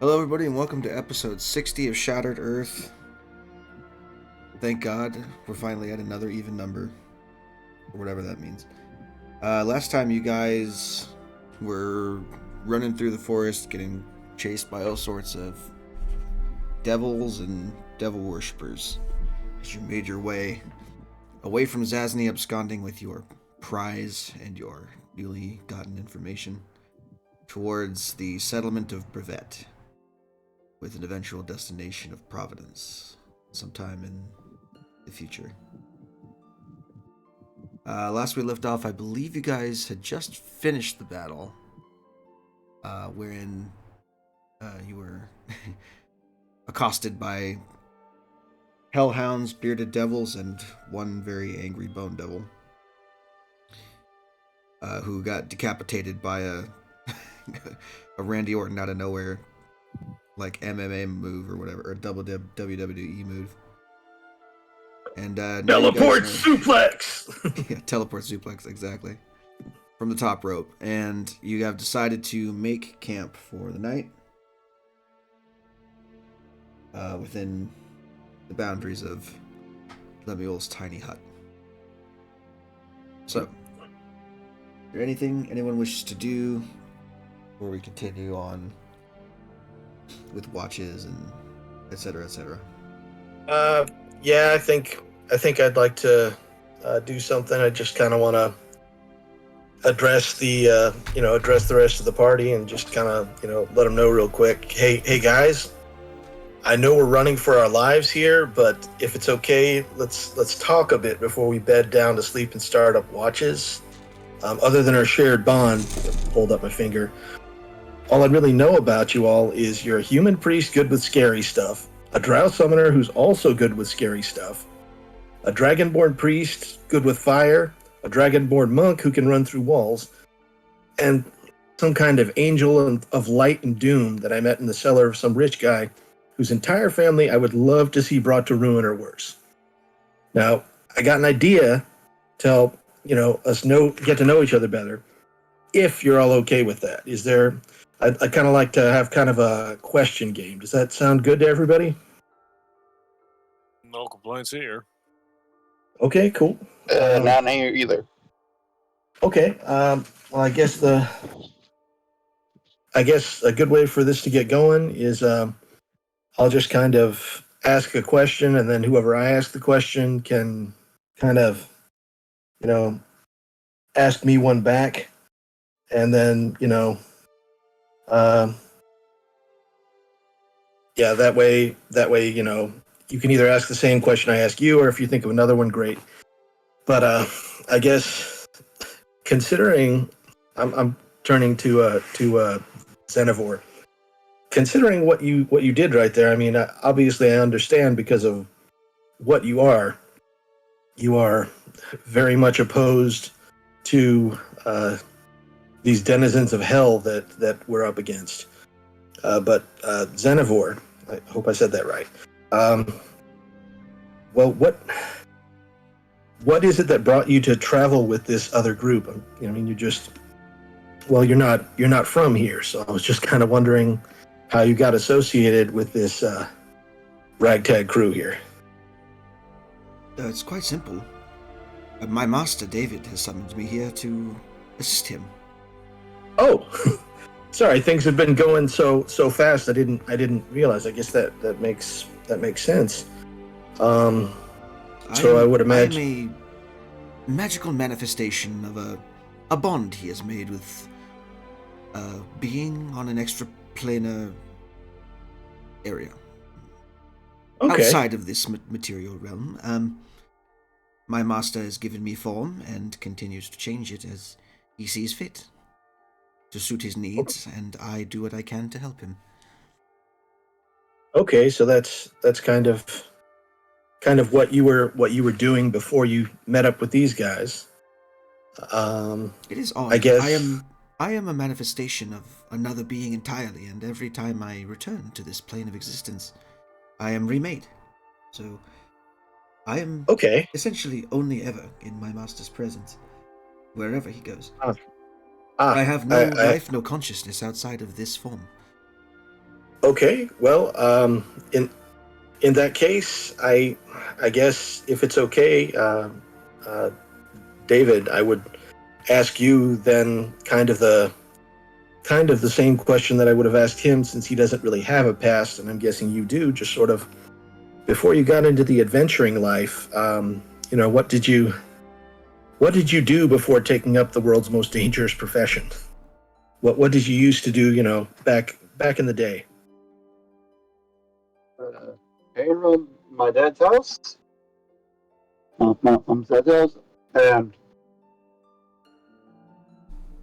Hello, everybody, and welcome to episode 60 of Shattered Earth. Thank God we're finally at another even number, or whatever that means. Last time you guys were running through the forest, getting chased by all sorts of devils and devil worshippers as you made your way away from Zazni, absconding with your prize and your newly gotten information towards the settlement of Brevet, with an eventual destination of Providence sometime in the future. Last we left off, I believe you guys had just finished the battle, wherein you were accosted by hellhounds, bearded devils, and one very angry bone devil, who got decapitated by a Randy Orton out of nowhere, like MMA move or whatever, or double WWE move. And teleport suplex. Yeah, teleport suplex, exactly, from the top rope. And you have decided to make camp for the night within the boundaries of Lemuel's tiny hut. So, is there anything anyone wishes to do before we continue on with watches and etc., etc.? Yeah, I think I'd like to do something. I just kind of want to address the address the rest of the party and just kind of let them know real quick. Hey guys, I know we're running for our lives here, but if it's okay, let's talk a bit before we bed down to sleep and start up watches. Other than our shared bond, hold up my finger. All I really know about you all is you're a human priest good with scary stuff, a drow summoner who's also good with scary stuff, a dragonborn priest good with fire, a dragonborn monk who can run through walls, and some kind of angel of light and doom that I met in the cellar of some rich guy whose entire family I would love to see brought to ruin or worse. Now, I got an idea to help, us get to know each other better, if you're all okay with that. Is there... I'd kind of like to have kind of a question game. Does that sound good to everybody? No complaints here. Okay, cool. Not here either. Okay. Well, I guess a good way for this to get going is I'll just kind of ask a question, and then whoever I ask the question can kind of, ask me one back, and then yeah, that way, you can either ask the same question I ask you, or if you think of another one, great. But I guess considering I'm turning to Xenivore, considering what you did right there, I mean, obviously I understand because of what you are. You are very much opposed to these denizens of hell that we're up against. But Xenivore, I hope I said that right. Well, what is it that brought you to travel with this other group? I mean, you're not from here, so I was just kind of wondering how you got associated with this ragtag crew here. It's quite simple. My master, David, has summoned me here to assist him. Oh, sorry, things have been going so fast. I didn't realize. I guess that makes sense. So I would imagine I am a magical manifestation of a bond he has made with a being on an extraplanar area. okay. Outside of this material realm. My master has given me form and continues to change it as he sees fit to suit his needs, and I do what I can to help him. Okay, so that's kind of what you were doing before you met up with these guys. It is odd. I guess I am a manifestation of another being entirely, and every time I return to this plane of existence, I am remade. So I am okay. essentially only ever in my master's presence, wherever he goes. I I have no life, no consciousness outside of this form. Okay. Well, in that case, I guess if it's okay, uh, David, I would ask you then kind of the same question that I would have asked him, since he doesn't really have a past, and I'm guessing you do. Just sort of before you got into the adventuring life, what did you do before taking up the world's most dangerous profession? What did you used to do? Back in the day. Came from my dad's house, my mom's dad's house, and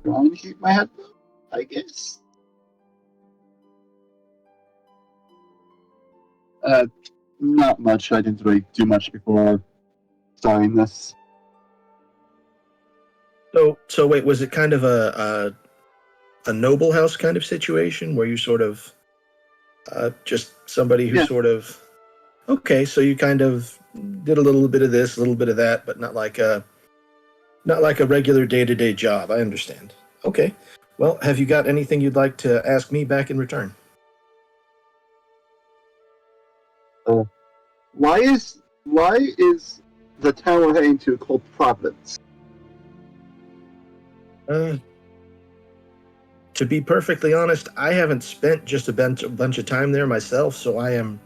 trying to keep my head up, I guess. Uh, Not much. I didn't really do much before starting this. So wait, was it kind of a noble house kind of situation where you sort of just somebody who Yeah. sort of okay, so you kind of did a little bit of this, a little bit of that, but not like a regular day-to-day job. I understand. Okay. Well, have you got anything you'd like to ask me back in return? Why is the town we're heading to called Providence? Uh, to be perfectly honest, I haven't spent just a bunch of time there myself, so I am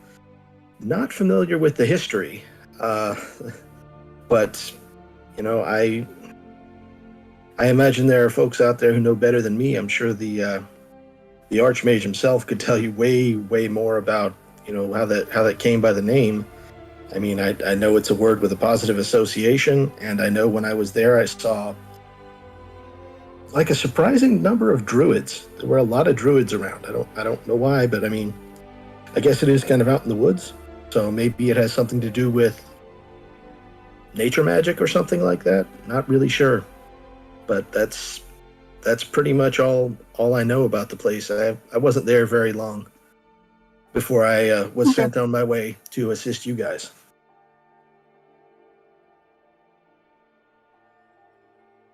not familiar with the history. Uh, but I imagine there are folks out there who know better than me. I'm sure the Archmage himself could tell you way more about how that came by the name. I mean, I know it's a word with a positive association, and I know when I was there, I saw like a surprising number of druids. There were a lot of druids around. I don't know why, but I mean, I guess it is kind of out in the woods, so maybe it has something to do with nature magic or something like that. Not really sure, but that's pretty much all I know about the place. I wasn't there very long before I was Okay. sent on my way to assist you guys.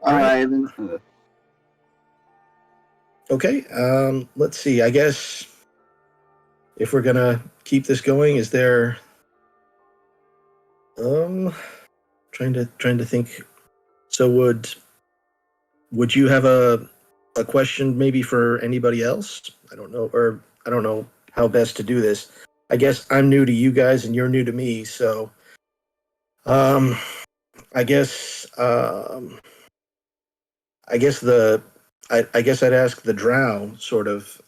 All right, then. Okay, let's see. I guess if we're gonna keep this going, is there trying to think. So would you have a question maybe for anybody else? I don't know, or I don't know how best to do this. I guess I'm new to you guys and you're new to me, so um I guess I guess I guess I'd ask the drow sort of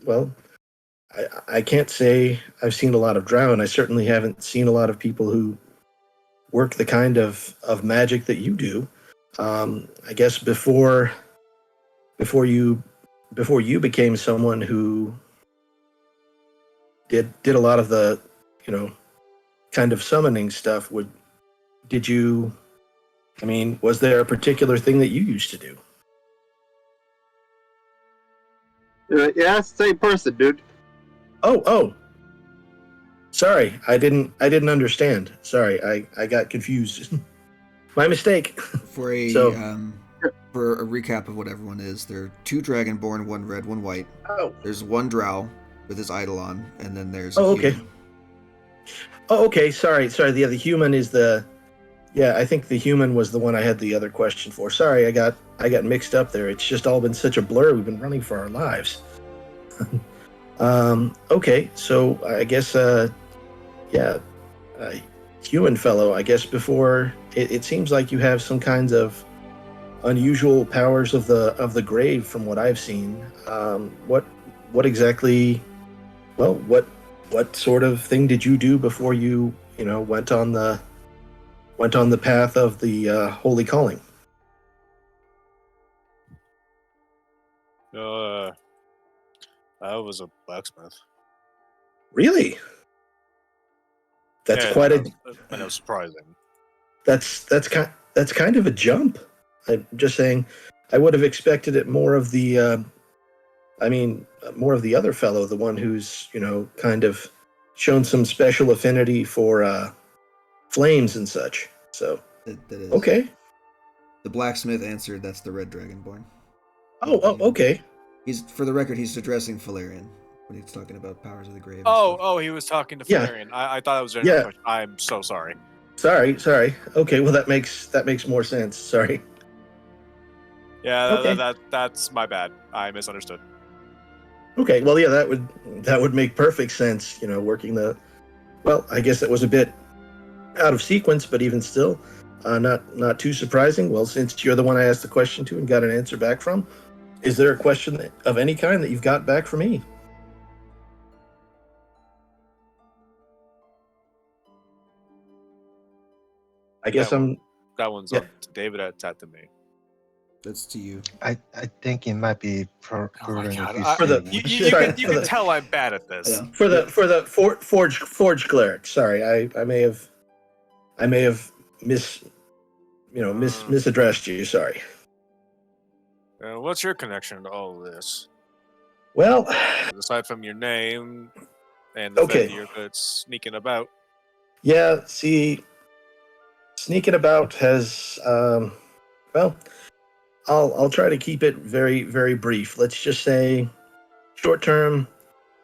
well, I can't say I've seen a lot of drow, and I certainly haven't seen a lot of people who work the kind of magic that you do. I guess before you before you became someone who did a lot of the you know kind of summoning stuff, would did you I mean, was there a particular thing that you used to do? Yeah, it's the same person, dude. Oh, sorry, I didn't understand. Sorry, I got confused. My mistake. For a So for a recap of what everyone is, there are two dragonborn, one red, one white. oh There's one drow with his idol on, and then there's a oh okay. human. Oh, okay. Sorry. The other human is the. Yeah, I think the human was the one I had the other question for. Sorry, I got mixed up there. It's just all been such a blur. We've been running for our lives. Okay, so I guess yeah, uh, human fellow. I guess before it seems like you have some kinds of unusual powers of the grave, from what I've seen. What exactly? Well, what sort of thing did you do before you went on the path of the holy calling? Uh, I was a blacksmith. Really? That's Yeah, quite a I know, surprising. that's kind of a jump. I'm just saying, I would have expected it more of the I mean, more of the other fellow, the one who's kind of shown some special affinity for flames and such. So That is okay. the blacksmith answered. That's the red dragonborn. Oh, okay. He's, for the record, he's addressing Valerian when he's talking about powers of the grave. And Oh, stuff. he was talking to Yeah. Valerian. I thought it was a Yeah. question. I'm so sorry. Sorry. Okay, well that makes more sense. Sorry. Yeah, Okay. that's my bad. I misunderstood. Okay, well yeah, that would make perfect sense, working the well, I guess that was a bit out of sequence, but even still, not too surprising. Well, since you're the one I asked the question to and got an answer back from, is there a question of any kind that you've got back for me? I guess That one's yeah. up to David. That's to me. That's to you. I think it might be Oh my prudent god! if you For the- say You can tell I'm bad at this. For the forge cleric. Sorry, I may have misaddressed you. Sorry. What's your connection to all of this? Well, Aside from your name and the fact okay. that you're good at sneaking about. Yeah, see, sneaking about has well, I'll try to keep it very very brief. Let's just say, short term,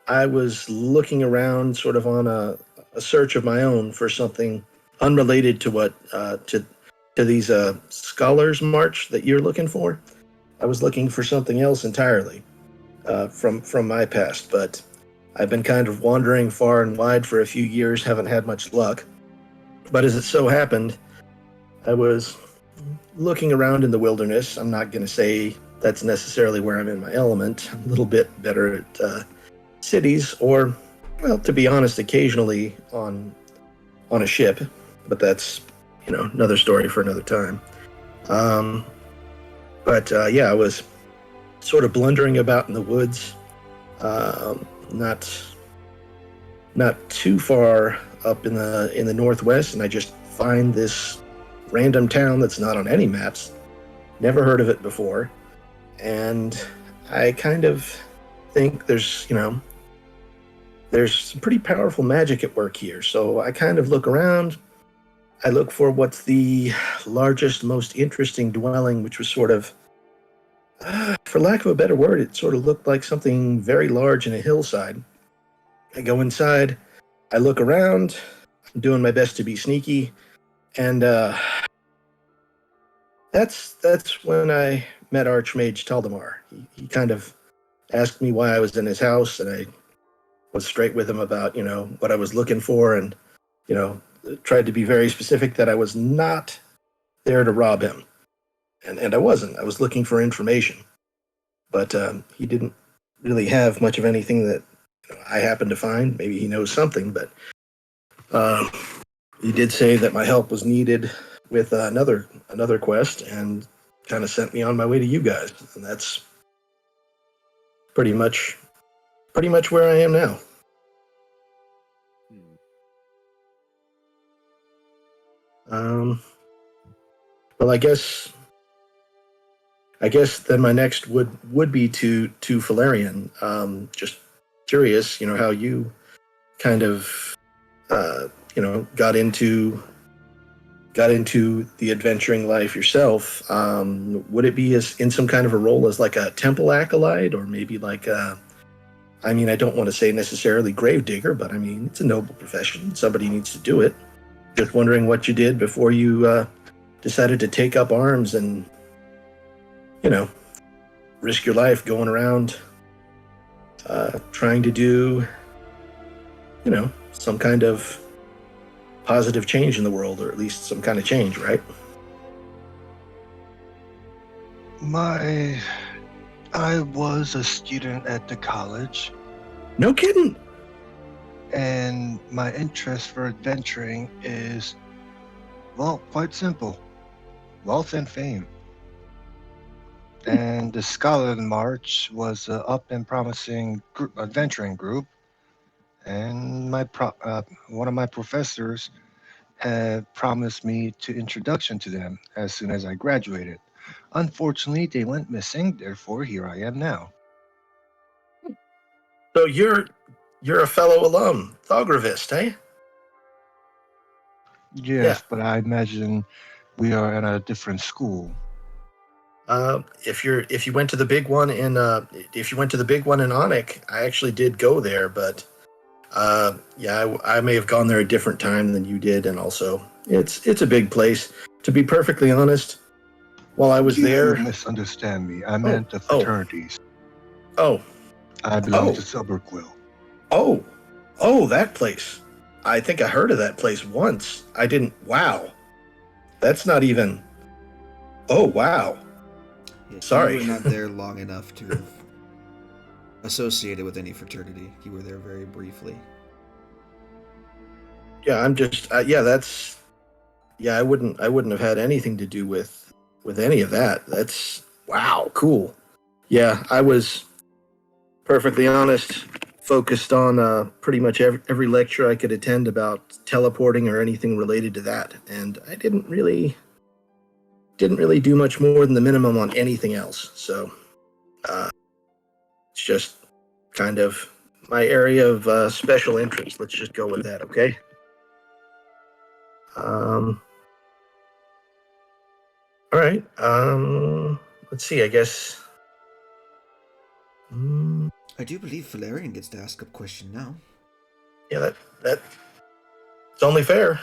I was looking around, sort of on a search of my own for something unrelated to what to these scholars march that you're looking for. I was looking for something else entirely from my past, but I've been kind of wandering far and wide for a few years, haven't had much luck. But as it so happened, I was looking around in the wilderness. I'm not going to say that's necessarily where I'm in my element. I'm a little bit better at cities, or, well, to be honest, occasionally on a ship. But that's another story for another time. But yeah, I was sort of blundering about in the woods, not too far up in the northwest, and I just find this random town that's not on any maps. Never heard of it before, and I kind of think there's some pretty powerful magic at work here. So I kind of look around. I look for what's the largest, most interesting dwelling, which was sort of, for lack of a better word, it sort of looked like something very large in a hillside. I go inside, I look around, I'm doing my best to be sneaky, and that's when I met Archmage Taldemar. He kind of asked me why I was in his house, and I was straight with him about, what I was looking for, and, tried to be very specific that I was not there to rob him. And I wasn't. I was looking for information. But he didn't really have much of anything that I happened to find. Maybe he knows something, but he did say that my help was needed with another quest, and kind of sent me on my way to you guys. And that's pretty much where I am now. Well, I guess then my next would be to Valerian. Just curious, how you kind of got into the adventuring life yourself. Would it be in some kind of a role as like a temple acolyte, or maybe like I don't want to say necessarily gravedigger, but it's a noble profession. Somebody needs to do it. Just wondering what you did before you decided to take up arms and risk your life going around trying to do some kind of positive change in the world, or at least some kind of change, right? I was a student at the college, No kidding. and my interest for adventuring is, well, quite simple: wealth and fame. And the Scholar March was an up and promising adventuring group, and one of my professors had promised me to introduction to them as soon as I graduated. Unfortunately, they went missing. Therefore, here I am now. So you're a fellow alum, Thogravist, eh? Yeah. Yes, but I imagine we are at a different school. If you went to the big one in Onic, I actually did go there, but yeah, I may have gone there a different time than you did, and also it's a big place. To be perfectly honest, while I was You there, misunderstand me. I meant the oh, fraternities. oh, I belong oh, to Silverquill. oh, that place. I think I heard of that place once. I didn't. Wow, that's not even. Oh, wow. Yeah, you Sorry. were not there long enough to have associated with any fraternity. You were there very briefly. Yeah, I'm just. Yeah, that's. Yeah, I wouldn't have had anything to do with any of that. That's wow, cool. Yeah, I was perfectly honest, focused on pretty much every lecture I could attend about teleporting or anything related to that, and I didn't really do much more than the minimum on anything else. So it's just kind of my area of special interest. Let's just go with that, okay? Um, all right. Let's see. I guess. I do believe Valerian gets to ask a question now. Yeah, that it's only fair.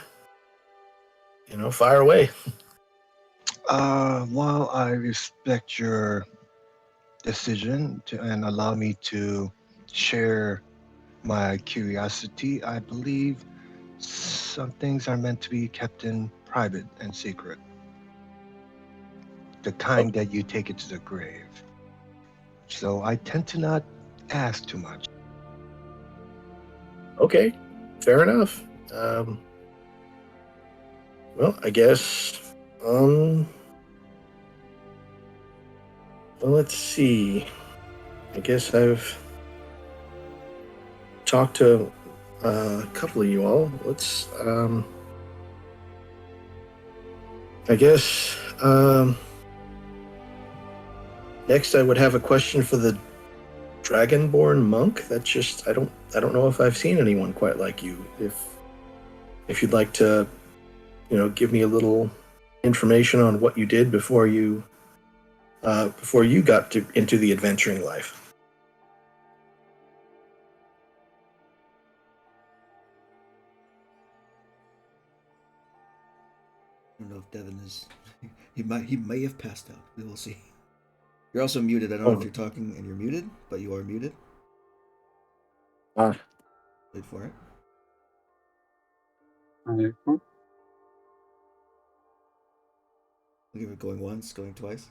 Fire away. While I respect your decision and allow me to share my curiosity, I believe some things are meant to be kept in private and secret. The kind that you take it to the grave. So I tend to not ask too much. Okay, fair enough. Well, I guess. Well, let's see. I guess I've talked to a couple of you all. Let's. I guess. Next, I would have a question for the Dragonborn monk. That's just. I don't know if I've seen anyone quite like you. If you'd like to, give me a little information on what you did before you got into the adventuring life. I don't know if Devin is. He may have passed out. We will see. You're also muted. I don't know if you're talking and you're muted, but you are muted. Uh, Wait for it. Mhm. Look at it going once, going twice.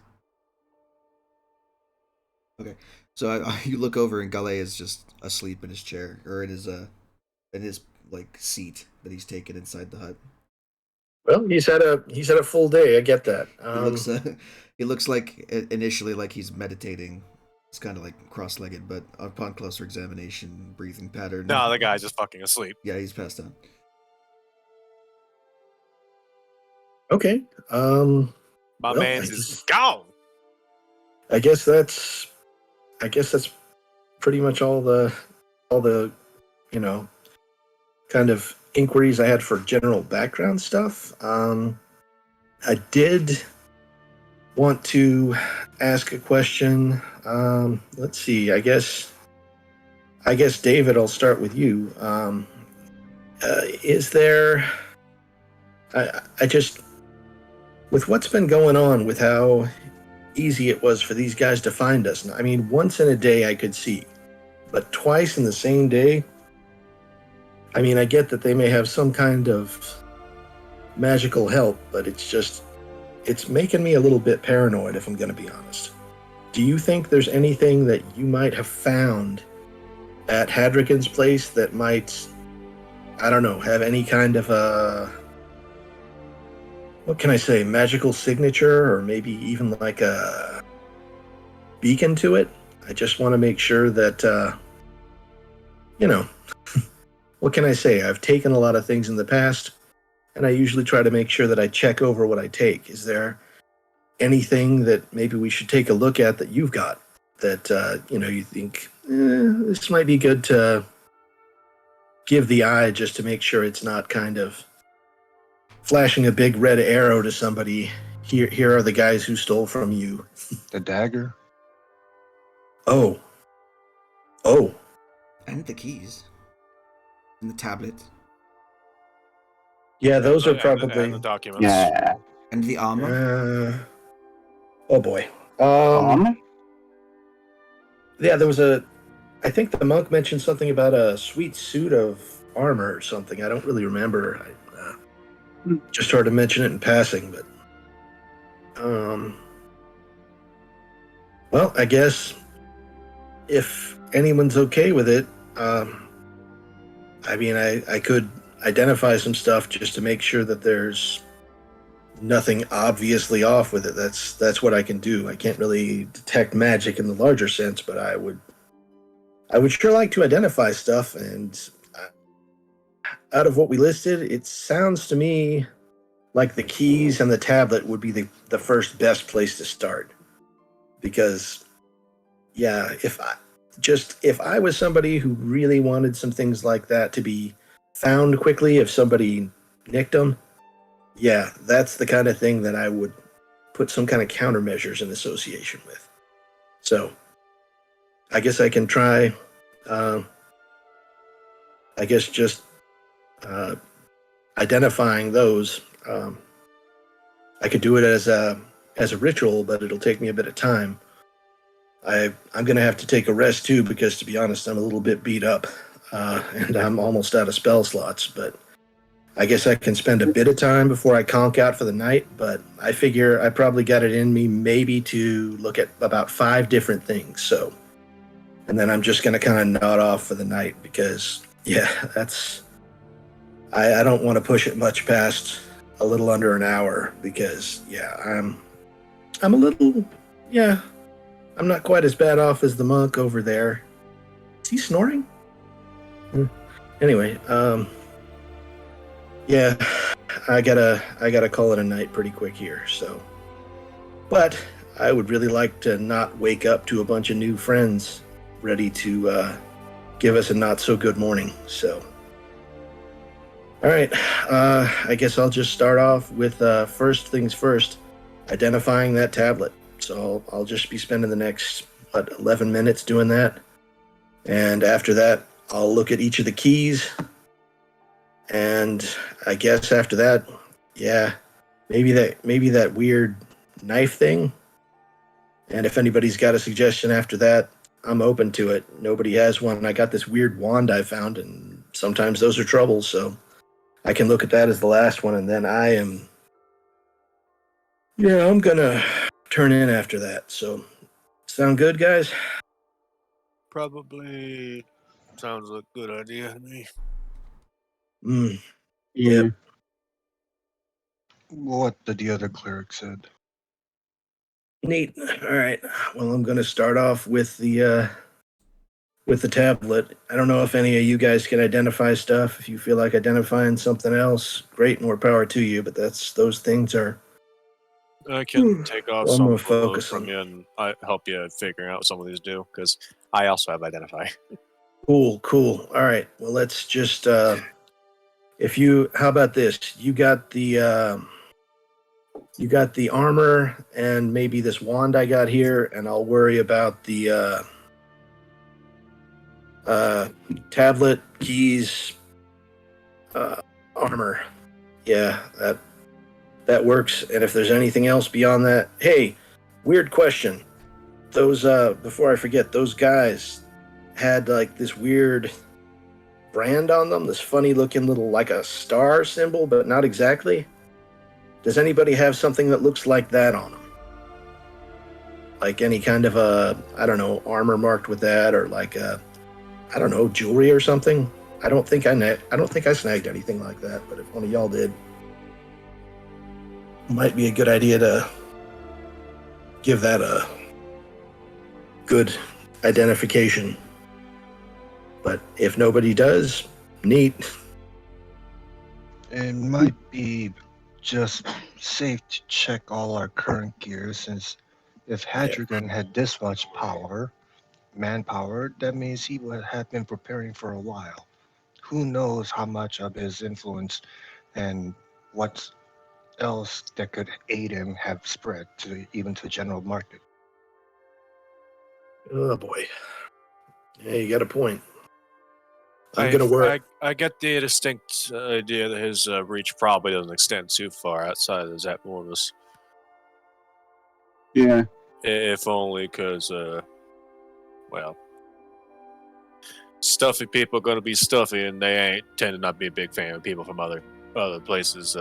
Okay, so you look over and Gale is just asleep in his chair or in his like seat that he's taken inside the hut. well, he's had a full day. I get that. He looks he looks like initially like he's meditating. It's kind of like cross-legged, but upon closer examination, breathing pattern. No, the guy's just fucking asleep. Yeah, he's passed out. Okay. My Well, man's is gone. I guess that's pretty much all the kind of inquiries I had for general background stuff. I did want to ask a question. Let's see. I guess David, I'll start with you. Is there? I just with what's been going on with how easy it was for these guys to find us. I mean, once in a day I could see, but twice in the same day. I mean, I get that they may have some kind of magical help, but it's making me a little bit paranoid, if I'm going to be honest. Do you think there's anything that you might have found at Hadrigan's place that might, I don't know, have any kind of a, what can I say, magical signature, or maybe even like a beacon to it? I just want to make sure that, what can I say? I've taken a lot of things in the past, and I usually try to make sure that I check over what I take. Is there anything that maybe we should take a look at that you've got that, you think, this might be good to give the eye just to make sure it's not kind of flashing a big red arrow to somebody, Here are the guys who stole from you. The dagger. Oh. Oh. And the keys. And the tablet. Yeah, those are and probably. the documents. Yeah. And the armor. Oh boy. Yeah, there was I think the monk mentioned something about a sweet suit of armor or something. I don't really remember. I just heard him mention it in passing, but. Well, I guess if anyone's okay with it, I mean, I could identify some stuff just to make sure that there's nothing obviously off with it. That's what I can do. I can't really detect magic in the larger sense, but I would sure like to identify stuff. And out of what we listed, it sounds to me like the keys and the tablet would be the first best place to start. Because, yeah, if I was somebody who really wanted some things like that to be found quickly, if somebody nicked them, yeah, that's the kind of thing that I would put some kind of countermeasures in association with. So, I guess I can try. I guess just identifying those. I could do it as a ritual, but it'll take me a bit of time. I'm going to have to take a rest too, because to be honest, I'm a little bit beat up, and I'm almost out of spell slots. But I guess I can spend a bit of time before I conk out for the night. But I figure I probably got it in me maybe to look at about 5 different things. So, and then I'm just going to kind of nod off for the night because, yeah, that's. I don't want to push it much past a little under an hour because, yeah, I'm a little, yeah. I'm not quite as bad off as the monk over there. Is he snoring? Anyway, yeah, I gotta call it a night pretty quick here. So, but I would really like to not wake up to a bunch of new friends ready to give us a not so good morning. So, all right, I guess I'll just start off with first things first, identifying that tablet. So I'll just be spending the next 11 minutes doing that, and after that I'll look at each of the keys, and I guess after that, yeah, maybe that weird knife thing. And if anybody's got a suggestion after that, I'm open to it. Nobody has one. I got this weird wand I found, and sometimes those are troubles, so I can look at that as the last one, and then I'm gonna turn in after that. So, sound good, guys? Probably sounds like a good idea to me. Yeah. Yep. What did the other cleric said? Neat. All right. Well, I'm gonna start off with the tablet. I don't know if any of you guys can identify stuff. If you feel like identifying something else, great, more power to you. But those things are. I can take off Well, I'm some gonna of those focus from on. you and I help you figuring out what some of these do because I also have identify. Cool. All right. Well, let's just. How about this? You got the armor and maybe this wand I got here, and I'll worry about the tablet, keys, armor. Yeah, that works. And if there's anything else beyond that, hey, weird question. Those before I forget, those guys had like this weird brand on them, this funny looking little like a star symbol, but not exactly. Does anybody have something that looks like that on them? Like any kind of I don't know, armor marked with that, or like I don't know, jewelry or something? I don't think I snagged anything like that, but if one of y'all did, it might be a good idea to give that a good identification. But if nobody does, neat. It might be just safe to check all our current gear, since if Hadrigan had this much manpower, that means he would have been preparing for a while. Who knows how much of his influence and what's else that could aid him have spread to even to the general market. Oh boy. Yeah, you got a point. I'm I, gonna work. I get the distinct idea that his reach probably doesn't extend too far outside of Zap Mortis. Yeah. If only because, well, stuffy people are going to be stuffy, and they ain't tend to not be a big fan of people from other places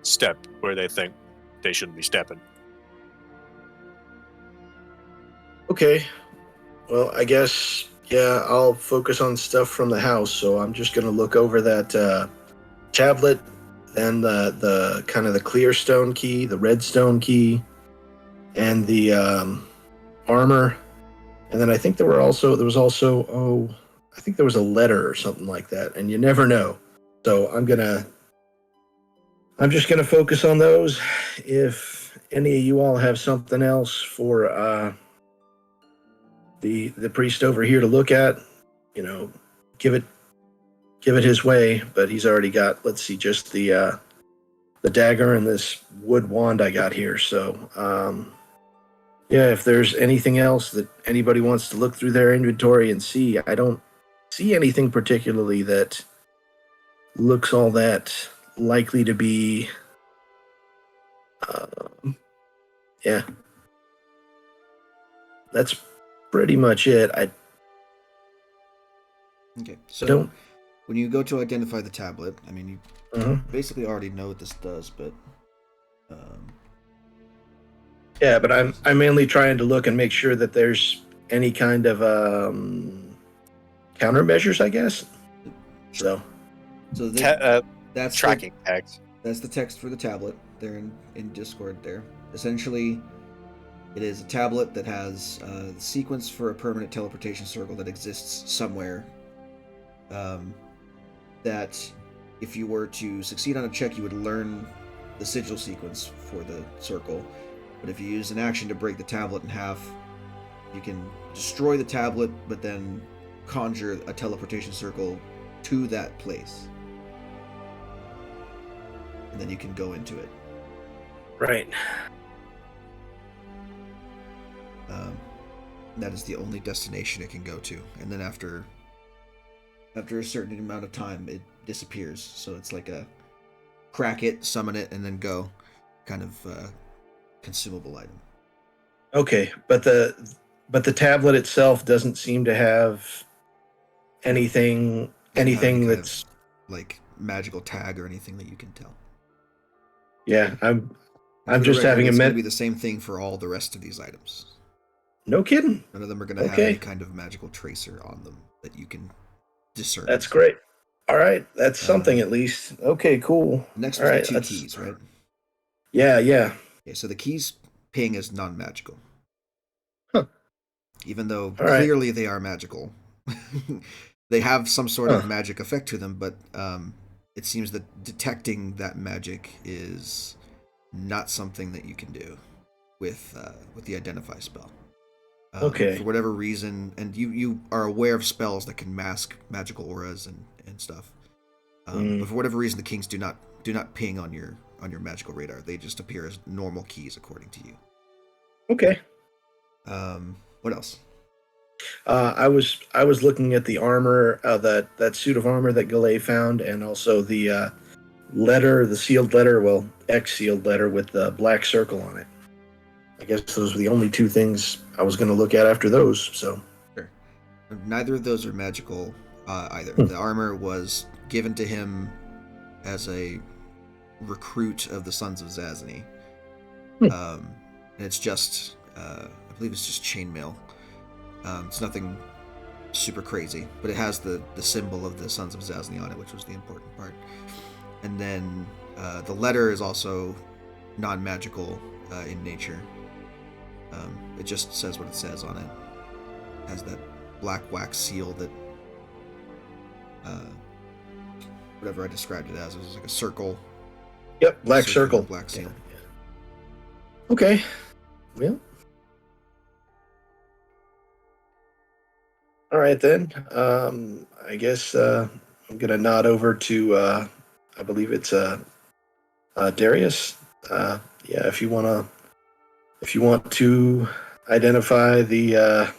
step where they think they shouldn't be stepping. Okay. Well, I guess yeah. I'll focus on stuff from the house. So I'm just gonna look over that tablet, then the kind of the clear stone key, the red stone key, and the armor. And then I think there was also I think there was a letter or something like that. And you never know. So I'm just gonna focus on those. If any of you all have something else for the priest over here to look at, you know, give it his way. But he's already got, let's see, just the dagger and this wood wand I got here. So yeah, if there's anything else that anybody wants to look through their inventory and see, I don't see anything particularly that looks all that likely to be. Yeah, that's pretty much it. I Okay, so don't. when you go to identify the tablet, I mean, you Mhm. basically already know what this does, but Yeah, but I'm mainly trying to look and make sure that there's any kind of countermeasures, I guess. So that's Tracking tags. that's the text for the tablet. They're in Discord there. Essentially, it is a tablet that has the sequence for a permanent teleportation circle that exists somewhere. That if you were to succeed on a check, you would learn the sigil sequence for the circle. But if you use an action to break the tablet in half, you can destroy the tablet, but then conjure a teleportation circle to that place. And then you can go into it. right. That is the only destination it can go to. And then after a certain amount of time, it disappears. So it's like a crack it, summon it, and then go kind of consumable item. Okay, but the tablet itself doesn't seem to have anything Doesn't have any kind that's of like magical tag or anything that you can tell. yeah. And I'm for the just record, having a it's going to be the same thing for all the rest of these items. No kidding. None of them are going to have Okay. any kind of magical tracer on them that you can discern. That's great. All right, that's something at least. Okay, cool. Next All was right, the two that's- keys, right? Yeah. Okay, so the keys ping is non-magical. Huh. Even though All right. clearly they are magical. They have some sort of Huh. magic effect to them, but it seems that detecting that magic is not something that you can do with the identify spell. Okay. For whatever reason, and you are aware of spells that can mask magical auras and stuff. But for whatever reason, the kings do not ping on your magical radar. They just appear as normal keys according to you. Okay. What else? I was looking at the armor, that suit of armor that Galay found, and also the letter, the sealed letter, well, X sealed letter with the black circle on it. I guess those were the only two things I was going to look at after those. So Sure. Neither of those are magical either. Hmm. The armor was given to him as a recruit of the Sons of Zazany. And it's just, I believe it's just chainmail. It's nothing super crazy, but it has the symbol of the Sons of Zazany on it, which was the important part. And then the letter is also non-magical in nature. It just says what it says on it. It has that black wax seal that whatever I described it as. It was like a circle. yep, black circle. Black seal. Yeah. Okay. Well. All right then. I guess I'm gonna nod over to I believe it's Darius, yeah, if you want to identify the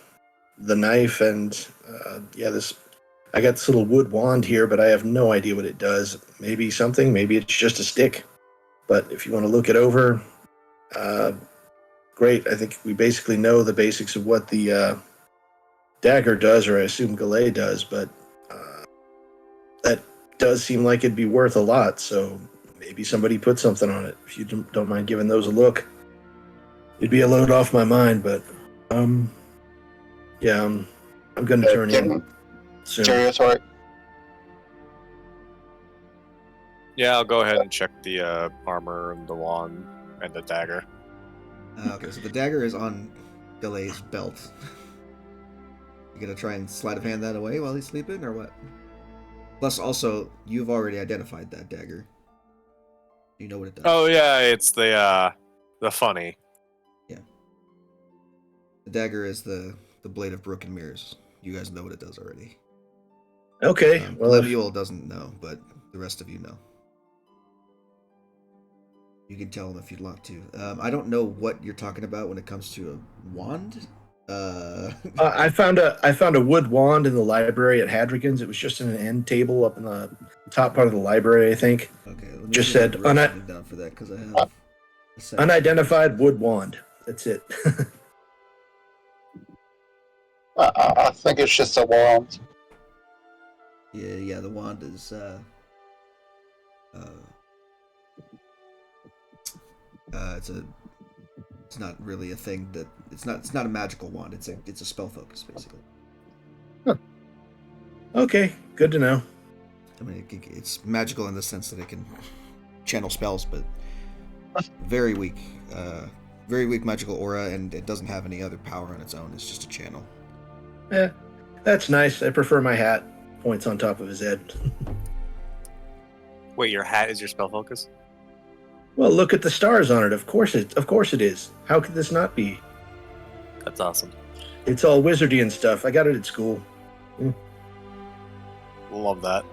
knife and this. I got this little wood wand here, but I have no idea what it does. Maybe something, maybe it's just a stick. But if you want to look it over, great. I think we basically know the basics of what the dagger does, or I assume Gallet does, but that does seem like it'd be worth a lot. So maybe somebody put something on it. If you don't mind giving those a look, it'd be a load off my mind. But yeah, I'm going to turn in soon. Territory. Yeah, I'll go ahead and check the armor and the wand and the dagger. Okay, so the dagger is on Gallet's belt. You gonna try and sleight of hand that away while he's sleeping, or what? Plus, also, you've already identified that dagger. You know what it does. Oh yeah, it's the funny. Yeah. The dagger is the blade of broken mirrors. You guys know what it does already. Okay, well, Lemuel doesn't know, but the rest of you know. You can tell him if you'd like to. I don't know what you're talking about when it comes to a wand. I found a wood wand in the library at Hadrigan's. It was just in an end table up in the top part of the library, I think. Okay, let me Just see if I said can write something down for that because I have a second. unidentified wood wand. That's it. I think it's just a wand. Yeah, the wand is it's not really a thing that it's not a magical wand. It's a spell focus basically. Okay, good to know. I mean, it's magical in the sense that it can channel spells, but very weak magical aura, and it doesn't have any other power on its own. It's just a channel. Yeah, that's nice. I prefer my hat points on top of his head. Wait, your hat is your spell focus? Well, look at the stars on it. Of course it is. How could this not be? That's awesome. It's all wizardy and stuff. I got it at school. Love that.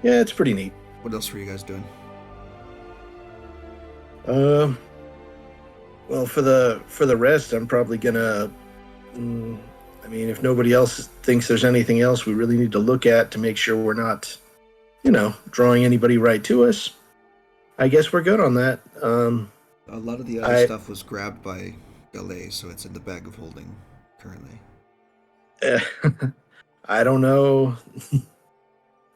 Yeah, it's pretty neat. What else were you guys doing? Well, for the rest, I'm probably gonna. I mean, if nobody else thinks there's anything else we really need to look at to make sure we're not, drawing anybody right to us, I guess we're good on that. A lot of the other stuff was grabbed by Gallet, so it's in the bag of holding currently. I don't know.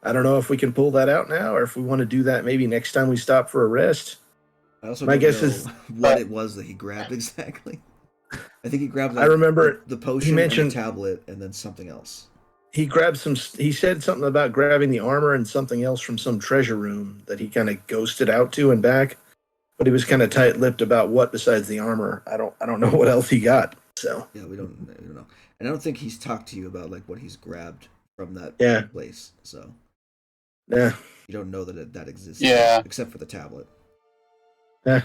I don't know if we can pull that out now, or if we want to do that maybe next time we stop for a rest. I also My don't guess know is what it was that he grabbed exactly. I think he grabbed. I remember the potion, he mentioned and the tablet, and then something else. He grabbed some. He said something about grabbing the armor and something else from some treasure room that he kind of ghosted out to and back. But he was kind of tight-lipped about what besides the armor. I don't know what else he got. So yeah, we don't know, and I don't think he's talked to you about like what he's grabbed from that place. So yeah, you don't know that exists. Yeah, except for the tablet. Yeah.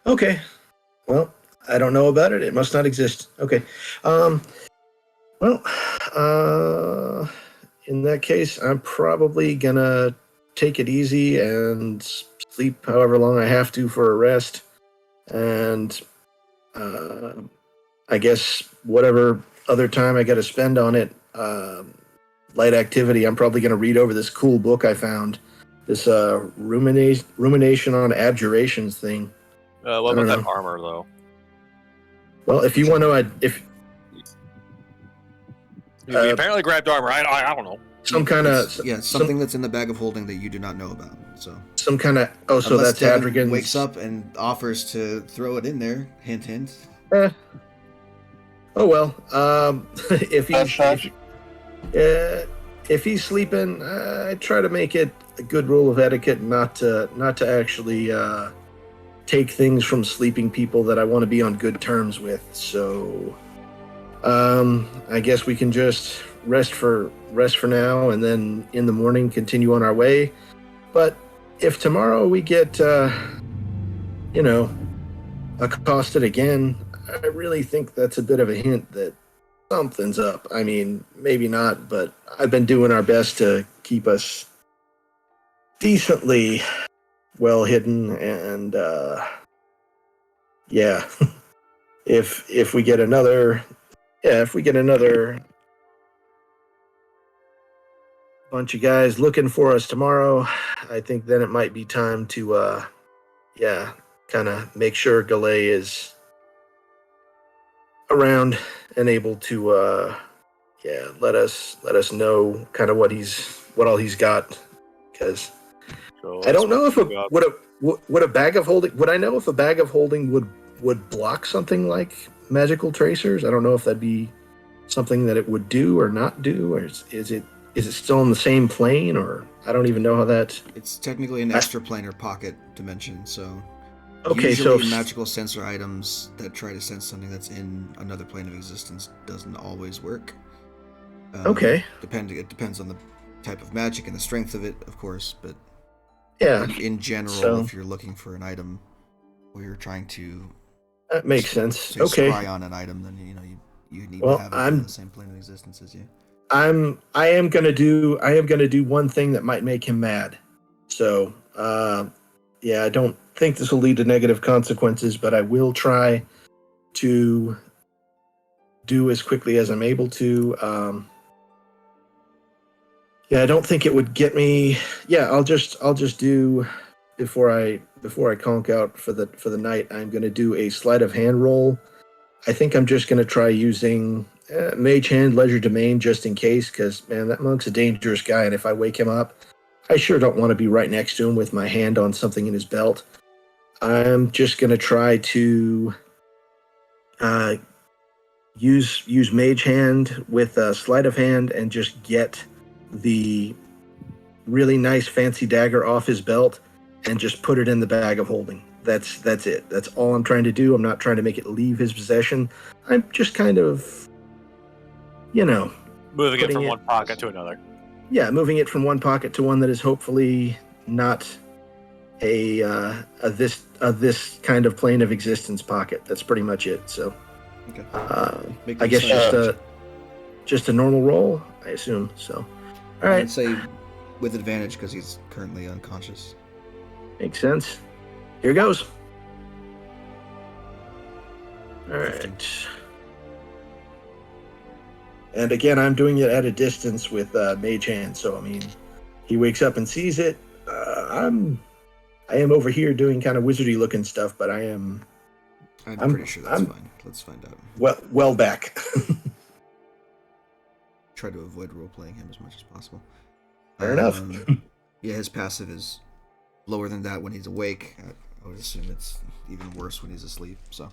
Okay. Well, I don't know about it. It must not exist. Okay. Well, in that case, I'm probably gonna take it easy and sleep however long I have to for a rest, and I guess whatever other time I got to spend on it, light activity. I'm probably gonna read over this cool book I found, this rumination on abjurations thing. What about that armor though? Well, if you want to, You apparently grabbed armor. I don't know. Some kind of something that's in the bag of holding that you do not know about. So some kind of so unless that's Devin Hadrigan's. wakes up and offers to throw it in there. Hint, hint. Oh well. If he's sleeping, I try to make it a good rule of etiquette not to actually take things from sleeping people that I want to be on good terms with. So I guess we can just rest for now, and then in the morning continue on our way. But if tomorrow we get accosted again, I really think that's a bit of a hint that something's up. I mean, maybe not, but I've been doing our best to keep us decently well hidden, and yeah, if we get another, bunch of guys looking for us tomorrow, I think then it might be time to yeah, kind of make sure Galay is around and able to yeah, let us know kind of what all he's got, because So I that's don't know what if we got. would a bag of holding, would I know if a bag of holding would block something like magical tracers? I don't know if that'd be something that it would do or not do, or is it still in the same plane, or I don't even know how that. It's technically an extraplanar pocket dimension, so Okay, so usually magical sensor items that try to sense something that's in another plane of existence doesn't always work. Okay. It depends on the type of magic and the strength of it, of course, but Yeah, in general, so- if you're looking for an item or you're trying to that makes sense. say Okay. scry on an item, then you need Well, to have it in the same plane of existence as you. I am gonna do one thing that might make him mad. So yeah, I don't think this will lead to negative consequences, but I will try to do as quickly as I'm able to. Yeah, I don't think it would get me. Yeah, I'll just do before I conk out for the night. I'm gonna do a sleight of hand roll. I think I'm just gonna try using Mage Hand, Ledger Domain, just in case, because man, that monk's a dangerous guy, and if I wake him up, I sure don't want to be right next to him with my hand on something in his belt. I'm just gonna try to use Mage Hand with Sleight of Hand and just get the really nice fancy dagger off his belt and just put it in the bag of holding. That's it. That's all I'm trying to do. I'm not trying to make it leave his possession. I'm just kind of, Moving it putting from it- one pocket to another. yeah, moving it from one pocket to one that is hopefully not a this kind of plane of existence pocket. That's pretty much it. So Okay. Make I me guess some- just a normal roll, I assume. So all right, I'd say with advantage because he's currently unconscious. makes sense. Here goes. All 15. right. And again, I'm doing it at a distance with Mage Hand. So I mean, he wakes up and sees it. I am over here doing kind of wizardy looking stuff, but I'm Pretty sure that's fine. Let's find out. well back. Try to avoid role playing him as much as possible. Fair enough. Yeah, his passive is lower than that when he's awake. I would assume it's even worse when he's asleep. So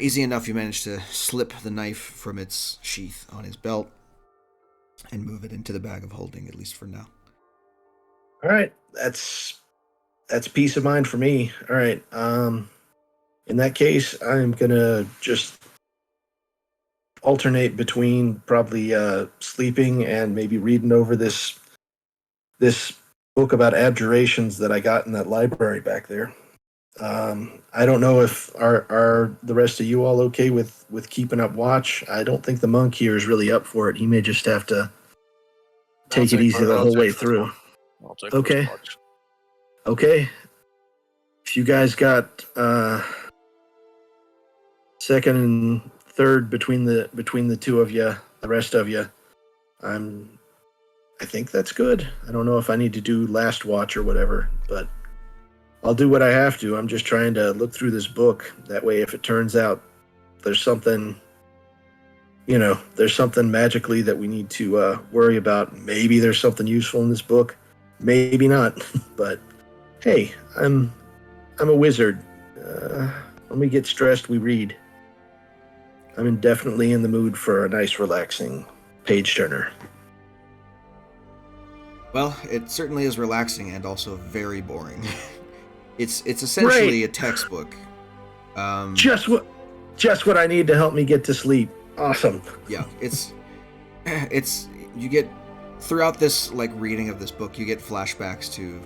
easy enough. You manage to slip the knife from its sheath on his belt and move it into the bag of holding, at least for now. All right, that's peace of mind for me. All right. In that case, I'm gonna just alternate between probably sleeping and maybe reading over this book about abjurations that I got in that library back there. I don't know if are the rest of you all okay with keeping up watch. I don't think the monk here is really up for it. He may just have to take it easy the whole way through. I'll take Okay. first watch. Okay. If you guys got second and third between the two of you, the rest of you, I think that's good. I don't know if I need to do last watch or whatever, but I'll do what I have to. I'm just trying to look through this book. That way, if it turns out there's something, there's something magically that we need to worry about, maybe there's something useful in this book, maybe not. But hey, I'm a wizard. When we get stressed, we read. I'm definitely in the mood for a nice, relaxing page turner. Well, it certainly is relaxing and also very boring. It's essentially a textbook. Just what I need to help me get to sleep. Awesome. Yeah, it's you get throughout this reading of this book, you get flashbacks to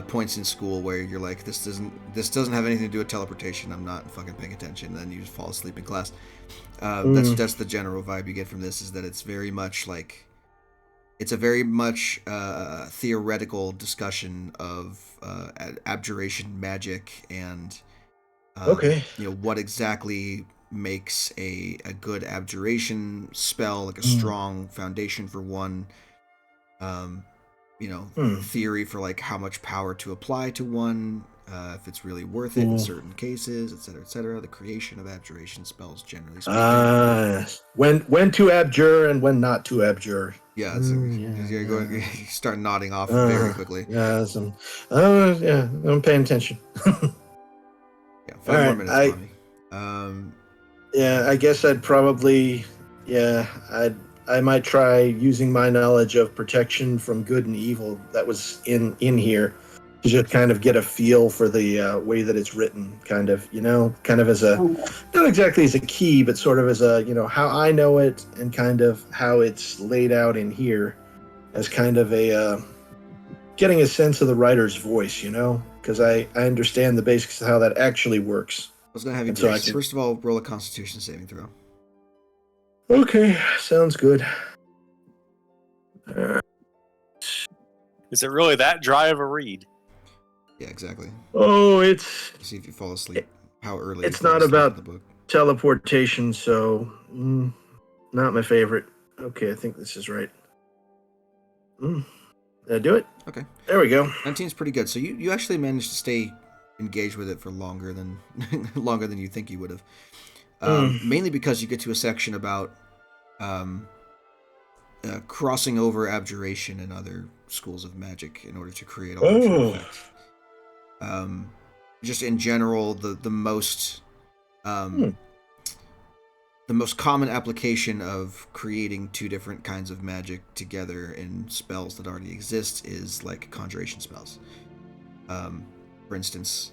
points in school where you're like, this doesn't have anything to do with teleportation. I'm not fucking paying attention. And then you just fall asleep in class. That's the general vibe you get from this, is that it's very much like, it's a very much theoretical discussion of abjuration magic and Okay. what exactly makes a good abjuration spell, like a strong foundation for one. Theory for like how much power to apply to one, if it's really worth it in certain cases, etc., etc. The creation of abjuration spells, generally speaking. When to abjure and when not to abjure. Yeah, you start nodding off very quickly. Yeah, I'm paying attention. Yeah, 5 more minutes, Bobby. Yeah, I guess I'd probably, I might try using my knowledge of protection from good and evil that was in here to just kind of get a feel for the way that it's written, kind of as a, not exactly as a key, but sort of as a, how I know it and kind of how it's laid out in here as kind of a, getting a sense of the writer's voice, because I understand the basics of how that actually works. I was going to have you do this. First of all, roll a Constitution saving throw. Okay, sounds good. Is it really that dry of a read? Yeah, exactly. Oh, it's... See if you fall asleep. How early? It's not about the book. Teleportation, so not my favorite. Okay, I think this is right. Did I do it? Okay. There we go. 19's pretty good. So you actually managed to stay engaged with it for longer than you think you would have. Mainly because you get to a section about crossing over abjuration and other schools of magic in order to create alternate effects. Just in general, the most common application of creating two different kinds of magic together in spells that already exist is like conjuration spells. For instance,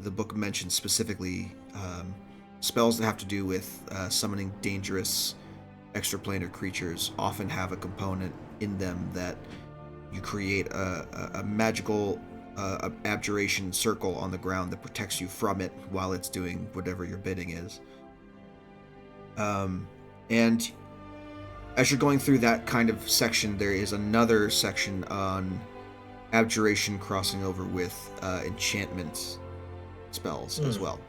the book mentions specifically spells that have to do with summoning dangerous extraplanar creatures often have a component in them that you create a magical abjuration circle on the ground that protects you from it while it's doing whatever your bidding is. And as you're going through that kind of section, there is another section on abjuration crossing over with enchantment spells as well,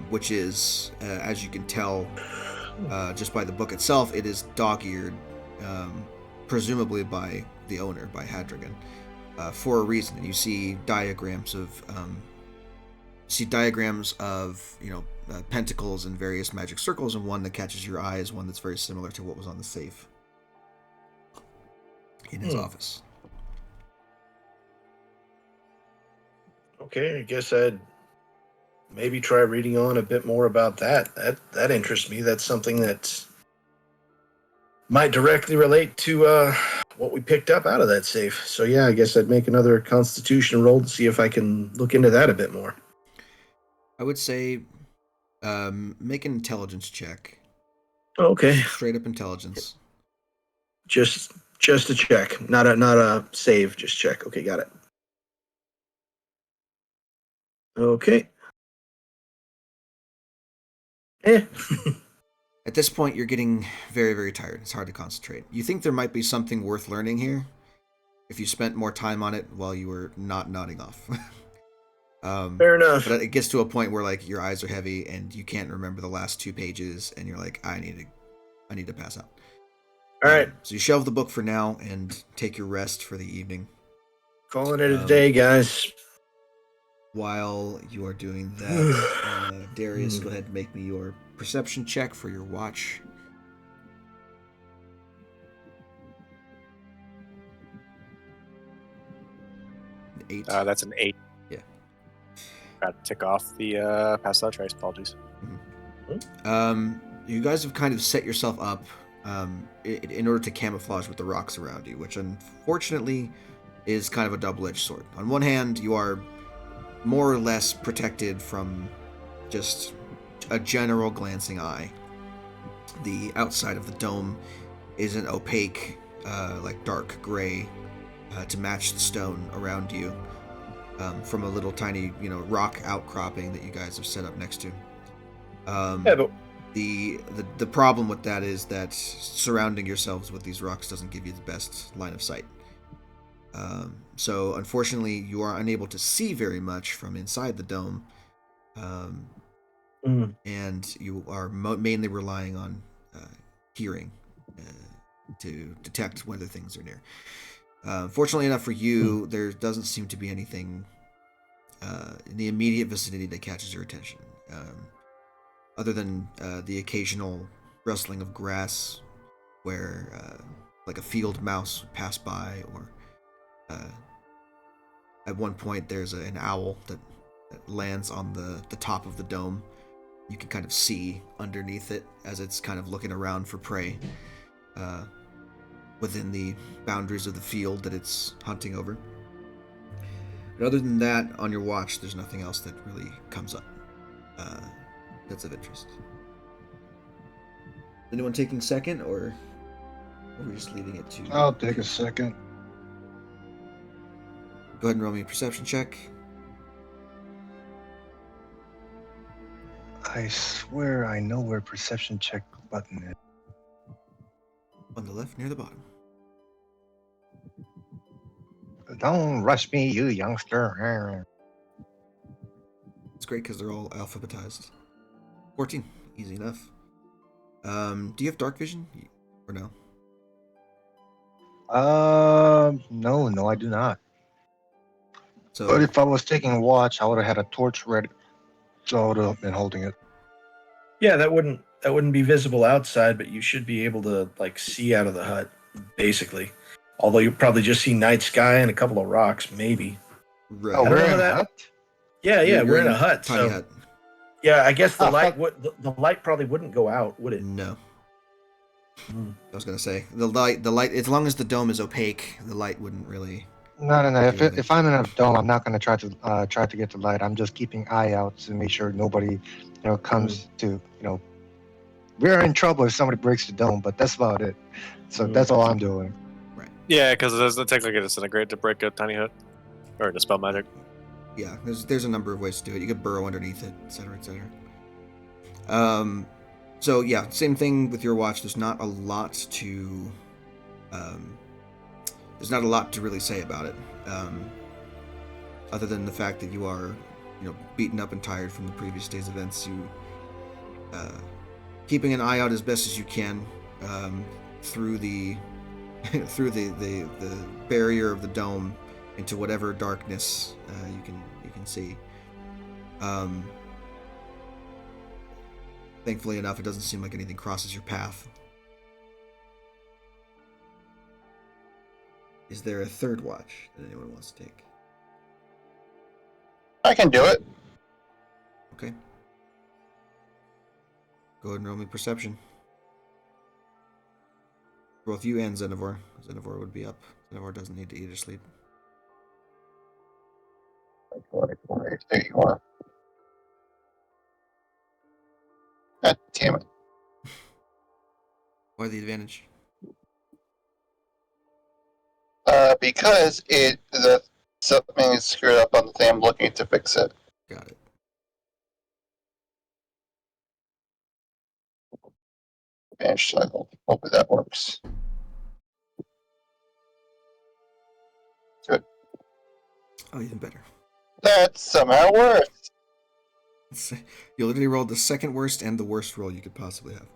which is, as you can tell just by the book itself, it is dog-eared, presumably by the owner, by Hadrigan, for a reason. And you see diagrams of pentacles and various magic circles, and one that catches your eye is one that's very similar to what was on the safe in his office. Okay, I guess I'd maybe try reading on a bit more about that. That interests me. That's something that might directly relate to what we picked up out of that safe. So yeah, I guess I'd make another Constitution roll to see if I can look into that a bit more. I would say make an intelligence check. Okay. Straight up intelligence. Just a check, not a save. Just check. Okay, got it. Okay. At this point, you're getting very, very tired. It's hard to concentrate. You think there might be something worth learning here if you spent more time on it while you were not nodding off. Fair enough. But it gets to a point where like your eyes are heavy and you can't remember the last 2 pages, and you're like, I need to pass out. All right. So you shelve the book for now and take your rest for the evening. Calling it a day, guys. While you are doing that, Darius, go ahead and make me your perception check for your watch. An 8. That's an 8. Yeah. Got to tick off the pass out trace. Apologies. You guys have kind of set yourself up in order to camouflage with the rocks around you, which unfortunately is kind of a double-edged sword. On one hand, you are more or less protected from just a general glancing eye. The outside of the dome is an opaque, like dark gray to match the stone around you from a little tiny, rock outcropping that you guys have set up next to. Yeah, but The problem with that is that surrounding yourselves with these rocks doesn't give you the best line of sight. So unfortunately, you are unable to see very much from inside the dome, and you are mainly relying on hearing to detect whether things are near. Fortunately enough for you, there doesn't seem to be anything in the immediate vicinity that catches your attention, other than the occasional rustling of grass where like a field mouse would pass by, or at one point there's an owl that lands on the top of the dome. You can kind of see underneath it as it's kind of looking around for prey within the boundaries of the field that it's hunting over. But other than that, on your watch, there's nothing else that really comes up that's of interest. Anyone taking second, or are we just leaving it to... I'll take a second. Go ahead and roll me a perception check. I swear I know where perception check button is. On the left, near the bottom. Don't rush me, you youngster. It's great because they're all alphabetized. 14. Easy enough. Do you have dark vision? Or no? No, I do not. So, But if I was taking watch, I would have had a torch ready, so I would have been holding it. yeah, that wouldn't be visible outside, but you should be able to like see out of the hut, basically. Although you probably just see night sky and a couple of rocks, maybe. right. Oh, I don't we're know in that- a hut? Yeah, You're we're in a hut, tiny so hut. yeah, I guess the Oh, light the light probably wouldn't go out, would it? No. Mm. I was gonna say the light. As long as the dome is opaque, the light wouldn't really. No. Do anything. If I'm in a dome, I'm not going to try to get the light. I'm just keeping eye out to make sure nobody, comes to, we're in trouble if somebody breaks the dome. But that's about it. So that's all I'm doing. Yeah, because it doesn't take like a disintegrate to break a tiny hut or to spell magic. Yeah, there's a number of ways to do it. You could burrow underneath it, etc., etc. So yeah, same thing with your watch. There's not a lot to really say about it, other than the fact that you are, beaten up and tired from the previous day's events. You keeping an eye out as best as you can through the through the barrier of the dome into whatever darkness you can see. Thankfully enough, it doesn't seem like anything crosses your path. Is there a third watch that anyone wants to take? I can do it. Okay. Go ahead and roll me perception. Both you and Xenivore. Xenivore would be up. Xenivore doesn't need to eat or sleep. There you are. God damn it. Why the advantage? Because something is screwed up on the thing. I'm looking to fix it. Got it. Advantage cycle. Hopefully that works. Good. Oh, even better. That's somehow worse. You literally rolled the second worst and the worst roll you could possibly have.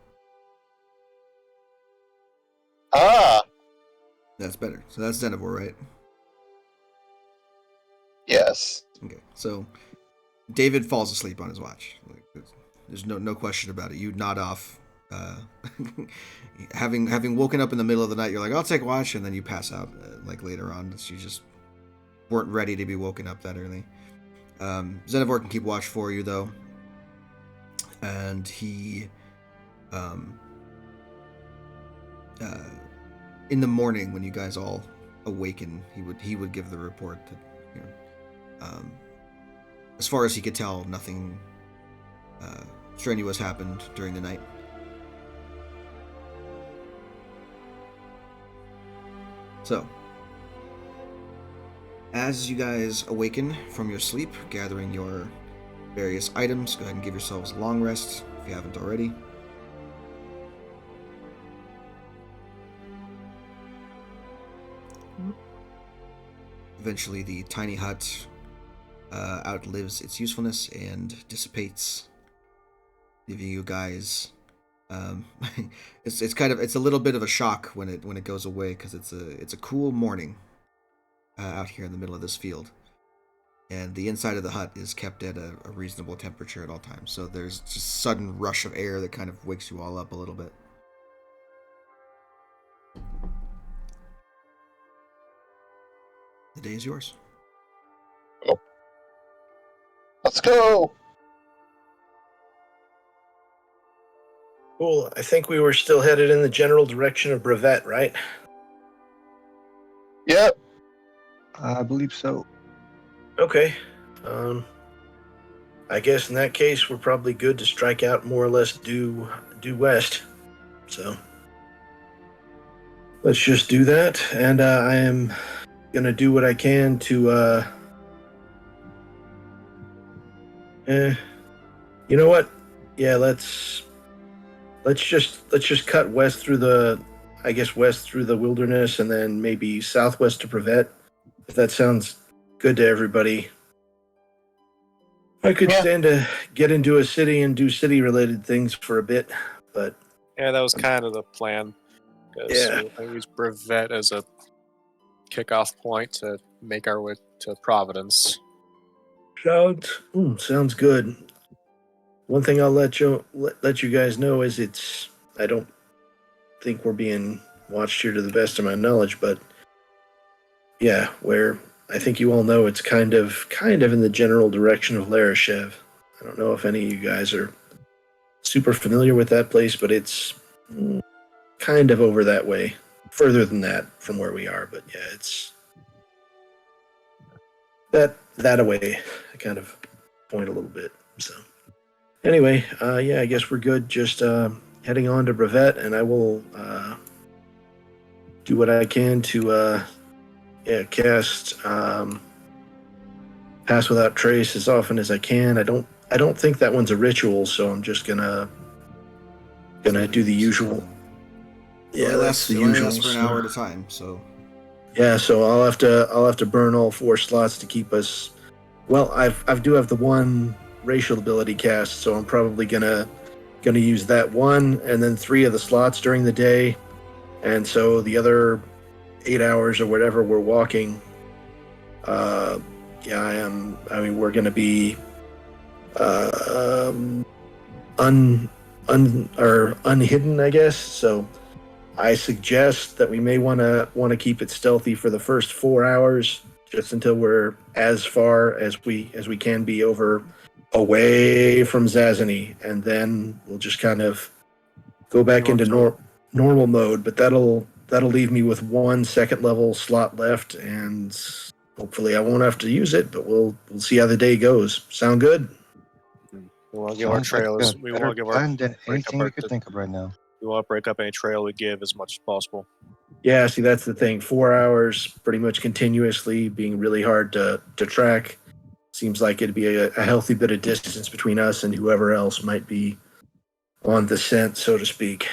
Ah, That's better. So that's Xenivore, right? yes. Okay. So David falls asleep on his watch. There's no question about it. You nod off. Having woken up in the middle of the night, you're like, I'll take watch, and then you pass out later on. You just weren't ready to be woken up that early. Xenivore can keep watch for you though, and he, in the morning when you guys all awaken, he would give the report that, as far as he could tell, nothing strenuous happened during the night. So, As you guys awaken from your sleep, gathering your various items, go ahead and give yourselves a long rest if you haven't already. Eventually, the tiny hut outlives its usefulness and dissipates, leaving you guys. It's a little bit of a shock when it goes away because it's a cool morning out here in the middle of this field, and the inside of the hut is kept at a reasonable temperature at all times. So there's just a sudden rush of air that kind of wakes you all up a little bit. The day is yours. Let's go. Cool. I think we were still headed in the general direction of Brevet, right? Yep. I believe so. Okay. I guess in that case, we're probably good to strike out more or less due west. So let's just do that, and I am gonna do what I can to. You know what? Yeah, let's just cut west through the, I guess west through the wilderness, and then maybe southwest to Brevet. If that sounds good to everybody. I could stand to get into a city and do city-related things for a bit, but Yeah, that was kind of the plan. Yeah. We use Brevet as a kickoff point to make our way to Providence. sounds good. One thing I'll let you guys know is I don't think we're being watched here to the best of my knowledge, but yeah, where I think you all know it's kind of in the general direction of Larishev. I don't know if any of you guys are super familiar with that place, but it's kind of over that way, further than that from where we are. But yeah, it's that away. I kind of point a little bit. So anyway, yeah, I guess we're good. Just heading on to Brevet, and I will do what I can to cast Pass Without Trace as often as I can. I don't think that one's a ritual, so I'm just gonna do the usual. Yeah, that's the it only usual. lasts for an hour at a time. So Yeah, so I'll have to burn all 4 slots to keep us. Well, I do have the one racial ability cast, so I'm probably gonna use that one, and then 3 of the slots during the day, and so the other 8 hours or whatever we're walking. Yeah, I mean, we're gonna be unhidden, I guess. So I suggest that we may want to keep it stealthy for the first 4 hours, just until we're as far as we can be away from Zazany, and then we'll just kind of go back into normal mode. But that'll leave me with 1 second level slot left, and hopefully I won't have to use it. But we'll see how the day goes. Sound good? We want to give our Sounds like trails. a We better want to give our plan than break anything up we could think of right now. We want to break up any trail we give as much as possible. Yeah, see, that's the thing. 4 hours pretty much continuously being really hard to track. Seems like it'd be a healthy bit of distance between us and whoever else might be on the scent, so to speak.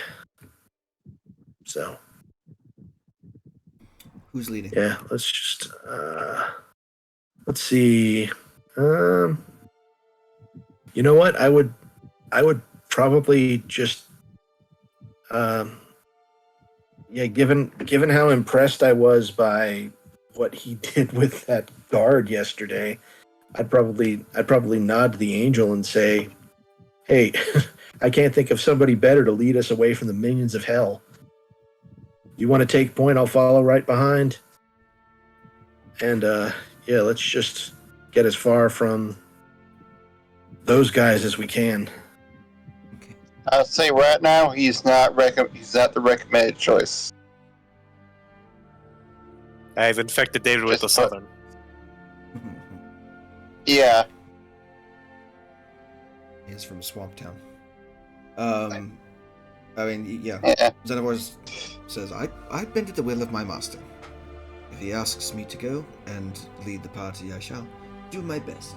So, who's leading? yeah, let's just, let's see. You know what? I would probably just, yeah, given how impressed I was by what he did with that guard yesterday, I'd probably nod to the angel and say, "Hey, I can't think of somebody better to lead us away from the minions of hell. You want to take point? I'll follow right behind." And yeah, let's just get as far from those guys as we can. Okay. I'll say right now, he's not the recommended choice. I've infected David with the Just Southern. Yeah. He is from Swamp Town. I mean, yeah. Yeah. Xenivore says, I've been to the will of my master. If he asks me to go and lead the party, I shall do my best.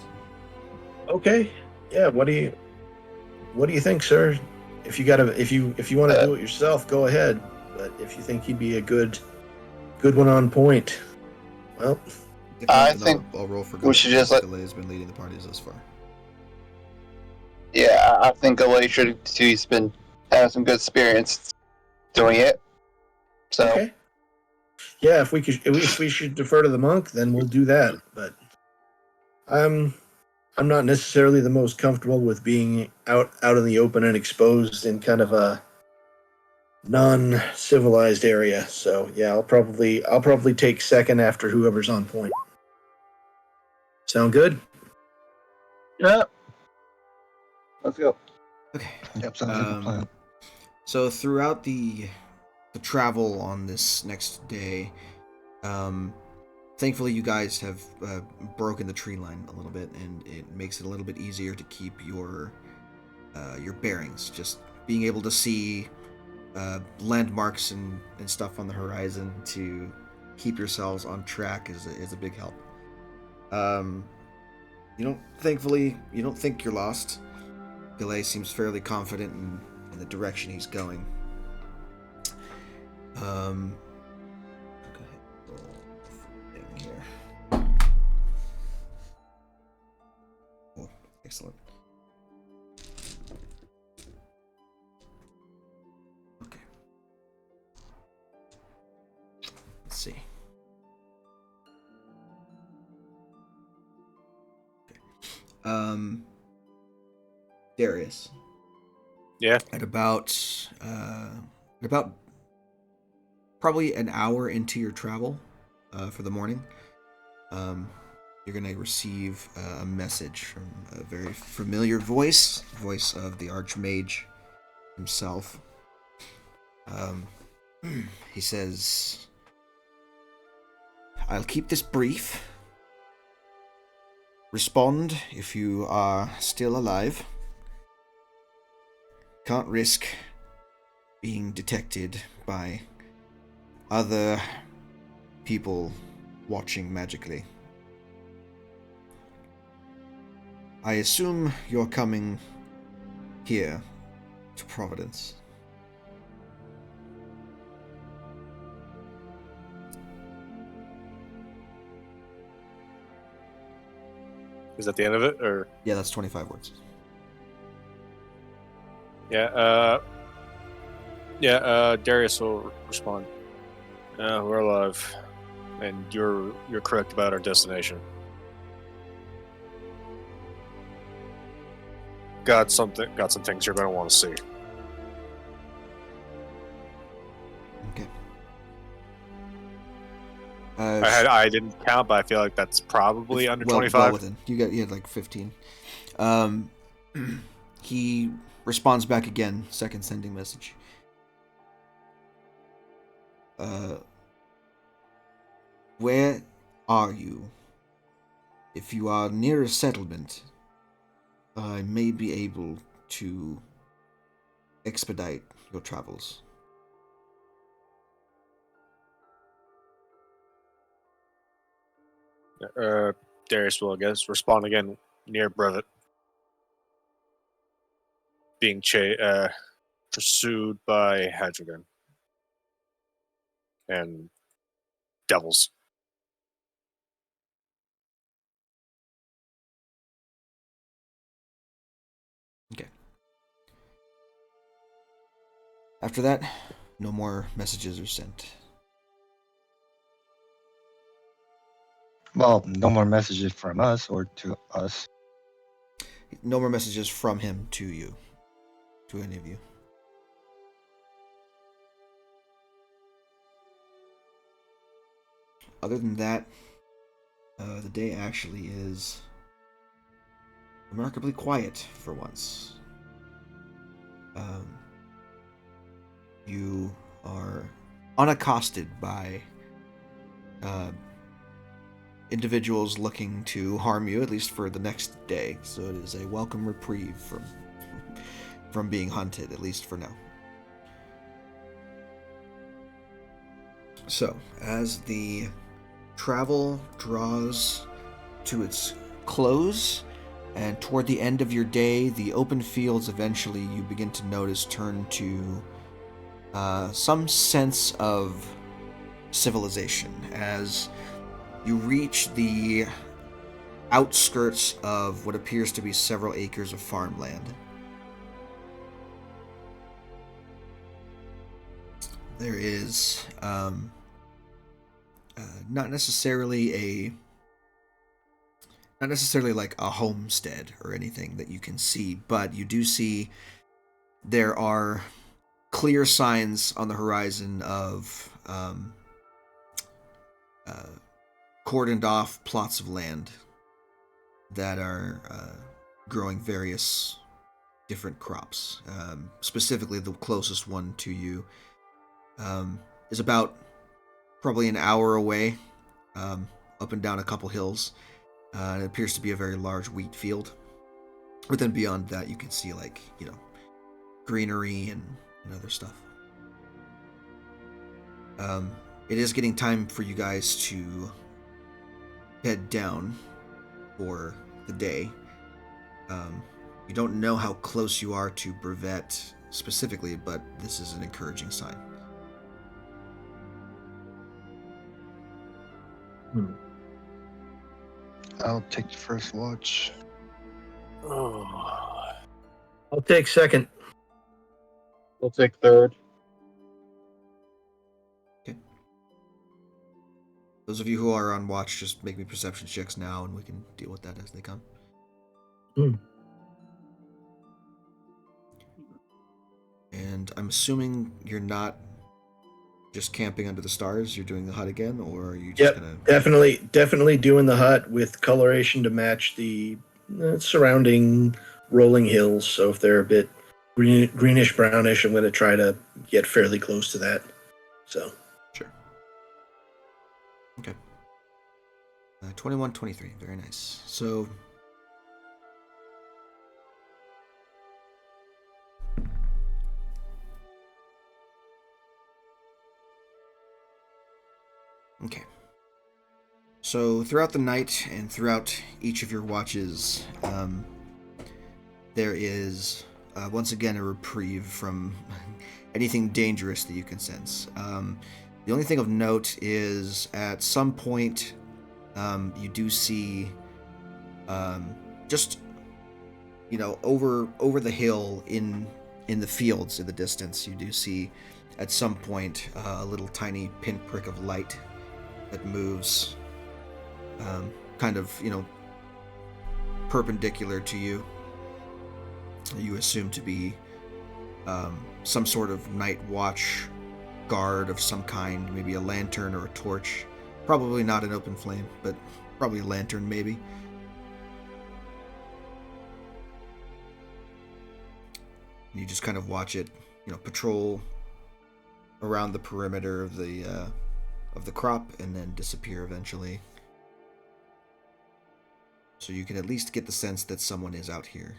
Okay. Yeah. What do you think, sir? If you want to do it yourself, go ahead. But if you think he'd be a good one on point, well, If I not, then think I'll roll for we Galay, should just since let. Galay has been leading the parties thus far. Yeah, I think Galay should too. He's been having some good experience doing it. So okay. Yeah, if we should defer to the monk, then we'll do that. But I'm not necessarily the most comfortable with being out in the open and exposed in kind of a non-civilized area. So yeah, I'll probably take second after whoever's on point. Sound good? yeah, let's go. Okay. Yep, sounds like a plan. So throughout the travel on this next day, thankfully you guys have broken the tree line a little bit, and it makes it a little bit easier to keep your bearings. Just being able to see landmarks and stuff on the horizon to keep yourselves on track is a big help. You don't think you're lost. Galay seems fairly confident in the direction he's going. Go ahead, roll the thing here. Oh, excellent. Okay. Let's see. Okay. Darius. Yeah. At about probably an hour into your travel for the morning, you're gonna receive a message from a very familiar voice of the Archmage himself. He says, "I'll keep this brief. Respond if you are still alive. Can't risk being detected by other people watching magically. I assume you're coming here to Providence." Is that the end of it, or? Yeah, that's 25 words. Yeah. Darius will respond. We're alive, and you're correct about our destination. Got some things you're gonna want to see. Okay. I didn't count, but I feel like that's probably under 25. Well within. You had like 15. He responds back again, second sending message. Where are you? If you are near a settlement, I may be able to expedite your travels. Darius will, I guess, respond again near Brevet. Being pursued by Hadrigan and devils. Okay. After that, no more messages are sent. Well, no more messages from us or to us. No more messages from him to you. To any of you. Other than that, the day actually is remarkably quiet for once. You are unaccosted by individuals looking to harm you, at least for the next day. So it is a welcome reprieve from being hunted, at least for now. So, as the travel draws to its close, and toward the end of your day, the open fields eventually you begin to notice turn to some sense of civilization as you reach the outskirts of what appears to be several acres of farmland. There is not necessarily like a homestead or anything that you can see, but you do see there are clear signs on the horizon of cordoned off plots of land that are growing various different crops. Specifically, the closest one to you is about probably an hour away, up and down a couple hills. It appears to be a very large wheat field. But then beyond that, you can see, like, greenery and other stuff. It is getting time for you guys to head down for the day. You don't know how close you are to Brevet specifically, but this is an encouraging sign. I'll take the first watch. Oh. I'll take second. We'll take third. Okay. Those of you who are on watch, just make me perception checks now, and we can deal with that as they come. And I'm assuming you're not just camping under the stars. You're doing the hut again, or are you just gonna? Definitely doing the hut with coloration to match the surrounding rolling hills. So if they're a bit greenish brownish, I'm going to try to get fairly close to that. So Sure. Okay. 21, 23. Very nice. So. Okay. So throughout the night and throughout each of your watches, there is once again a reprieve from anything dangerous that you can sense. The only thing of note is at some point you do see just over the hill in the fields in the distance, you do see at some point a little tiny pinprick of light that moves kind of perpendicular to you. You assume to be some sort of night watch guard of some kind, maybe a lantern or a torch. Probably not an open flame, but probably a lantern maybe. And you just kind of watch it, patrol around the perimeter of the crop and then disappear eventually. So you can at least get the sense that someone is out here.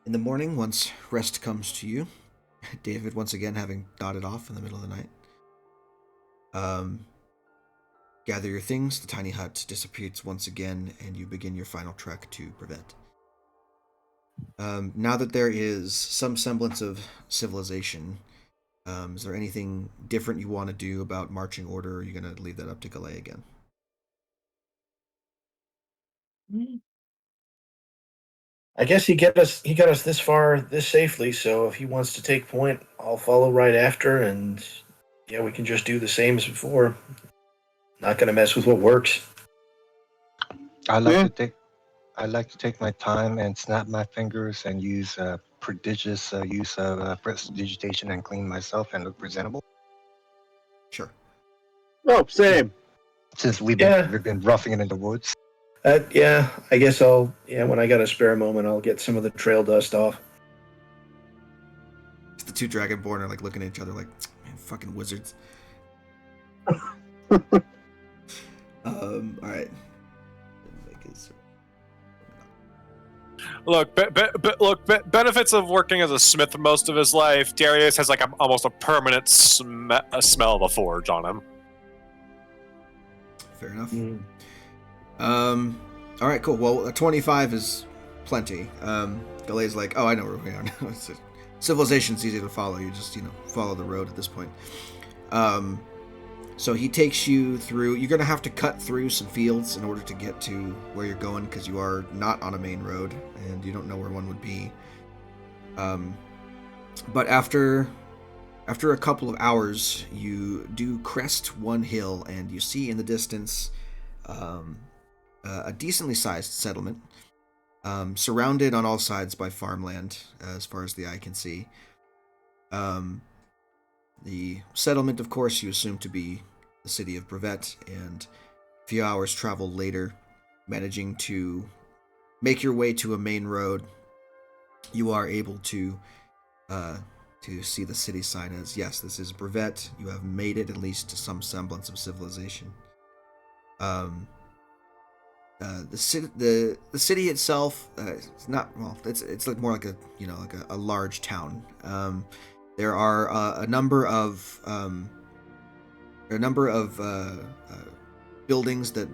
In the morning, once rest comes to you, David, once again having nodded off in the middle of the night, gather your things, the tiny hut disappears once again, and you begin your final trek to Brevet. Now that there is some semblance of civilization, is there anything different you want to do about marching order, or are you going to leave that up to Galay again? I guess he got us this far this safely. So if he wants to take point, I'll follow right after, and yeah, we can just do the same as before. Not going to mess with what works. I like to take my time and snap my fingers and use prodigious use of prestidigitation and clean myself and look presentable. Sure. Oh, same. Since we've been roughing it in the woods. Yeah, I guess when I got a spare moment, I'll get some of the trail dust off. The two Dragonborn are like looking at each other like, man, fucking wizards. Alright. benefits of working as a smith most of his life. Darius has like almost a permanent smell of a forge on him. Fair enough. Mm. All right, cool. Well, 25 is plenty. Galay's like, oh, I know where we are now. Civilization's easy to follow. You just, follow the road at this point. So he takes you through. You're going to have to cut through some fields in order to get to where you're going because you are not on a main road and you don't know where one would be. But after a couple of hours, you do crest one hill and you see in the distance a decently sized settlement, surrounded on all sides by farmland as far as the eye can see. The settlement, of course, you assume to be the city of Brevet, and a few hours travel later, managing to make your way to a main road, you are able to see the city sign as, yes, this is Brevet. You have made it at least to some semblance of civilization. The city itself, it's not, well, it's like more like a large town. There are a number of buildings that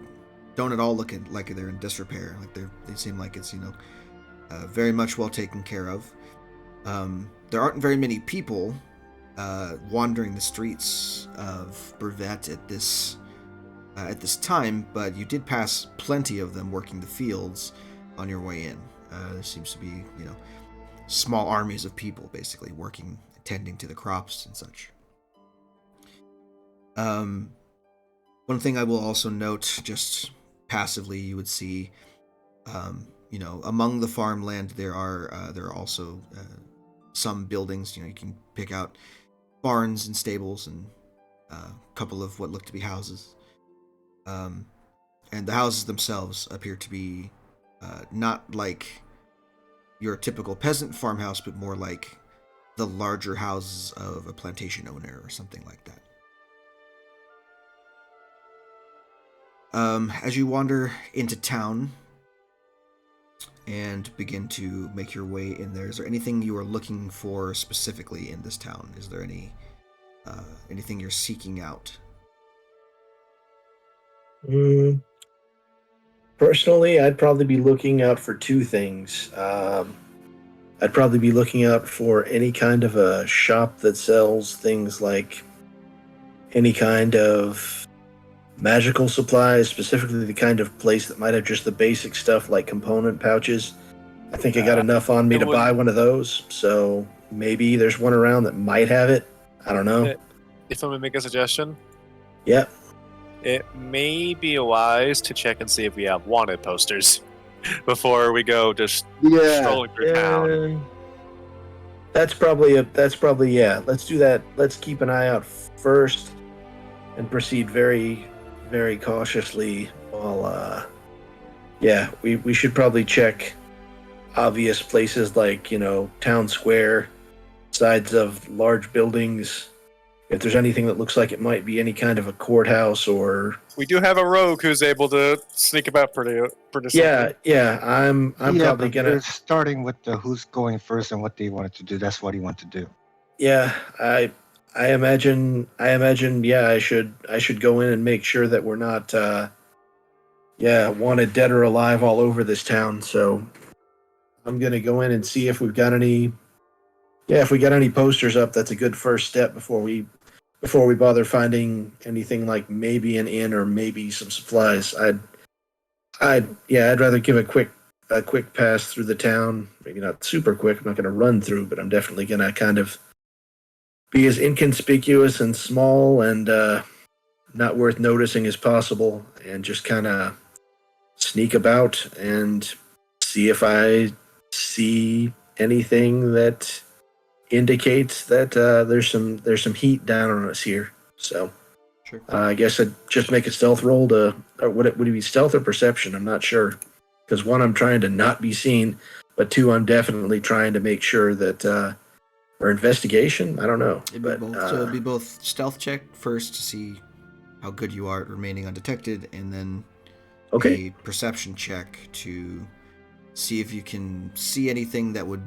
don't at all look like they're in disrepair. Like they seem like it's very much well taken care of. There aren't very many people wandering the streets of Brevet at this time, but you did pass plenty of them working the fields on your way in. There seems to be small armies of people basically working, tending to the crops and such. One thing I will also note, just passively, you would see, among the farmland there are also some buildings. You can pick out barns and stables and a couple of what look to be houses. And the houses themselves appear to be not like your typical peasant farmhouse, but more like the larger houses of a plantation owner or something like that. As you wander into town and begin to make your way in there, is there anything you are looking for specifically in this town? Is there anything you're seeking out? Personally, I'd probably be looking out for two things. I'd probably be looking out for any kind of a shop that sells things like any kind of magical supplies, specifically the kind of place that might have just the basic stuff like component pouches. I think I got enough on me to buy one of those, so maybe there's one around that might have it. I don't know. If I'm going to make a suggestion, Yeah. it may be wise to check and see if we have wanted posters before we go just strolling through town. That's probably yeah. Let's do that. Let's keep an eye out first and proceed very, very cautiously. While we should probably check obvious places like town square, sides of large buildings. If there's anything that looks like it might be any kind of a courthouse or... We do have a rogue who's able to sneak about pretty Yeah, I'm probably gonna... We're starting with the who's going first and what they wanted to do. That's what he wanted to do. Yeah, I imagine, yeah, I should go in and make sure that we're not, wanted dead or alive all over this town, so I'm gonna go in and see if we've got any... Yeah, if we got any posters up, that's a good first step before we bother finding anything like maybe an inn or maybe some supplies. I'd rather give a quick pass through the town. Maybe not super quick. I'm not going to run through, but I'm definitely going to kind of be as inconspicuous and small and not worth noticing as possible, and just kind of sneak about and see if I see anything that indicates that there's some heat down on us here. So Sure. I guess I'd just make a stealth roll or would it be stealth or perception? I'm not sure, because one, I'm trying to not be seen, but two, I'm definitely trying to make sure that or investigation. I don't know. It'd be both. So it'd be both stealth check first to see how good you are at remaining undetected, and then a perception check to see if you can see anything that would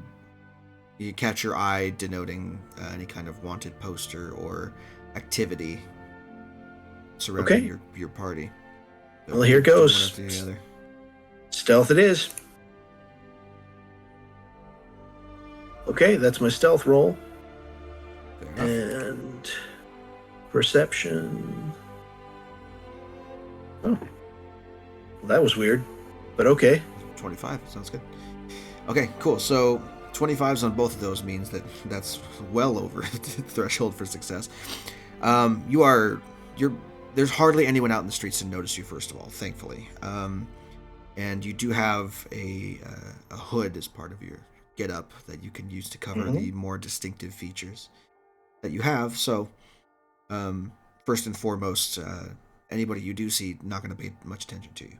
catch your eye, denoting any kind of wanted poster or activity surrounding Okay. your party. So Well, here do one goes. after the other. Stealth it is. Okay, that's my stealth roll. Fair enough. And perception. Oh. Well, that was weird. But okay. 25 sounds good. Okay, cool. So 25s on both of those means that's well over the threshold for success. There's hardly anyone out in the streets to notice you, first of all, thankfully. And you do have a hood as part of your get up that you can use to cover the more distinctive features that you have. So first and foremost, anybody you do see not going to pay much attention to you.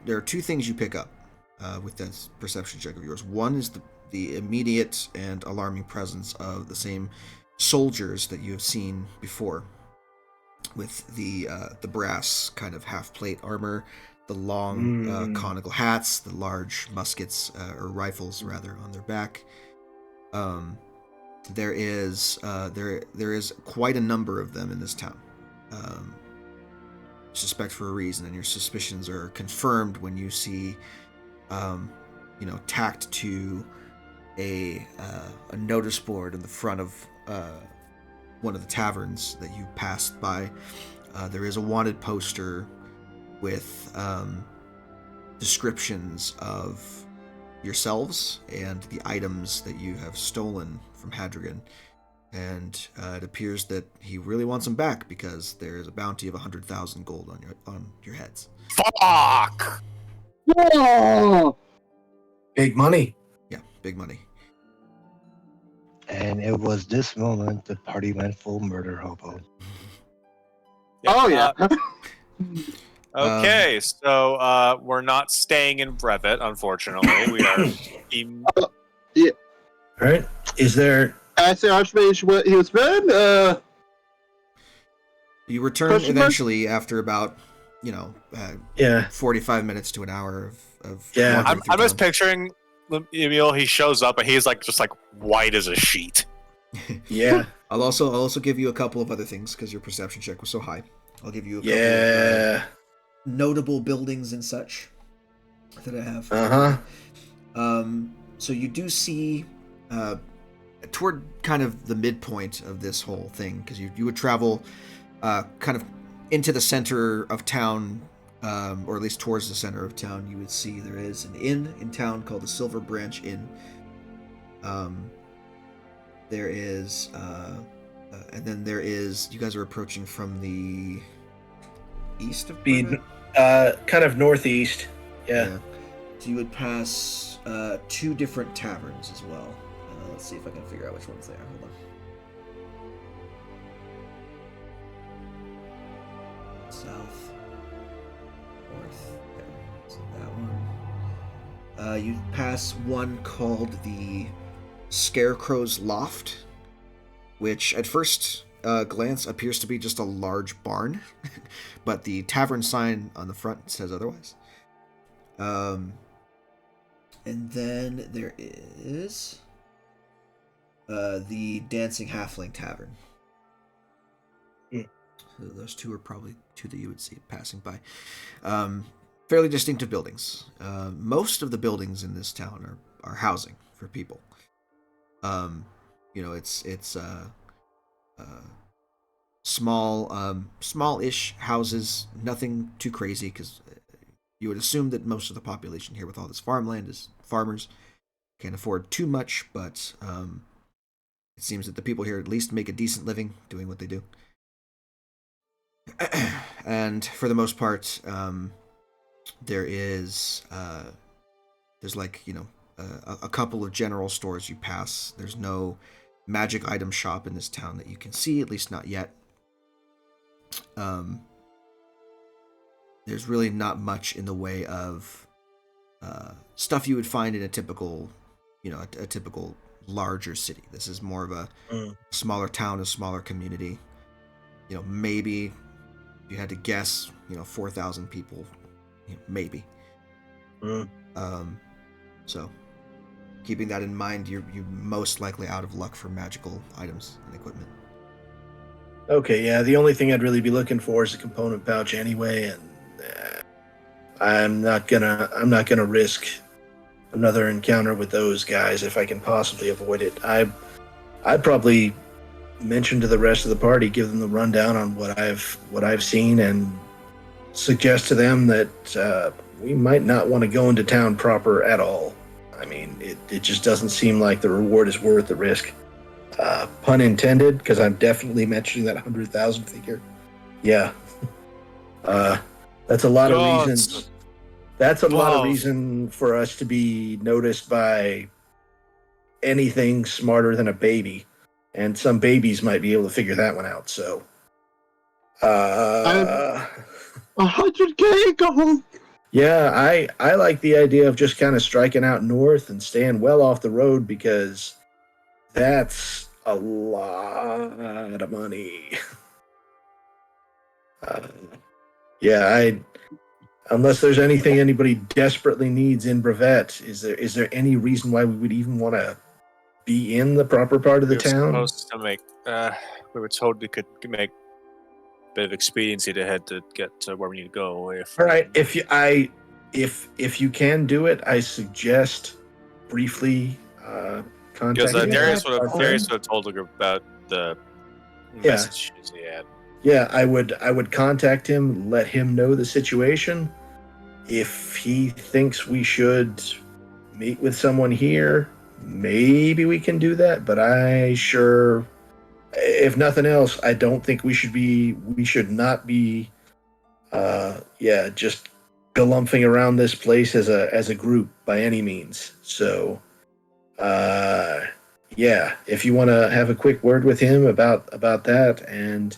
There are two things you pick up with this perception check of yours. One is the immediate and alarming presence of the same soldiers that you have seen before, with the brass kind of half plate armor, the long conical hats, the large muskets or rifles rather on their back. There is quite a number of them in this town. Suspect for a reason, and your suspicions are confirmed when you see, tacked to a notice board in the front of one of the taverns that you passed by. There is a wanted poster with descriptions of yourselves and the items that you have stolen from Hadrigan. And it appears that he really wants them back because there is a bounty of 100,000 gold on your heads. Fuck! Whoa! Big money. Yeah, big money. And it was this moment the party went full murder hobo. Oh yeah. Okay, so we're not staying in Brevet, unfortunately. We are. All right. Is there? Ask the Archmage what he was been. You return Question mark? eventually after about, Yeah. 45 minutes to an hour of Yeah. wandering through I'm just town. picturing Emil. He shows up and he's just white as a sheet. Yeah. I'll also give you a couple of other things because your perception check was so high. I'll give you a couple Yeah. of notable buildings and such that I have. So you do see toward kind of the midpoint of this whole thing, because you would travel kind of into the center of town, or at least towards the center of town. You would see there is an inn in town called the Silver Branch Inn. There is and then there is, you guys are approaching from the east of Brevet? Kind of northeast. Yeah. So you would pass two different taverns as well. Let's see if I can figure out which ones they are. Hold on. South, north. There. So that one. You pass one called the Scarecrow's Loft, which at first glance appears to be just a large barn, but the tavern sign on the front says otherwise. And then there is the Dancing Halfling Tavern. So those two are probably two that you would see passing by. Fairly distinctive buildings. Most of the buildings in this town are housing for people. It's small-ish houses, nothing too crazy, because you would assume that most of the population here with all this farmland is farmers, can't afford too much, but it seems that the people here at least make a decent living doing what they do. And for the most part, there's a couple of general stores you pass. There's no magic item shop in this town that you can see, at least not yet. There's really not much in the way of stuff you would find in a typical, a typical larger city. This is more of a smaller town, a smaller community. Maybe if you had to guess, 4,000 people, maybe. Mm. So, keeping that in mind, you're most likely out of luck for magical items and equipment. Okay, yeah. The only thing I'd really be looking for is a component pouch anyway, and I'm not gonna risk another encounter with those guys if I can possibly avoid it. I'd probably mention to the rest of the party, give them the rundown on what I've seen, and suggest to them that we might not want to go into town proper at all. I mean, it just doesn't seem like the reward is worth the risk. Pun intended, because I'm definitely mentioning that 100,000 figure. Yeah, that's a lot of reasons. That's a lot of reason for us to be noticed by anything smarter than a baby, and some babies might be able to figure that one out. So, 100K gold. yeah, I like the idea of just kind of striking out north and staying well off the road, because that's a lot of money. Uh, yeah, unless there's anything anybody desperately needs in Brevet, is there any reason why we would even want to be in the proper part of the We were town? supposed to make. We were told we could make a bit of expediency to head to get to where we need to go. All right, if you can do it, I suggest briefly Because contacting Darius our would friend. have told her about the Yeah. messages he had. Yeah, I would contact him, let him know the situation. If he thinks we should meet with someone here, maybe we can do that. But if nothing else, I don't think we should not be, just galumphing around this place as a group by any means. So, yeah, if you want to have a quick word with him about that and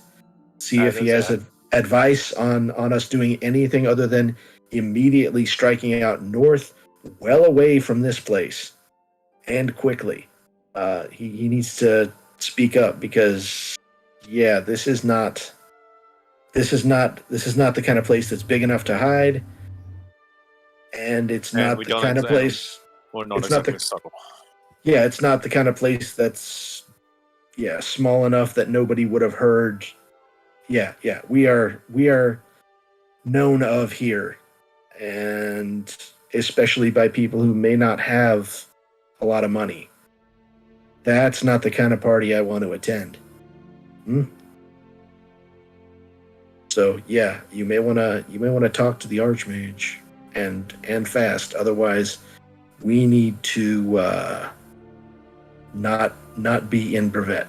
see if he has advice on us doing anything other than immediately striking out north, well away from this place, and quickly. He needs to speak up, because yeah, this is not the kind of place that's big enough to hide, and it's And not we the don't kind of examine. place. We're not It's not exactly the subtle. Yeah, it's not the kind of place that's small enough that nobody would have heard. Yeah, we are known of here, and especially by people who may not have a lot of money. That's not the kind of party I want to attend. So yeah, you may wanna talk to the Archmage and fast. Otherwise, we need to not be in Brevet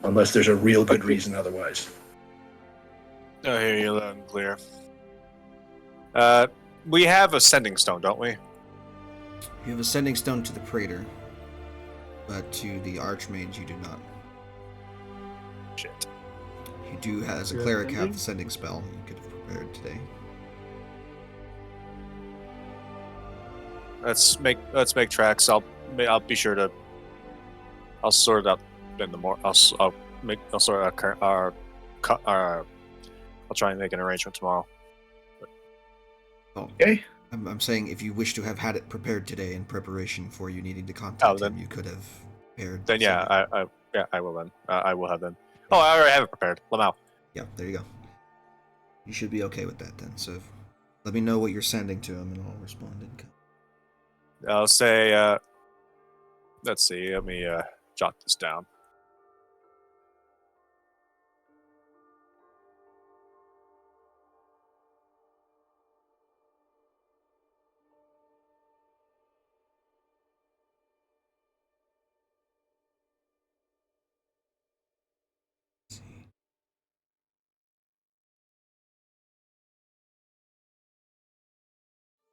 unless there's a real good reason otherwise. I hear you loud and clear. We have a sending stone, don't we? You have a sending stone to the Praetor, but to the Archmage you do not. Shit. You do, as a cleric, have the sending spell you could have prepared today. Let's make tracks. I'll be sure to. I'll sort it out in the morning. I'll sort out I'll try and make an arrangement tomorrow. Oh, Okay. I'm saying if you wish to have had it prepared today in preparation for you needing to contact him, you could have prepared. Then I will then. I will have then. Oh, I already have it prepared. Lamau. Yeah, there you go. You should be okay with that then. So let me know what you're sending to him, and I'll respond. I'll say. Let's see. Let me jot this down.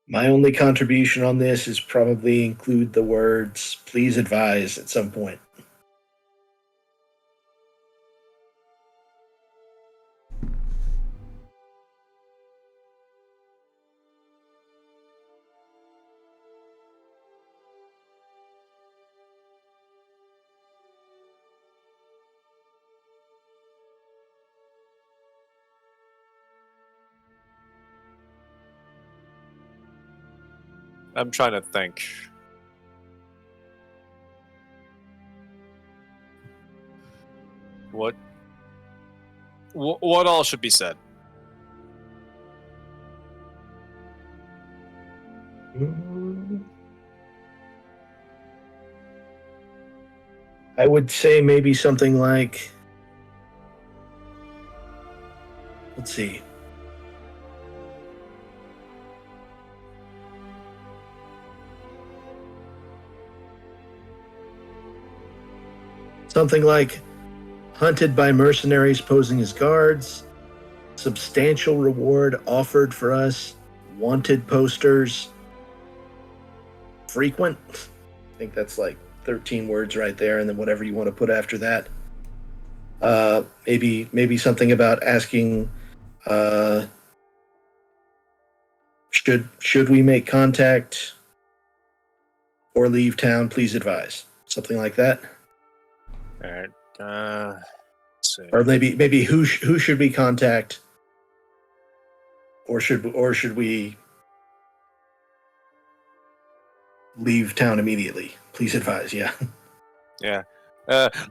My only contribution on this is probably include the words "please advise" at some point. I'm trying to think. What all should be said? I would say maybe something like, let's see. Something like hunted by mercenaries posing as guards, substantial reward offered for us, wanted posters, frequent. I think that's like 13 words right there, and then whatever you want to put after that. Maybe something about asking, should we make contact or leave town? Please advise. Something like that. All right. Let's see. Or maybe who should we contact, or should we leave town immediately? Please advise. Yeah. Yeah.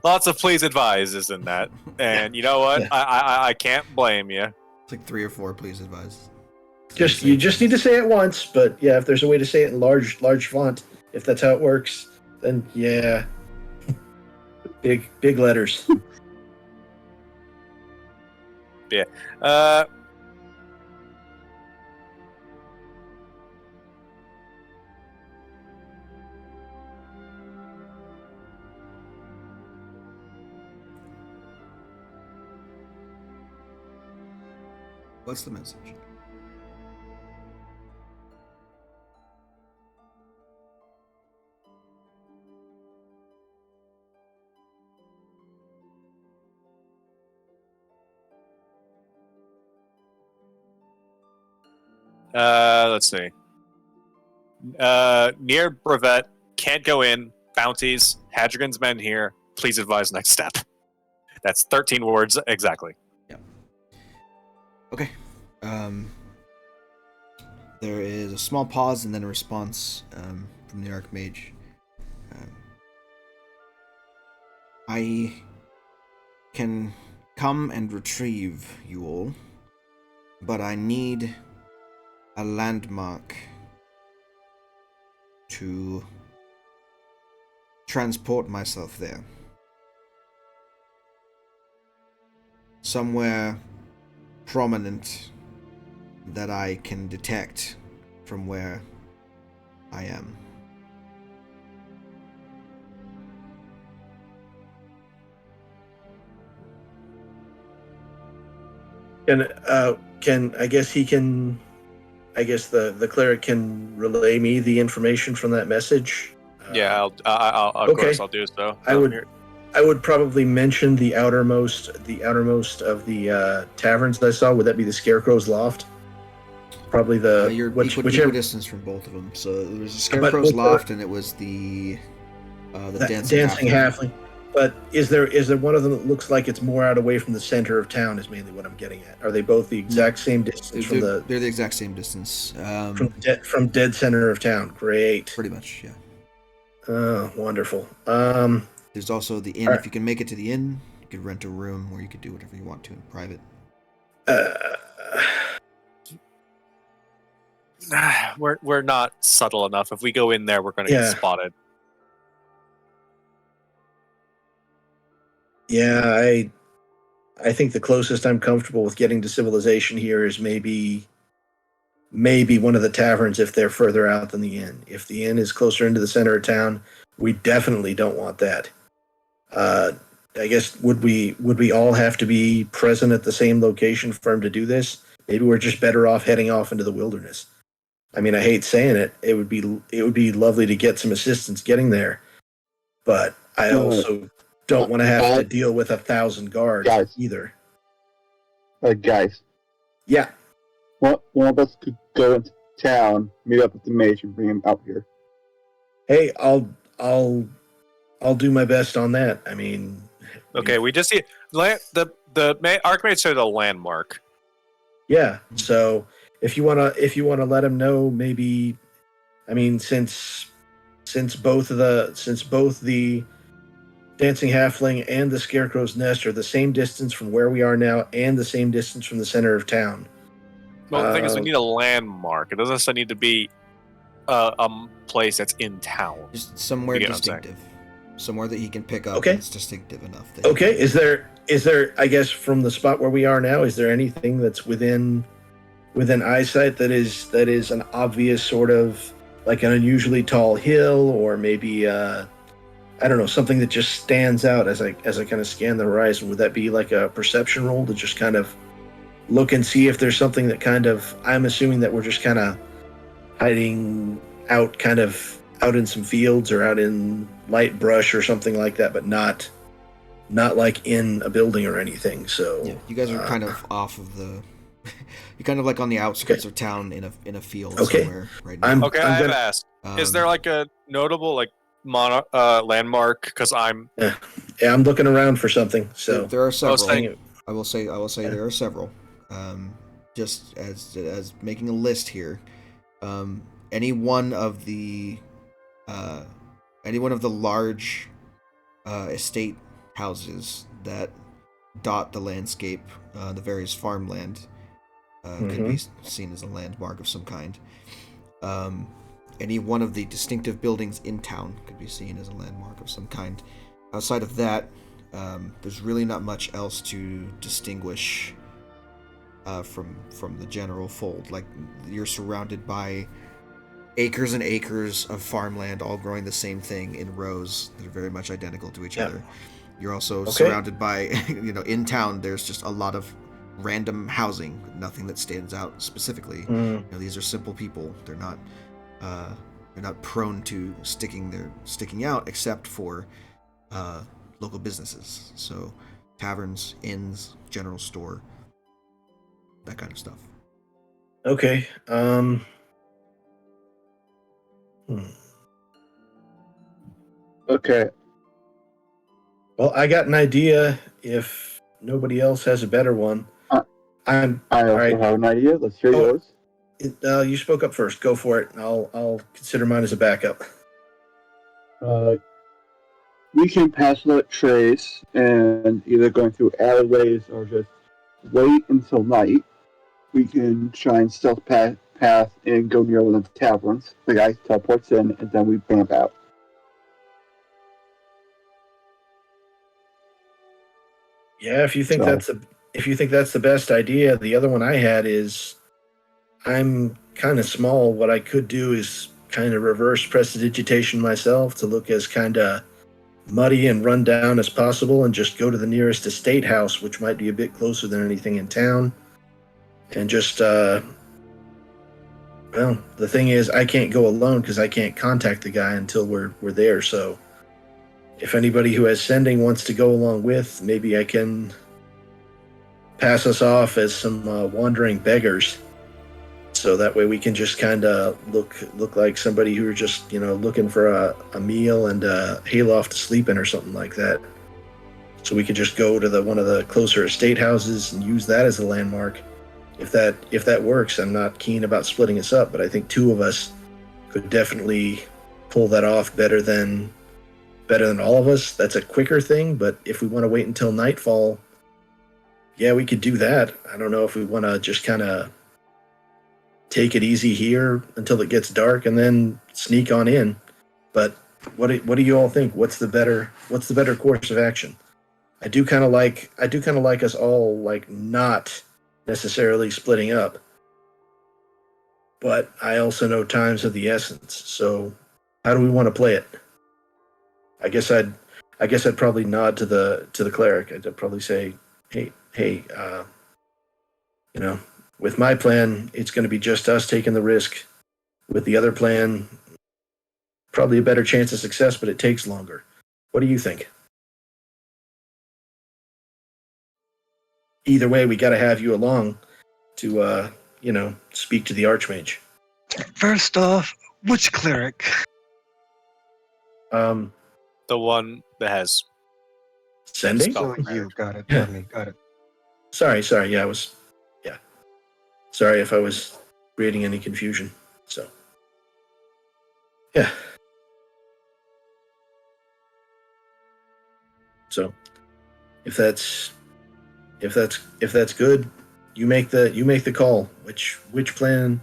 Lots of please advises in that. And you know what? Yeah. I can't blame you. It's like 3 or 4, please advise. You just need to say it once, but yeah, if there's a way to say it in large font, if that's how it works, then yeah. Big letters. Yeah. What's the message? Let's see. Near Brevet, can't go in. Bounties, Hadrigan's men here. Please advise next step. That's 13 words exactly. Okay. There is a small pause and then a response from the Archmage. I can come and retrieve you all, but I need a landmark to transport myself there. Somewhere prominent that I can detect from where I am. I guess the cleric can relay me the information from that message. Yeah, I'll of okay. course I'll do so. I would probably mention the outermost of the taverns that I saw. Would that be the Scarecrow's Loft? Probably You're whichever equidistant from both of them. So there was a Scarecrow's Loft, and it was the dancing halfling. But is there one of them that looks like it's more out away from the center of town? Is mainly what I'm getting at. Are they both the exact same distance They're the exact same distance. From dead center of town? Great. Pretty much, yeah. Oh, wonderful. There's also the inn. If you can make it to the inn, you could rent a room, or you could do whatever you want to in private. We're not subtle enough. If we go in there, we're going to get spotted. Yeah, I think the closest I'm comfortable with getting to civilization here is maybe one of the taverns if they're further out than the inn. If the inn is closer into the center of town, we definitely don't want that. I guess would we all have to be present at the same location for him to do this? Maybe we're just better off heading off into the wilderness. I mean, I hate saying it. It would be lovely to get some assistance getting there, but I also don't want to have to deal with 1,000 guards either. Guys. Yeah. One of us could go into town, meet up with the mage, and bring him out here. Hey, I'll do my best on that. I mean, okay, we just see the Archmage said a landmark. Yeah. So if you wanna let him know, maybe I mean, since both the dancing halfling and the scarecrow's nest are the same distance from where we are now and the same distance from the center of town. Well, the thing is, we need a landmark. It doesn't necessarily need to be a place that's in town. Just somewhere You get what I'm saying? distinctive. Somewhere that he can pick up Okay. that's distinctive enough. That he Okay, can- is there? I guess from the spot where we are now, is there anything that's within eyesight that is an obvious sort of like an unusually tall hill, or maybe I don't know, something that just stands out as I kind of scan the horizon? Would that be like a perception roll to just kind of look and see if there's something that kind of, I'm assuming that we're just kind of hiding out, kind of out in some fields or out in light brush or something like that, but not like in a building or anything. So Yeah, you guys are kind of off of the. You're kind of like on the outskirts of town in a field Okay. somewhere right now. Okay, I have to ask. Is there like a notable like landmark? Because I'm yeah, I'm looking around for something. So there are several. saying- I will say there are several. Just as making a list here, any one of the large estate houses that dot the landscape, the various farmland, could be seen as a landmark of some kind. Any one of the distinctive buildings in town could be seen as a landmark of some kind. Outside of that, there's really not much else to distinguish from the general fold. Like, you're surrounded by acres and acres of farmland, all growing the same thing in rows that are very much identical to each other. You're also surrounded by, in town, there's just a lot of random housing, nothing that stands out specifically. These are simple people. They're not prone to sticking out, except for local businesses. So taverns, inns, general store, that kind of stuff. Okay. Okay. Well, I got an idea. If nobody else has a better one, I also have an idea. Let's hear yours. You spoke up first. Go for it. I'll consider mine as a backup. We can pass without trace, and either going through alleyways or just wait until night. We can try and stealth path and go near one of the taverns. The guy teleports in, and then we vamp out. Yeah, if you think that's the best idea, the other one I had is, I'm kind of small. What I could do is kind of reverse prestidigitation myself to look as kind of muddy and run down as possible, and just go to the nearest estate house, which might be a bit closer than anything in town, and just well, the thing is, I can't go alone because I can't contact the guy until we're there. So if anybody who has sending wants to go along with, maybe I can pass us off as some wandering beggars, so that way we can just kind of look like somebody who are just looking for a meal and a hayloft to sleep in or something like that. So we could just go to one of the closer estate houses and use that as a landmark. If that works, I'm not keen about splitting us up, but I think two of us could definitely pull that off better than all of us. That's a quicker thing, but if we want to wait until nightfall, yeah, we could do that. I don't know if we want to just kind of take it easy here until it gets dark and then sneak on in. But what do you all think? What's the better course of action? I do kind of like us all like not necessarily splitting up, but I also know time's of the essence. So how do we want to play it? I guess I'd probably nod to the cleric. I'd probably say, hey, with my plan, it's going to be just us taking the risk. With the other plan, probably a better chance of success, but it takes longer. What do you think? Either way, we got to have you along to, speak to the Archmage. First off, which cleric? the one that has. Sending? Spell. So you got it. Yeah. Got me. Got it. Sorry. Yeah, sorry if I was creating any confusion. So, Yeah. So, if that's good, you make the call. Which plan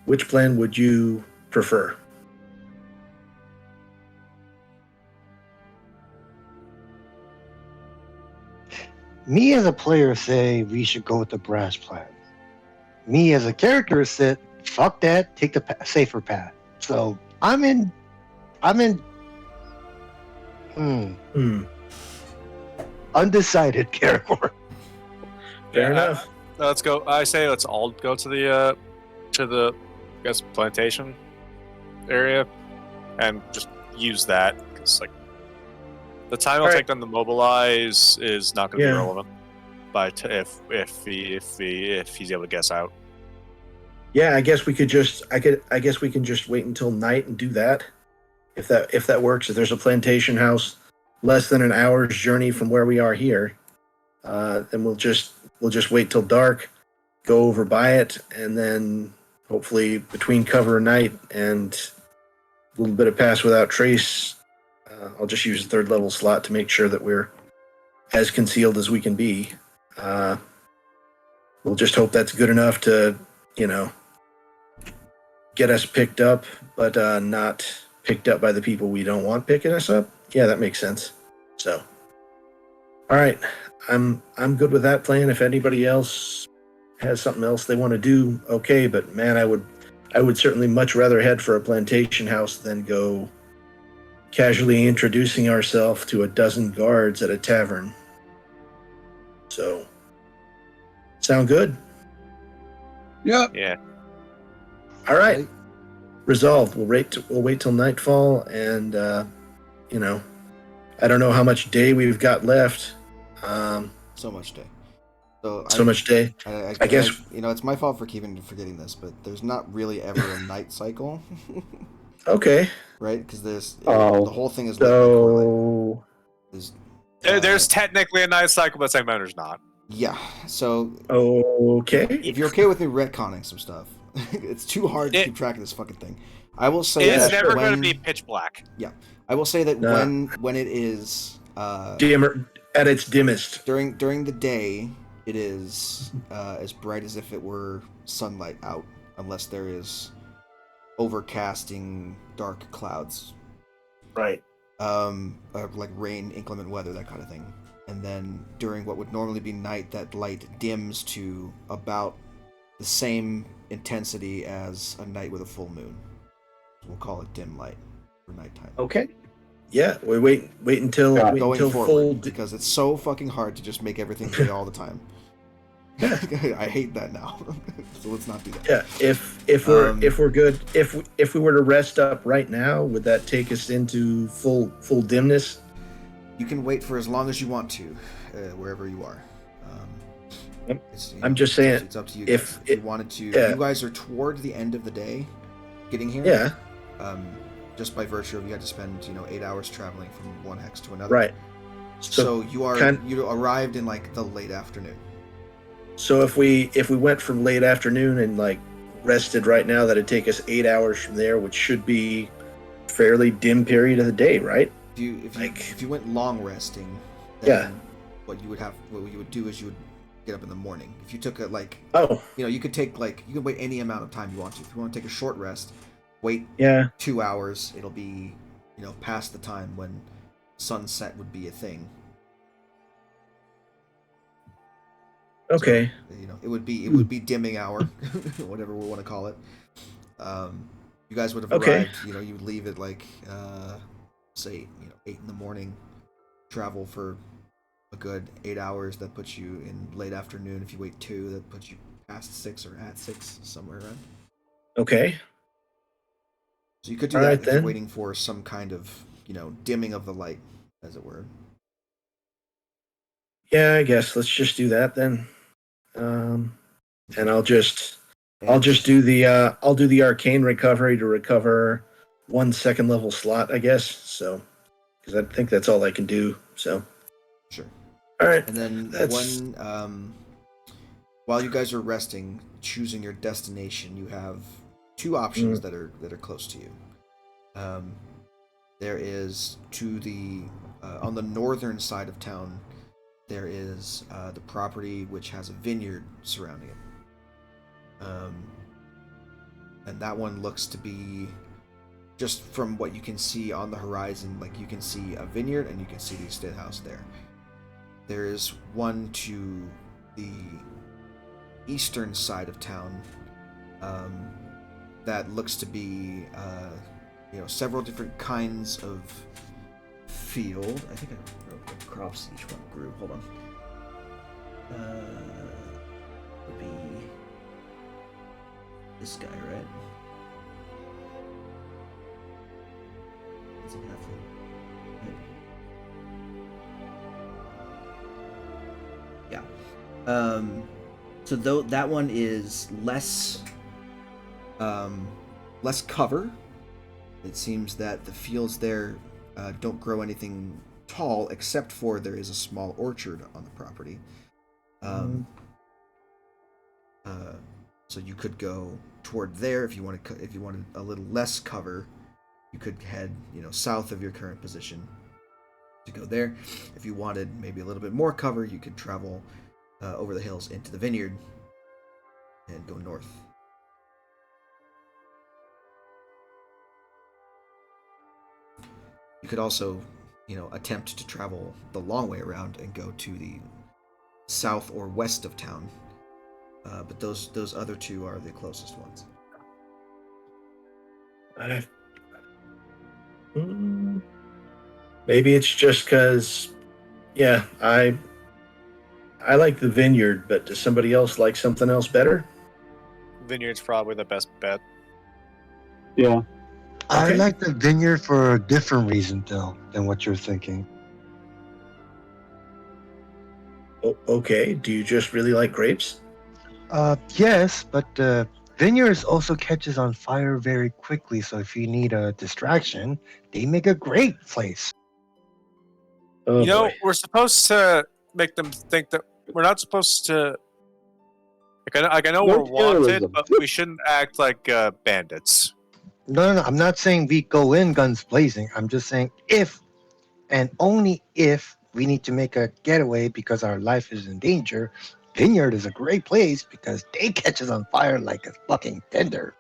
would you prefer? Me as a player say we should go with the brass plan. Me as a character said, fuck that, take the safer path. So I'm in. Hmm. Undecided character. Fair Yeah, enough. let's go. I say let's all go to the I guess plantation area and just use that because like the time it'll All right. take them to mobilize is not going to be Yeah. relevant. But if he's able to guess out, Yeah, I guess we could just. I guess we can just wait until night and do that. If that works. If there's a plantation house less than an hour's journey from where we are here, then we'll just wait till dark, go over by it, and then hopefully between cover and night and a little bit of pass without trace, I'll just use the 3rd level slot to make sure that we're as concealed as we can be. We'll just hope that's good enough to, get us picked up, but not picked up by the people we don't want picking us up. Yeah, that makes sense. So, all right, I'm good with that plan. If anybody else has something else they want to do, okay. But man, I would certainly much rather head for a plantation house than go casually introducing ourselves to a dozen guards at a tavern. So, sound good? Yep. yeah. All right. Resolved. We'll wait till nightfall, and I don't know how much day we've got left. So much day. So Much day. I guess. it's my fault for forgetting this, but there's not really ever a night cycle, Okay. right? Because there's Oh. the whole thing is lit by core light. So. There's technically a night cycle, but same manner's not. Yeah. So Okay. if you're okay with me retconning some stuff, it's too hard to keep track of this fucking thing. I will say It's that never going to when- be pitch black. I will say that Nah. when it is Dimmer at its dimmest. during the day, it is as bright as if it were sunlight out, unless there is overcasting dark clouds, Right. like rain, inclement weather, that kind of thing. And then during what would normally be night, that light dims to about the same intensity as a night with a full moon. We'll call it dim light for nighttime. Okay. Yeah. We wait until Yeah. wait Going until forward, full. because it's so fucking hard to just make everything day all the time. I hate that now. So let's not do that. Yeah. If we're good, if we were to rest up right now, would that take us into full dimness? You can wait for as long as you want to, wherever you are. Yep. It's, I'm just saying, it's up to you. if Guys. If you wanted to, yeah. you guys are toward the end of the day, getting here. Yeah. Just by virtue of you had to spend 8 hours traveling from one hex to another. Right. So you arrived in like the late afternoon. So if we went from late afternoon and like rested right now, that'd take us 8 hours from there, which should be fairly dim period of the day, right? If you went long resting, then Yeah. what you would do is you would get up in the morning. If you took Oh. you could take you can wait any amount of time you want to. If you want to take a short rest, wait Yeah. 2 hours. It'll be past the time when sunset would be a thing. Okay. So, it would be dimming hour, whatever we want to call it. You guys would have Okay. arrived. You would leave at say 8 in the morning, travel for a good 8 hours. That puts you in late afternoon. If you wait 2, that puts you past 6 or at 6, somewhere around. Okay. So you could do All that right, if then. you're waiting for some kind of dimming of the light, as it were. Yeah, I guess let's just do that then. And I'll just do the arcane recovery to recover 1 second level slot, I guess. So, because I think that's all I can do. So, Sure. all right. And then That's- while you guys are resting, choosing your destination, you have 2 options that are close to you. There is to the on the northern side of town. There is the property which has a vineyard surrounding it. And that one looks to be, just from what you can see on the horizon, like you can see a vineyard and you can see the estate house there. There is one to the eastern side of town that looks to be several different kinds of field. I think I wrote what crops each one grew. Hold on. Would be this guy, right? Is it halfway? Yeah. So though that one is less cover. It seems that the fields there don't grow anything tall, except for there is a small orchard on the property. So you could go toward there if you wanted a little less cover. You could head, south of your current position to go there. If you wanted maybe a little bit more cover, you could travel over the hills into the vineyard and go north. You could also, attempt to travel the long way around and go to the south or west of town. But those other two are the closest ones. Maybe it's just because, I like the vineyard, but does somebody else like something else better? Vineyard's probably the best bet. Yeah. I Okay. like the vineyard for a different reason, though, than what you're thinking. Okay. Do you just really like grapes? Yes, but vineyards also catches on fire very quickly. So if you need a distraction, they make a great place. Oh, boy. We're supposed to make them think that we're not supposed to. I know No we're wanted, terrorism. but we shouldn't act like bandits. No. I'm not saying we go in guns blazing. I'm just saying if and only if we need to make a getaway because our life is in danger, vineyard is a great place because they catches on fire like a fucking tender.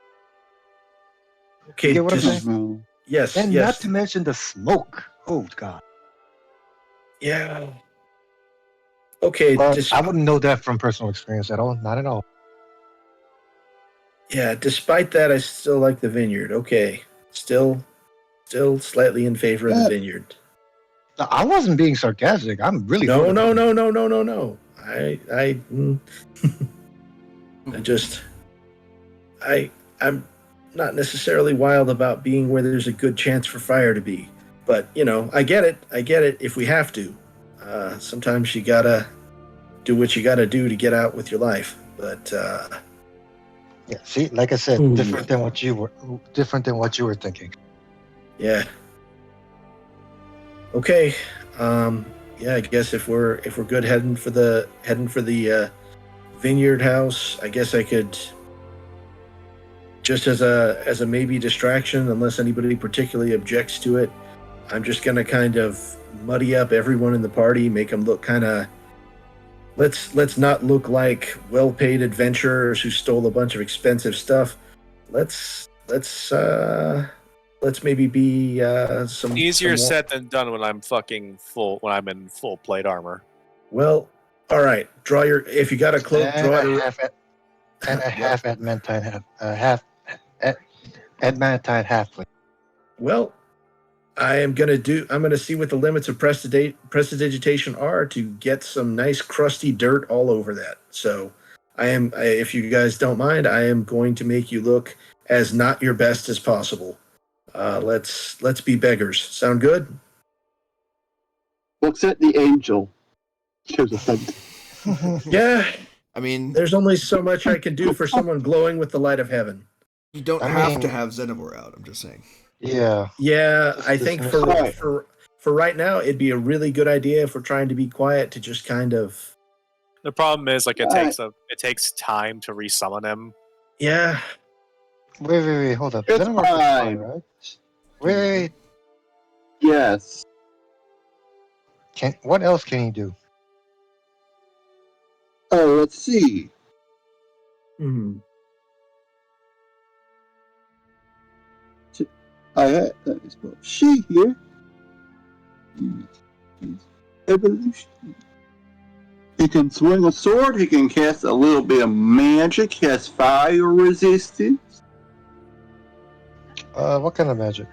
Okay. You get what I'm just- saying? Mhm. Yes. And yes. not to mention the smoke. Oh God! Yeah. Okay. But I wouldn't know that from personal experience at all. Not at all. Yeah. Despite that, I still like the vineyard. Okay. Still slightly in favor of the vineyard. No, I wasn't being sarcastic. I'm really No. for the vineyard. No. I'm not necessarily wild about being where there's a good chance for fire to be, but I get it if we have to. Sometimes you gotta do what you gotta do to get out with your life, but Yeah, see, like I said, Ooh. different than what you were thinking. yeah. Okay. Yeah, I guess if we're good heading for the vineyard house, I guess I could, just as a maybe distraction, unless anybody particularly objects to it, I'm just gonna kind of muddy up everyone in the party, make them look kind of. Let's not look like well-paid adventurers who stole a bunch of expensive stuff. Let's maybe be some Easier some- said than done when I'm when I'm in full plate armor. Well, all right. If you got a cloak, And draw a it. half adamantine halfling. Well, I'm gonna see what the limits of prestidigitation are to get some nice crusty dirt all over that. So if you guys don't mind, I am going to make you look as not your best as possible. Let's be beggars. Sound good? Looks at the angel. Shows a thumb. Yeah. I mean, There's only so much I can do for someone glowing with the light of heaven. you don't I have mean- to have Xenivore out. I'm just saying. Yeah. Yeah, Just I think dismiss it. for right now, it'd be a really good idea if we're trying to be quiet to just kind of. The problem is, it Alright. takes time to resummon him. Yeah. Wait, hold up. It's Xenomorph is fine, fine. right? Wait, Yes. what else can he do? Oh, let's see. I had she here. Evolution. He can swing a sword. He can cast a little bit of magic. He has fire resistance. What kind of magic?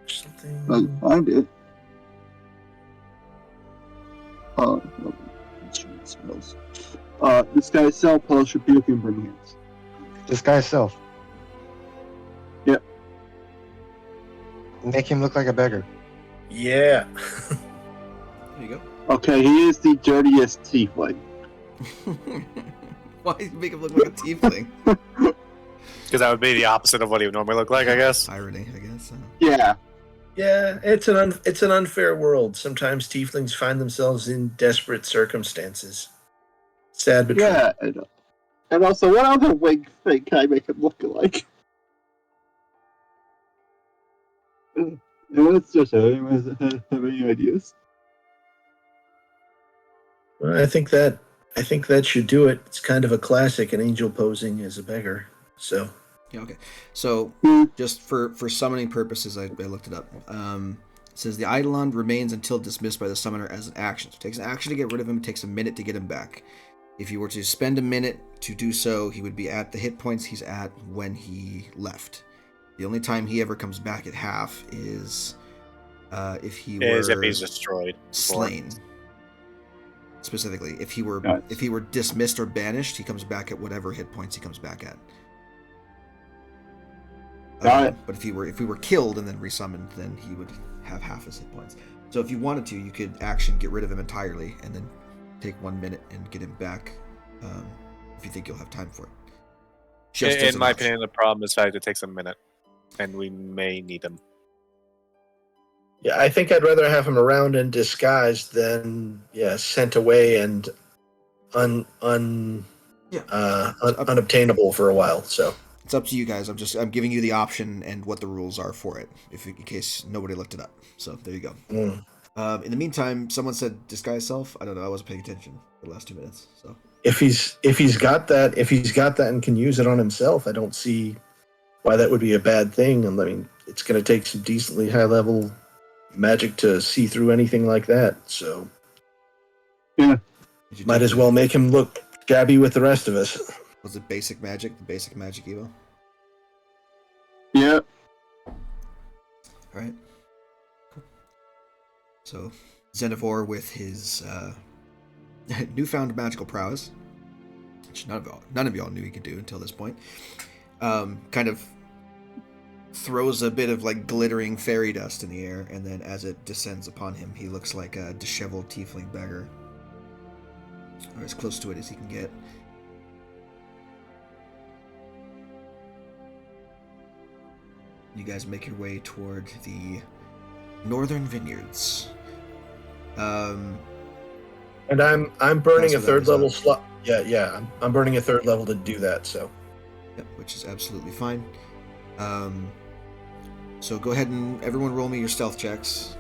Something. I'll find it. Spells. Disguise self, polish rebuke, and burning hands. Disguise self. Yep. Make him look like a beggar. Yeah. There you go. Okay, he is the dirtiest tiefling. Why do you make him look like a tiefling? Because that would be the opposite of what he would normally look like, I guess. Irony, I guess. Yeah. Yeah, it's an unfair world. Sometimes tieflings find themselves in desperate circumstances. Sad but true. Yeah, and also, what other wig thing can I make him look like? And it's just anyone have any ideas? Well, I think that should do it. It's kind of a classic, an angel posing as a beggar. So Yeah, okay. So, just for summoning purposes, I looked it up. It says the Eidolon remains until dismissed by the summoner as an action. So it takes an action to get rid of him. It takes a minute to get him back. If you were to spend a minute to do so, he would be at the hit points he's at when he left. The only time he ever comes back at half is if he were If he's destroyed. slain. Specifically, if he were dismissed or banished, he comes back at whatever hit points he comes back at. Got it. But if we were killed and then resummoned, then he would have half his hit points. So if you wanted to, you could action get rid of him entirely and then take 1 minute and get him back if you think you'll have time for it. Just as In an my option. opinion, the problem is that it takes a minute, and we may need him. yeah, I think I'd rather have him around and disguised than sent away and unobtainable for a while. So It's up to you guys. I'm giving you the option and what the rules are for it, in case nobody looked it up. So there you go. In the meantime, someone said disguise self. I don't know. I wasn't paying attention for the last 2 minutes. So if he's got that and can use it on himself, I don't see why that would be a bad thing. And I mean, it's going to take some decently high level magic to see through anything like that. So Yeah. might as well make him look shabby with the rest of us. Was it basic magic? The basic magic Evo. Yeah. All right. Cool. So Xenivore with his newfound magical prowess, which none of y'all knew he could do until this point, kind of throws a bit of like glittering fairy dust in the air, and then as it descends upon him, he looks like a disheveled tiefling beggar, or as close to it as he can get. You guys make your way toward the northern vineyards. And I'm burning a third level slot. Yeah. I'm burning a third level to do that. So. Yep, which is absolutely fine. So go ahead and everyone roll me your stealth checks.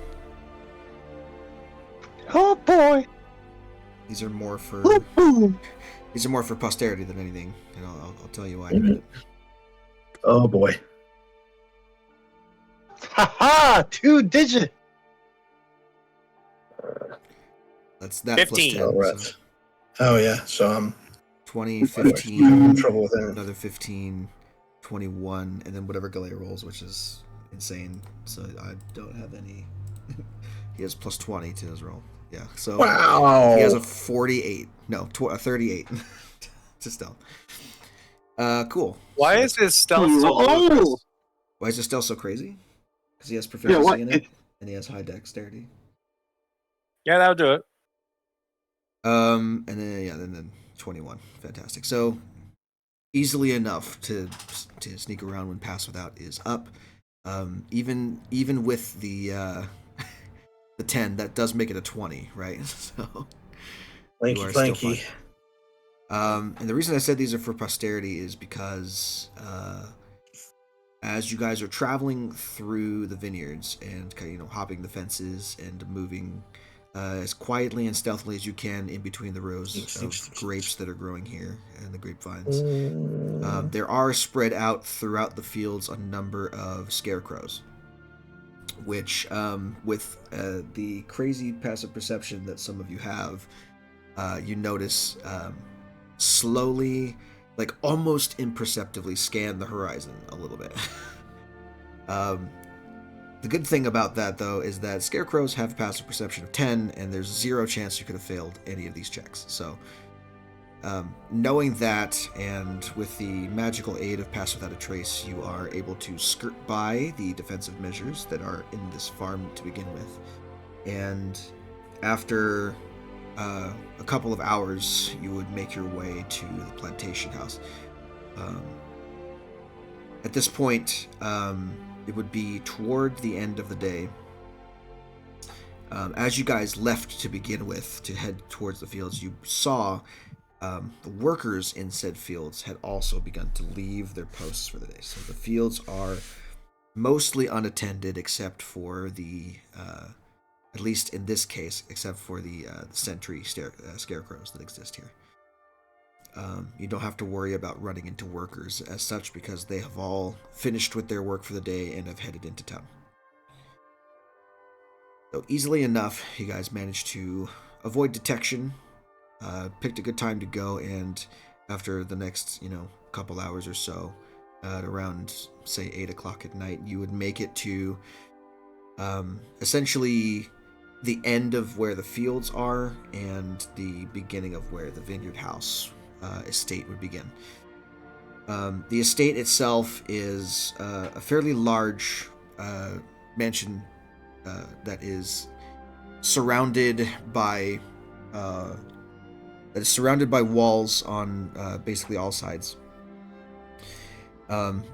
Oh boy! These are more for posterity than anything, and I'll tell you why in a Mm-hmm. minute. Oh boy. Haha! 2-digit! That's that 15. plus 10. Oh, right. So Oh yeah. So I'm 20, in 15, trouble with that. another 15, 21, and then whatever Galea rolls, which is insane. So I don't have any. He has plus 20 to his roll. Yeah. So Wow. he has a 48. No, a 38 to stealth. Cool. Why is his stealth so Oh! low? Why is his stealth so crazy? Because he has proficiency what? in it, and he has high dexterity. Yeah, that'll do it. And then 21. Fantastic. So easily enough to sneak around when pass without is up. Even with the the 10, that does make it a 20, right? So Thank you you, are still thank you. And the reason I said these are for posterity is because as you guys are traveling through the vineyards and hopping the fences and moving as quietly and stealthily as you can in between the rows of grapes that are growing here and the grapevines, there are spread out throughout the fields a number of scarecrows, which, with the crazy passive perception that some of you have, you notice slowly, like almost imperceptibly, scan the horizon a little bit. The good thing about that, though, is that scarecrows have a passive perception of 10, and there's 0 chance you could have failed any of these checks. So, knowing that, and with the magical aid of Pass Without a Trace, you are able to skirt by the defensive measures that are in this farm to begin with. And after a couple of hours, you would make your way to the plantation house. At this point, it would be toward the end of the day. As you guys left to begin with to head towards the fields, you saw the workers in said fields had also begun to leave their posts for the day. So the fields are mostly unattended, except for the, at least in this case, except for the sentry scarecrows that exist here. You don't have to worry about running into workers as such, because they have all finished with their work for the day and have headed into town. So easily enough, you guys managed to avoid detection, picked a good time to go, and after the next, couple hours or so, at around, say, 8 o'clock at night, you would make it to essentially the end of where the fields are and the beginning of where the vineyard house estate would begin. The estate itself is a fairly large mansion that is surrounded by walls on basically all sides,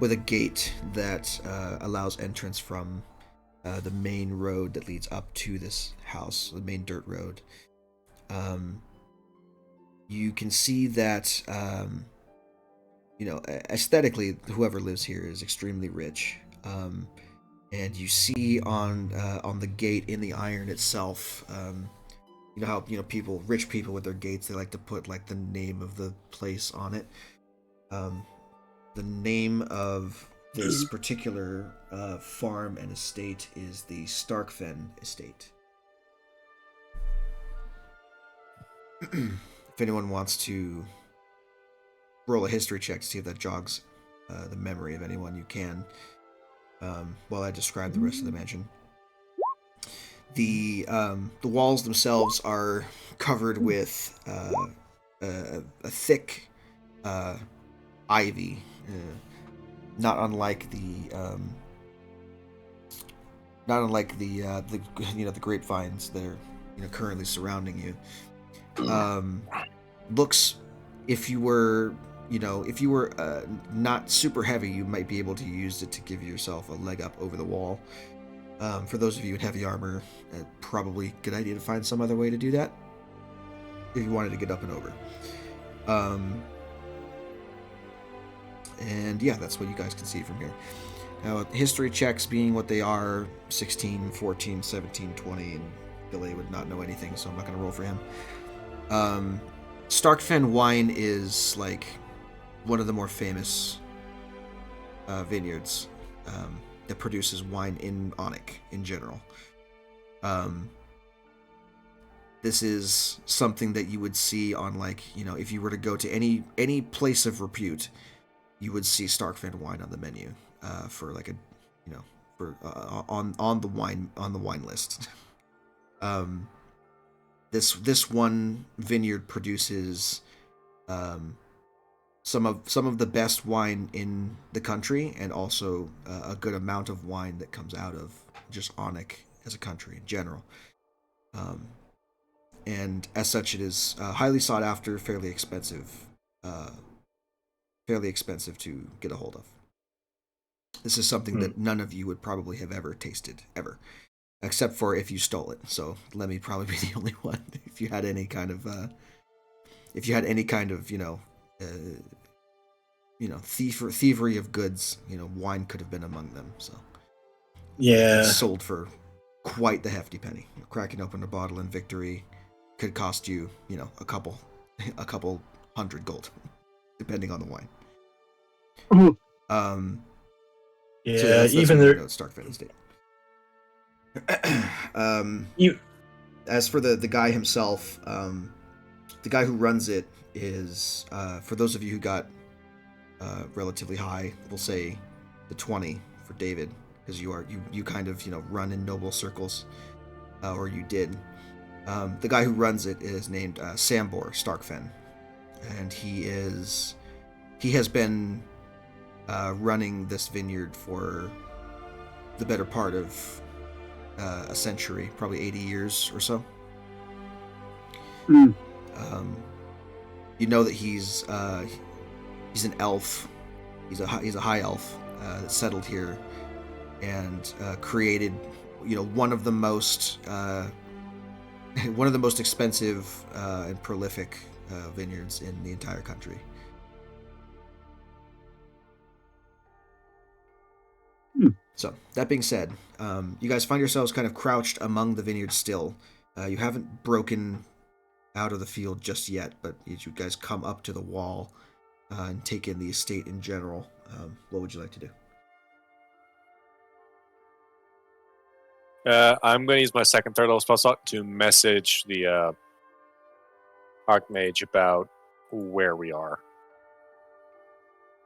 with a gate that allows entrance from the main road that leads up to this house, the main dirt road. You can see that, aesthetically, whoever lives here is extremely rich. And you see on the gate in the iron itself, you know how rich people with their gates, they like to put like the name of the place on it. The name of this particular farm and estate is the Starkfen Estate. If anyone wants to roll a history check to see if that jogs the memory of anyone, you can, while I describe the rest of the mansion. The walls themselves are covered with a thick ivy, not unlike the the grapevines that are currently surrounding you. Looks, if you were not super heavy, you might be able to use it to give yourself a leg up over the wall. For those of you in heavy armor, probably a good idea to find some other way to do that if you wanted to get up and over. And yeah, that's what you guys can see from here. Now, history checks being what they are, 16, 14, 17, 20, and Billy would not know anything, so I'm not going to roll for him. Starkfen wine is like one of the more famous vineyards that produces wine in Onyx in general. This is something that you would see on, like, if you were to go to any place of repute, you would see Starkfen wine on the menu for like on the wine list. This one vineyard produces some of the best wine in the country, and also a good amount of wine that comes out of just Onyx as a country in general. And as such, it is highly sought after, fairly expensive to get a hold of. This is something that none of you would probably have ever tasted, ever. Except for if you stole it. So Lemmy probably be the only one. If you had any kind of if you had any kind of thievery of goods, wine could have been among them. So Yeah. it's sold for quite the hefty penny. Cracking open a bottle in victory could cost you, a couple hundred gold, depending on the wine. Yeah, so that's even what you there. know, Starkfed Estate. You, As for the guy himself, the guy who runs it is, for those of you who got relatively high, we'll say the 20 for David, because you kind of run in noble circles, or you did. The guy who runs it is named Sambor Starkfen, and he has been running this vineyard for the better part of a century, probably 80 years or so. You know that he's an elf. He's a high elf that settled here and created, one of the most expensive and prolific vineyards in the entire country. So, that being said, you guys find yourselves kind of crouched among the vineyards still. You haven't broken out of the field just yet, but as you guys come up to the wall and take in the estate in general, what would you like to do? I'm going to use my second, third level spell slot to message the Archmage about where we are.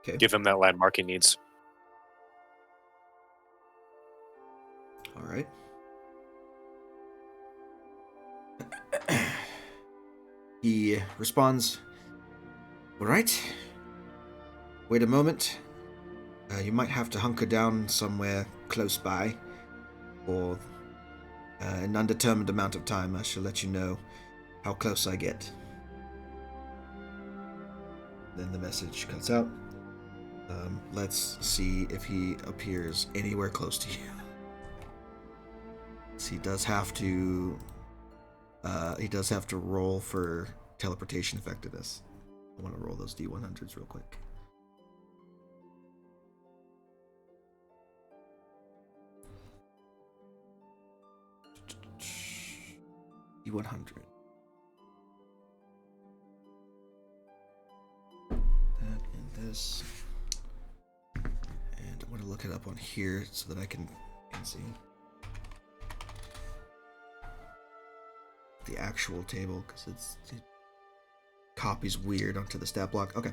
Okay. Give him that landmark he needs. All right. He responds, "All right. Wait a moment. You might have to hunker down somewhere close by for an undetermined amount of time. I shall let you know how close I get." Then the message cuts out. Let's see if he appears anywhere close to you. So he does have to roll for teleportation effectiveness. I want to roll those D100s real quick. D100. That and this. And I want to look it up on here so that I can see the actual table, because it copies weird onto the stat block. Okay.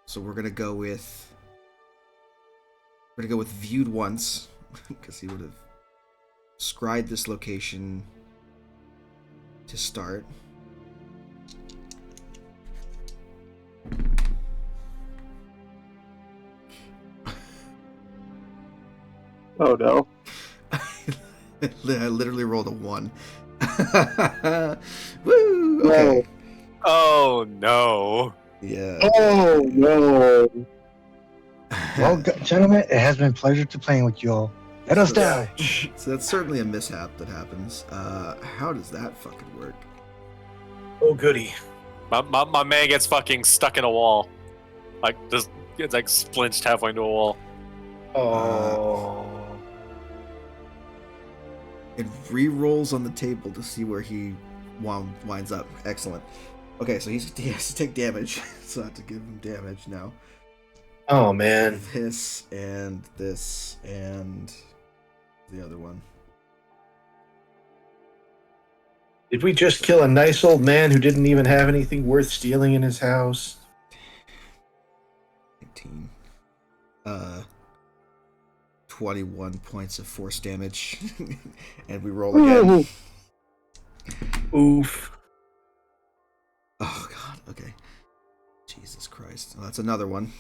So we're gonna go with viewed once, because he would have scried this location to start. Oh no. I literally rolled a 1. Woo! Okay. No. Oh, no. Yeah. Oh no. Well, gentlemen, it has been a pleasure to playing with you all. Let us die. So that's certainly a mishap that happens. How does that fucking work? oh goody. My man gets fucking stuck in a wall. Like, just gets like splinched halfway into a wall. Oh. It re-rolls on the table to see where he winds up. Excellent. Okay, so he has to take damage. So I have to give him damage now. Oh man. This and this and the other one. Did we just kill a nice old man who didn't even have anything worth stealing in his house? 19. 21 points of force damage. And we roll again. Oof. Oh god, okay. Jesus Christ. Oh, that's another one.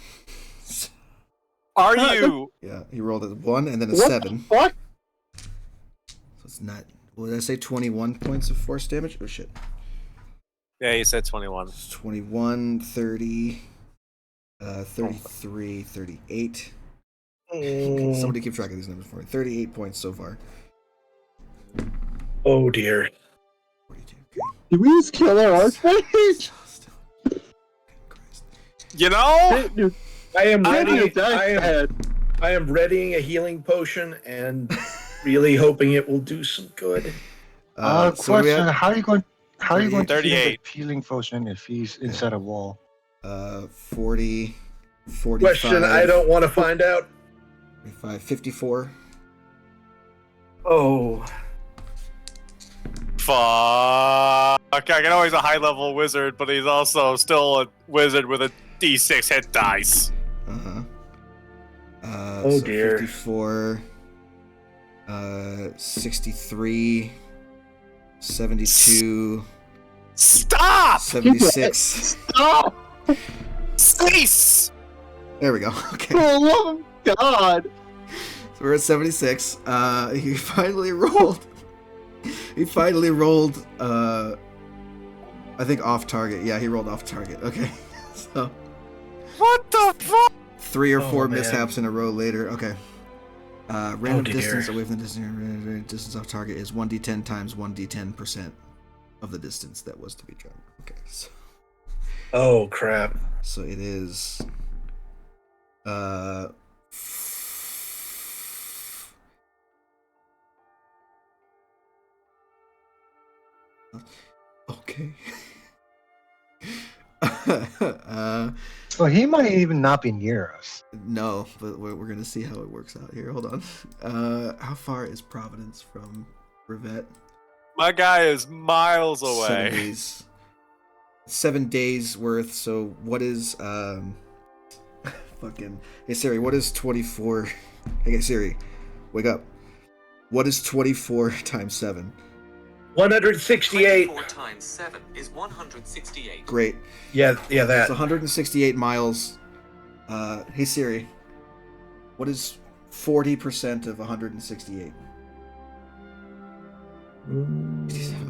Are you? Yeah, he rolled a 1 and then a What 7. the fuck? So it's not. What did I say? 21 points of force damage? Oh shit. Yeah, you said 21. It's 21, 30. 33, 38. Mm. Somebody keep track of these numbers for me. 38 points so far. Oh dear. 42. Okay. Did we just kill our archmage? Christ. You know, Dude, I am I ready. need that head. I am readying a healing potion and really hoping it will do some good. So what do we Question: have? How are you going? How are you going to heal 38. the healing potion if he's inside a wall? 40, 45. Question I don't want to find out. 45, 54. Oh. fuck. I know he's a high-level wizard, but he's also still a wizard with a D6 hit dice. Uh-huh. Oh, So dear. 54, 63, 72, Stop! 76. Stop! Cease! There we go. Okay. For the love of God! So we're at 76. He finally rolled. He finally rolled. I think off target. Yeah, he rolled off target. Okay. So What the fuck? 3 or 4 man. mishaps in a row later. Okay. Random dear. distance away from the distance off target is 1d10 times 1d10% of the distance that was to be traveled. Okay. Oh crap. So it is. Okay. So he might even not be near us. No, but we're gonna see how it works out here. Hold on. How far is Providence from Rivet? My guy is miles 7 away. days. 7 days worth. So what is fucking? Hey Siri, what is 24? Hey Siri, wake up. What is 24 times 7? 168. 24 times 7 is 168. Great. Yeah, It's that. 168 miles. Hey Siri, what is 40% of 168?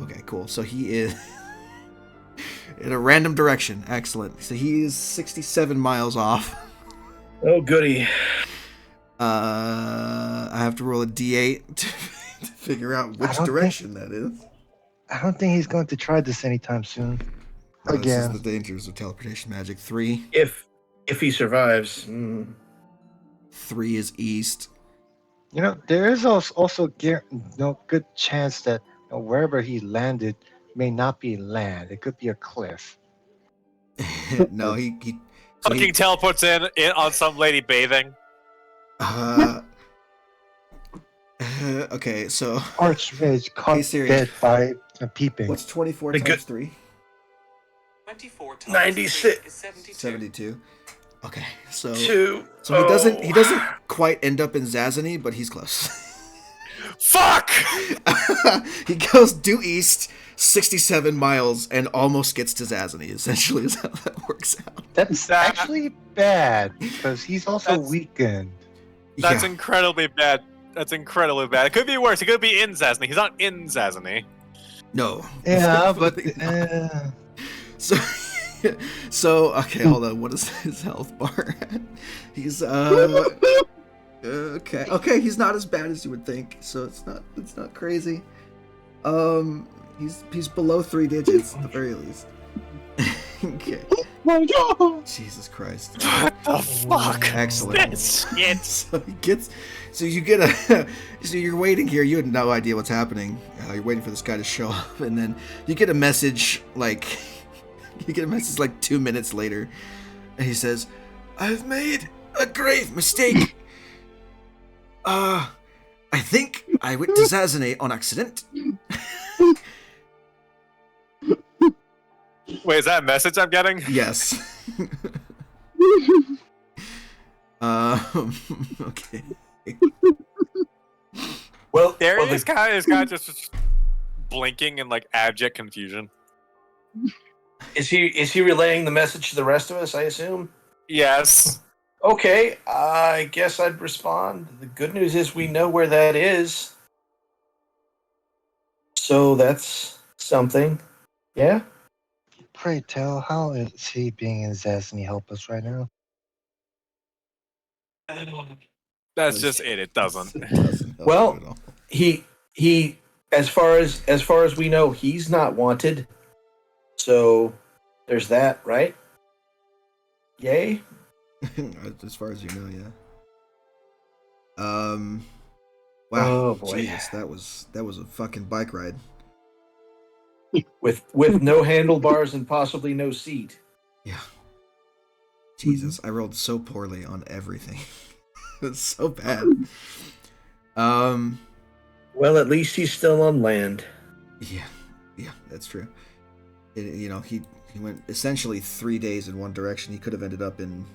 Okay, cool. So he is in a random direction. Excellent. So he is 67 miles off. Oh goody. I have to roll a d8 to figure out which don't direction that is. I don't think he's going to try this anytime soon. This is Again. the dangers of teleportation magic. 3. If he survives. 3 is east. You know, there is also good chance that wherever he landed may not be land. It could be a cliff. No, he Fucking teleports in on some lady bathing. Okay, so Archmage caught Siri. dead by peeping. what's 24 The times good- 3? 24 times 96. 3 is 72. 72. Okay, so 2. so he doesn't quite end up in Zazany, but he's close. Fuck! He goes due east 67 miles and almost gets to Zazany, essentially is how that works out. That's actually bad because he's also That's- weakened. That's Yeah. incredibly bad. That's incredibly bad. It could be worse. He could be in Zazny. He's not in Zazny. No. Yeah, but Definitely not. So okay, hold on. What is his health bar? He's okay. He's not as bad as you would think. So it's not crazy. He's below 3 digits at the very least. Okay. My God! Jesus Christ. What the fuck? Excellent. This shit. So you're waiting here. You had no idea what's happening. You're waiting for this guy to show up, and then you get a message like 2 minutes later, and he says, "I've made a grave mistake. I think I went to Zazanate on accident." Wait, is that a message I'm getting? Yes. Okay. Well, There well, he is, kind of just blinking in like abject confusion. is he relaying the message to the rest of us, I assume? Yes. Okay, I guess I'd respond. The good news is we know where that is. So that's something. Yeah? Pray tell, how is he being in Zazny help us right now? That's just it. It doesn't. It doesn't help Well, you at all. he as far as we know, he's not wanted. So there's that, right? Yay. As far as you know, yeah. Wow. Oh, boy. Jesus, that was a fucking bike ride. With no handlebars and possibly no seat. Yeah. Jesus, I rolled so poorly on everything. It's so bad. Well, at least he's still on land. Yeah, that's true. He went essentially 3 days in one direction. He could have ended up in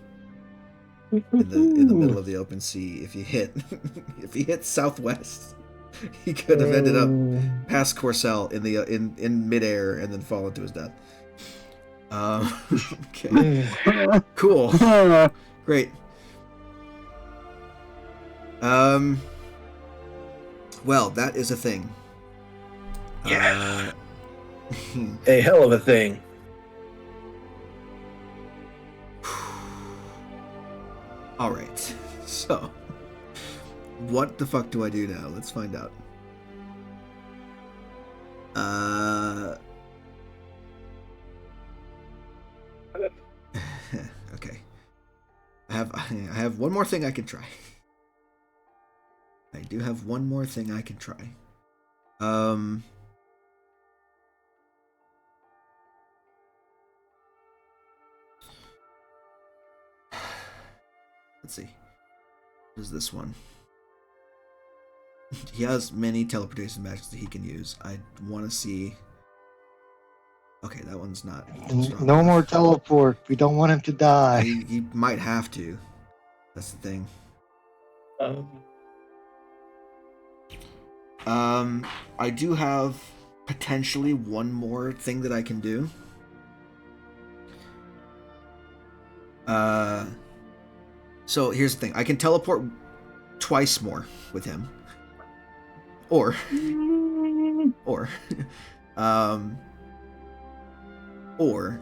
the middle of the open sea if he hit southwest. He could have ended up past Corcel in midair and then fallen to his death. Okay, cool, great. Well, that is a thing. Yeah. A hell of a thing. All right. So, what the fuck do I do now? Let's find out. Okay. I have one more thing I can try. I do have one more thing I can try. Let's see. What is this one? He has many teleportation magics that he can use. I want to see. Okay, that one's not strong No enough. more teleport. We don't want him to die. He might have to. That's the thing. I do have potentially one more thing that I can do. So here's the thing. I can teleport twice more with him. Or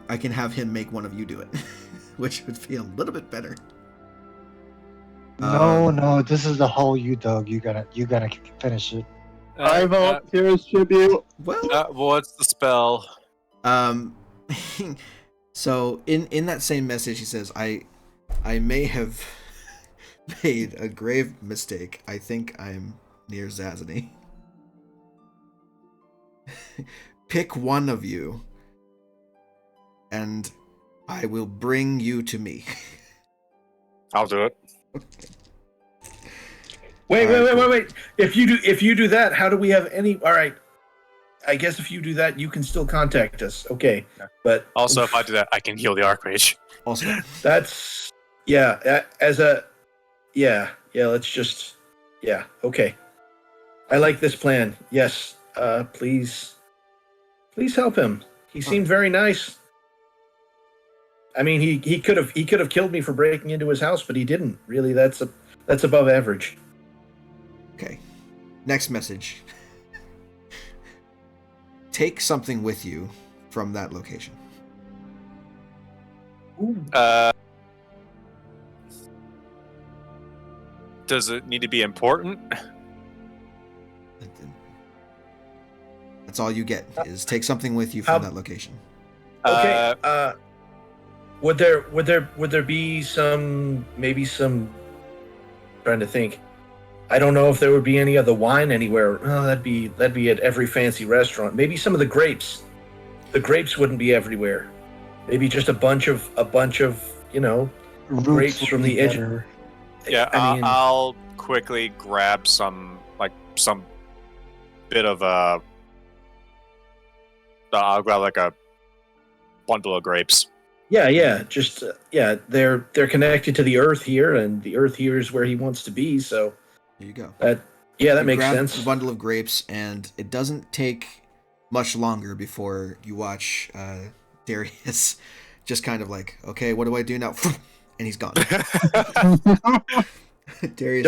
I can have him make one of you do it, which would be a little bit better. No, this is the whole you, Doug. You gotta finish it. I volunteer as tribute. Well, what's the spell? So in that same message, he says, I may have made a grave mistake. I think I'm near Zazany. Pick one of you, and I will bring you to me. I'll do it. Wait. If you do that, how do we have any? All right. I guess if you do that, you can still contact us. Okay. But Also, if I do that, I can heal the Archmage. Also, that's let's just okay. I like this plan. Yes. Please help him. He seemed very nice. I mean, he could have killed me for breaking into his house, but he didn't. Really, that's above average. okay. Next message. Take something with you from that location. Does it need to be important? That's all you get, is take something with you from that location. Okay. Would there be some trying to think. I don't know if there would be any of the wine anywhere. Oh, that'd be at every fancy restaurant. Maybe some of the grapes. The grapes wouldn't be everywhere. Maybe just a bunch of grapes from the edge. Better. Yeah, I mean, I'll quickly grab some bit of I'll grab like a bundle of grapes. Yeah. Just they're connected to the earth here, and the earth here is where he wants to be. So There you go. that You makes grab sense. a bundle of grapes, and it doesn't take much longer before you watch Darius just kind of like, okay, what do I do now? And he's gone. Darius,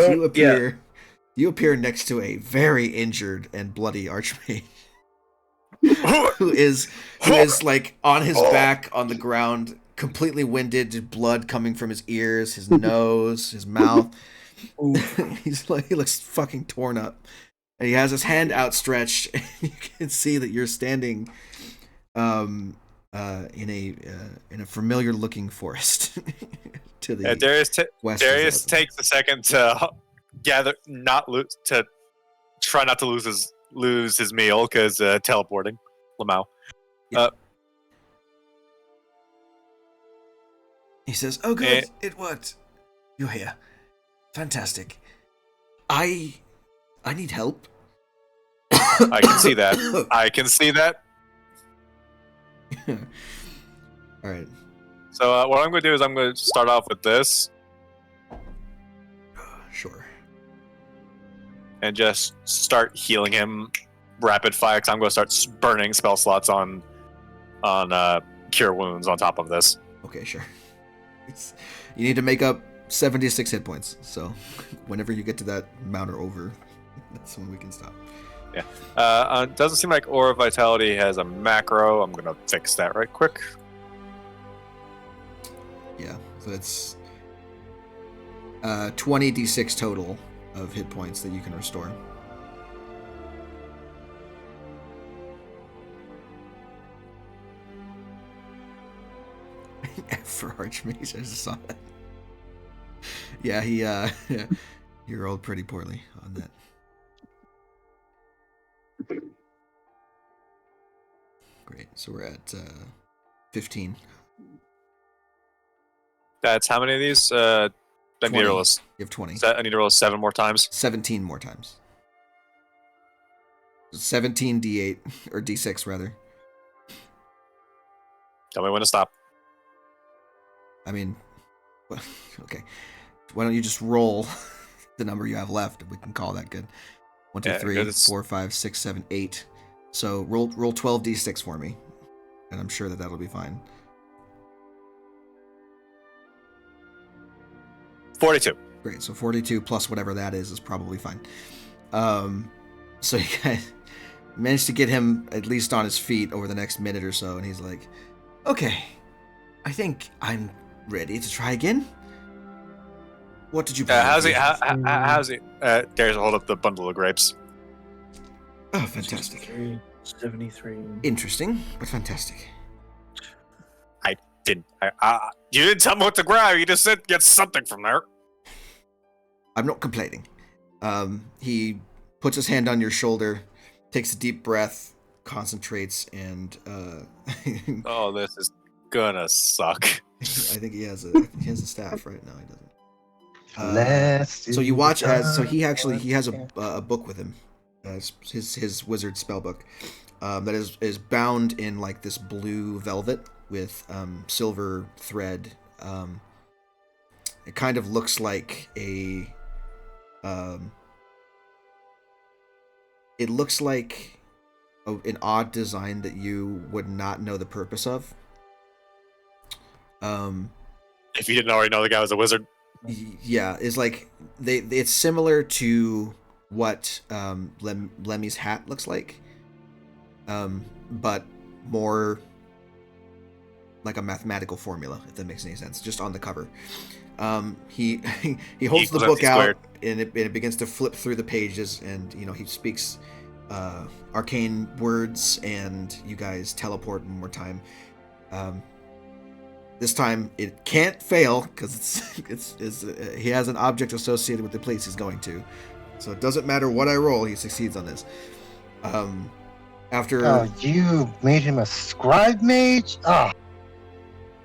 you appear next to a very injured and bloody archmage who is like on his back on the ground, completely winded, blood coming from his ears, his nose, his mouth. He looks fucking torn up, and he has his hand outstretched. And you can see that you're standing, in a familiar looking forest to the west. Darius takes a second to try not to lose his meal because teleporting. Lamau. He says, "Oh, good, it worked. You're here. Fantastic. I need help." I can see that. I can see that. All right. So what I'm going to do is I'm going to start off with this. Sure. And just start healing him rapid fire, because I'm going to start burning spell slots on cure wounds on top of this. Okay, sure. You need to make up 76 hit points. So whenever you get to that amount or over, that's when we can stop. Yeah. Doesn't seem like Aura Vitality has a macro. I'm going to fix that right quick. Yeah, so it's 20 d6 total of hit points that you can restore. F for Archmage, I just saw that. Yeah, he rolled pretty poorly on that. Great, so we're at 15. That's how many of these? I need to roll. You have 20. I need to roll 7 more times. 17 more times. 17 d8, or d6 rather. Tell me when to stop. I mean, okay. Why don't you just roll the number you have left? We can call that good. 1, 2, 3, 4, 5, 6, 7, 8. So roll 12 d6 for me, and I'm sure that'll be fine. 42. Great. So 42 plus whatever that is probably fine. So you guys managed to get him at least on his feet over the next minute or so, and he's like, "Okay, I think I'm ready to try again." What did you? How's he? How's he? Darius will hold up the bundle of grapes. Oh, fantastic! 73. Interesting, but fantastic. You didn't tell me what to grab. You just said get something from there. I'm not complaining. He puts his hand on your shoulder, takes a deep breath, concentrates, and Oh, this is gonna suck. I think he has a staff right now. He doesn't. So you watch as he has a book with him, his wizard spell book, that is bound in like this blue velvet with silver thread. It kind of looks like it looks like an odd design that you would not know the purpose of. If you didn't already know the guy was a wizard. Yeah, it's like it's similar to what Lemmy's hat looks like, but more like a mathematical formula, if that makes any sense, just on the cover. He holds the book out, and it begins to flip through the pages, and he speaks arcane words, and you guys teleport one more time. This time it can't fail because he has an object associated with the place he's going to, so it doesn't matter what I roll, he succeeds on this. After you made him a scribe mage?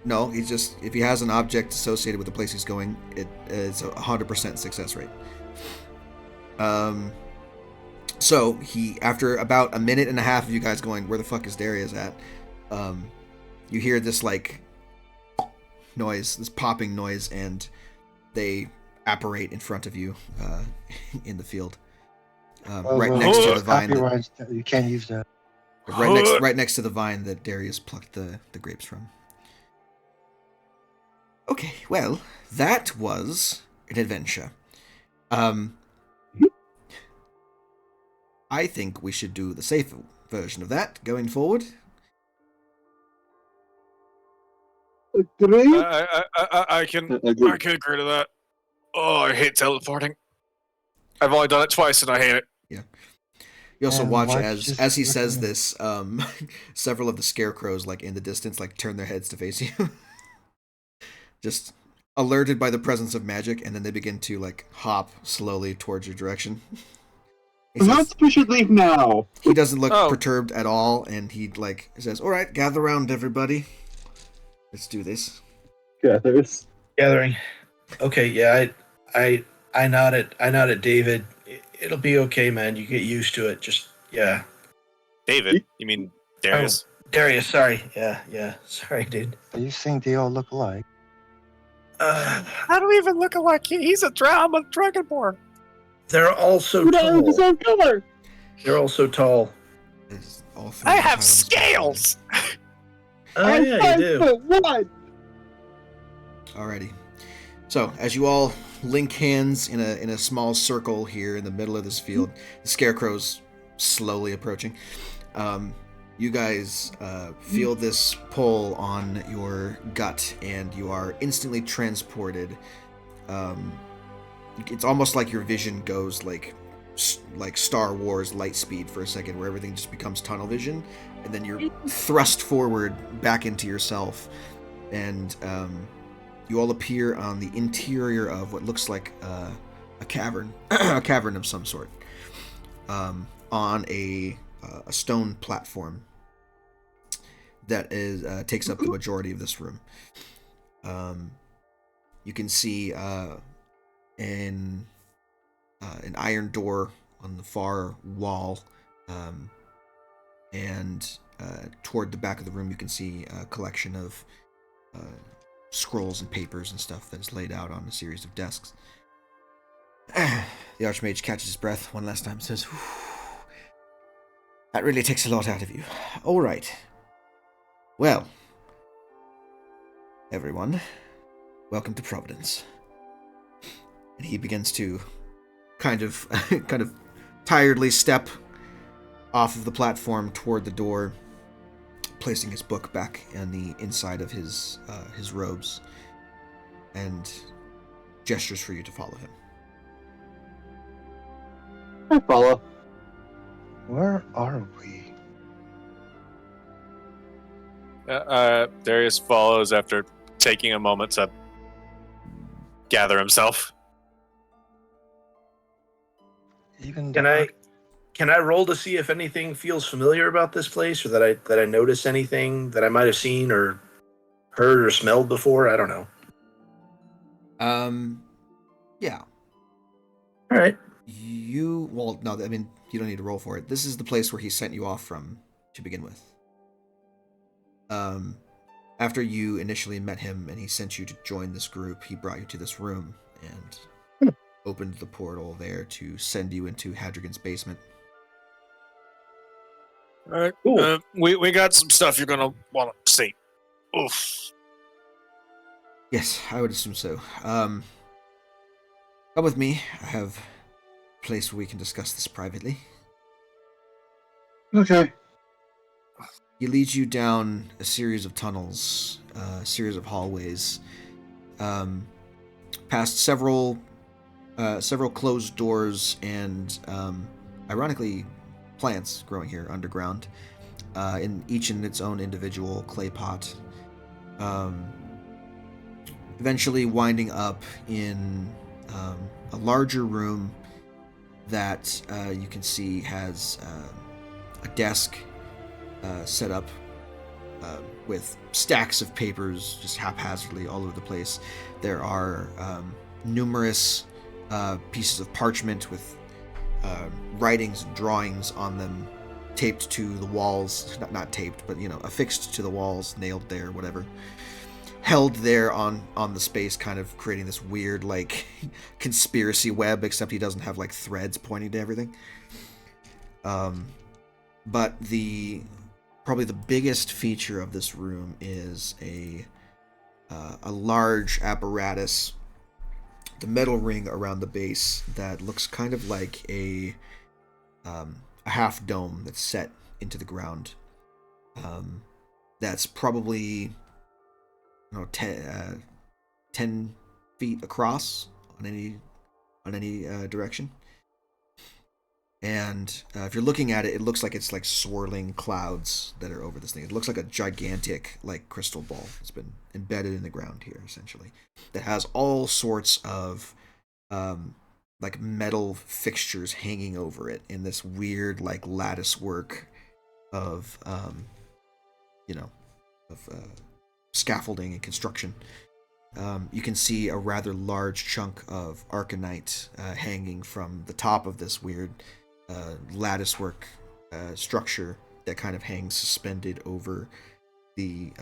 No, he's just, if he has an object associated with the place he's going, it's a 100% success rate. So he, after about a minute and a half of you guys going, "Where the fuck is Darius at?" You hear this like noise, this popping noise, and they apparate in front of you in the field, right next to the vine. You can't use that. Right next to the vine that Darius plucked the grapes from. Okay, well, that was an adventure. I think we should do the safer version of that going forward. Agree? I can Agree. agree to that. Oh, I hate teleporting. I've only done it twice and I hate it. You also And watch watch as he this says looking- this, several of the scarecrows, like in the distance, like turn their heads to face you, just alerted by the presence of magic, and then they begin to like hop slowly towards your direction. He says Perhaps we should leave now. he doesn't look Oh. perturbed at all, and he like says, "All right, gather around, everybody. Let's do this." Gathers. Gathering. Okay, yeah, I nod at David. It'll be okay, man. You get used to it. Just yeah. David? You mean Darius? Darius, sorry. Yeah. Sorry, dude. Are you saying they all look alike? How do we even look alike? He's a I'm a dragonborn. They're all so We're not the tall. same color. They're all so tall. It's all three I of the have titles. scales. Oh I'm yeah, you do. 5'1". Alrighty. So as you all link hands in a small circle here in the middle of this field, the scarecrow's slowly approaching. You guys feel this pull on your gut, and you are instantly transported. It's almost like your vision goes like Star Wars light speed for a second, where everything just becomes tunnel vision, and then you're thrust forward back into yourself, and you all appear on the interior of what looks like a cavern, a cavern of some sort, on a stone platform that is takes up the majority of this room. You can see an iron door on the far wall, and toward the back of the room you can see a collection of scrolls and papers and stuff that is laid out on a series of desks. The Archmage catches his breath one last time and says, "Whew, that really takes a lot out of you. All right. Well, everyone, welcome to Providence." And he begins to kind of tiredly step off of the platform toward the door, placing his book back on the inside of his robes, and gestures for you to follow him. I follow. Where are we? Darius follows after taking a moment to gather himself. Even Can I roll to see if anything feels familiar about this place, or that I notice anything that I might have seen or heard or smelled before? I don't know. Yeah. All right. You don't need to roll for it. This is the place where he sent you off from to begin with. After you initially met him and he sent you to join this group, he brought you to this room and opened the portal there to send you into Hadrigan's basement. All right. Cool. We got some stuff you're gonna want to see. Oof. Yes, I would assume so. Come with me. I have a place where we can discuss this privately. Okay. He leads you down a series of tunnels, a series of hallways, past several closed doors and, ironically, plants growing here underground, in each in its own individual clay pot. Eventually winding up in a larger room that you can see has a desk set up with stacks of papers just haphazardly all over the place. There are numerous pieces of parchment with writings and drawings on them taped to the walls, not taped, but affixed to the walls, nailed there, whatever, held there on the space, kind of creating this weird like conspiracy web, except he doesn't have like threads pointing to everything. But probably the biggest feature of this room is a large apparatus, the metal ring around the base that looks kind of like a half dome that's set into the ground. That's probably 10 feet across on any direction. And if you're looking at it, it looks like it's like swirling clouds that are over this thing. It looks like a gigantic like crystal ball. It's been embedded in the ground here, essentially, that has all sorts of like metal fixtures hanging over it in this weird like lattice work of scaffolding and construction. You can see a rather large chunk of arcanite hanging from the top of this weird latticework structure that kind of hangs suspended over the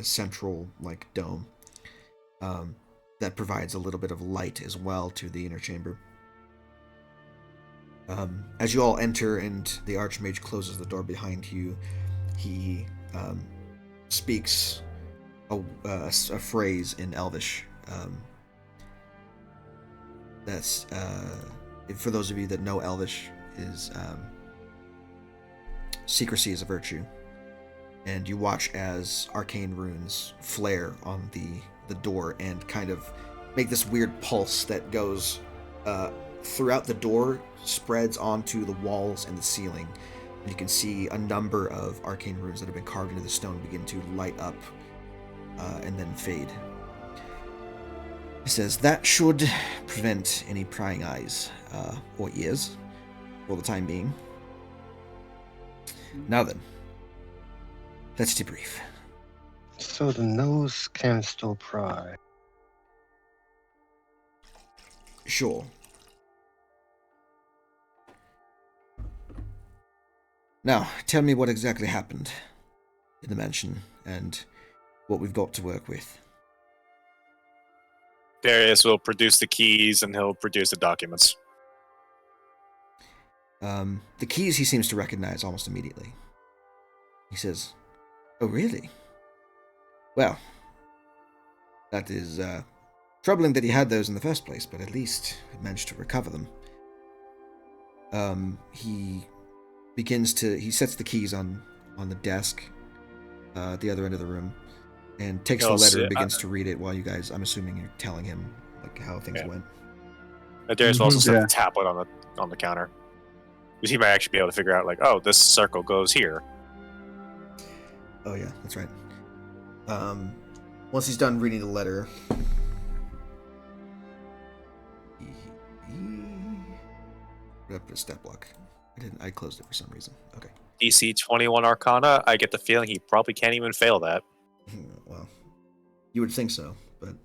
central like dome. That provides a little bit of light as well to the inner chamber. As you all enter and the Archmage closes the door behind you, he speaks a phrase in Elvish. That's for those of you that know Elvish, is secrecy is a virtue, and you watch as arcane runes flare on the door and kind of make this weird pulse that goes throughout the door, spreads onto the walls and the ceiling, and you can see a number of arcane runes that have been carved into the stone begin to light up and then fade. He says, that should prevent any prying eyes or ears for the time being. Now then, let's debrief. So the nose can still pry. Sure. Now, tell me what exactly happened in the mansion and what we've got to work with. Darius will produce the keys and he'll produce the documents. The keys he seems to recognize almost immediately. He says, oh, really? Well, that is troubling that he had those in the first place, but at least he managed to recover them. He sets the keys on the desk at the other end of the room and takes the letter and begins to read it while you guys, I'm assuming you're telling him like how things went. Darius will also set the tablet on the counter. Because he might actually be able to figure out, like, oh, this circle goes here. Oh, yeah, that's right. Once he's done reading the letter, I put a stat block. I closed it for some reason. Okay. DC 21 Arcana, I get the feeling he probably can't even fail that. Well, you would think so, but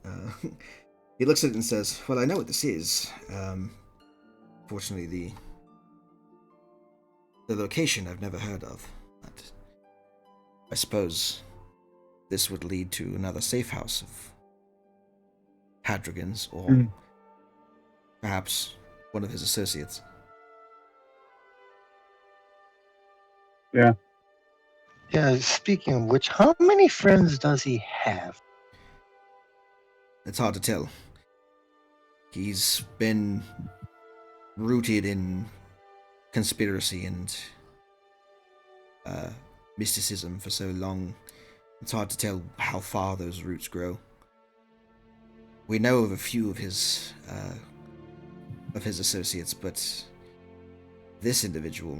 he looks at it and says, well, I know what this is. Fortunately, the location I've never heard of, but I suppose this would lead to another safe house of Hadragon's, or perhaps one of his associates. Yeah. Yeah, speaking of which, how many friends does he have? It's hard to tell. He's been rooted in conspiracy and mysticism for so long. It's hard to tell how far those roots grow. We know of a few of his associates, but this individual,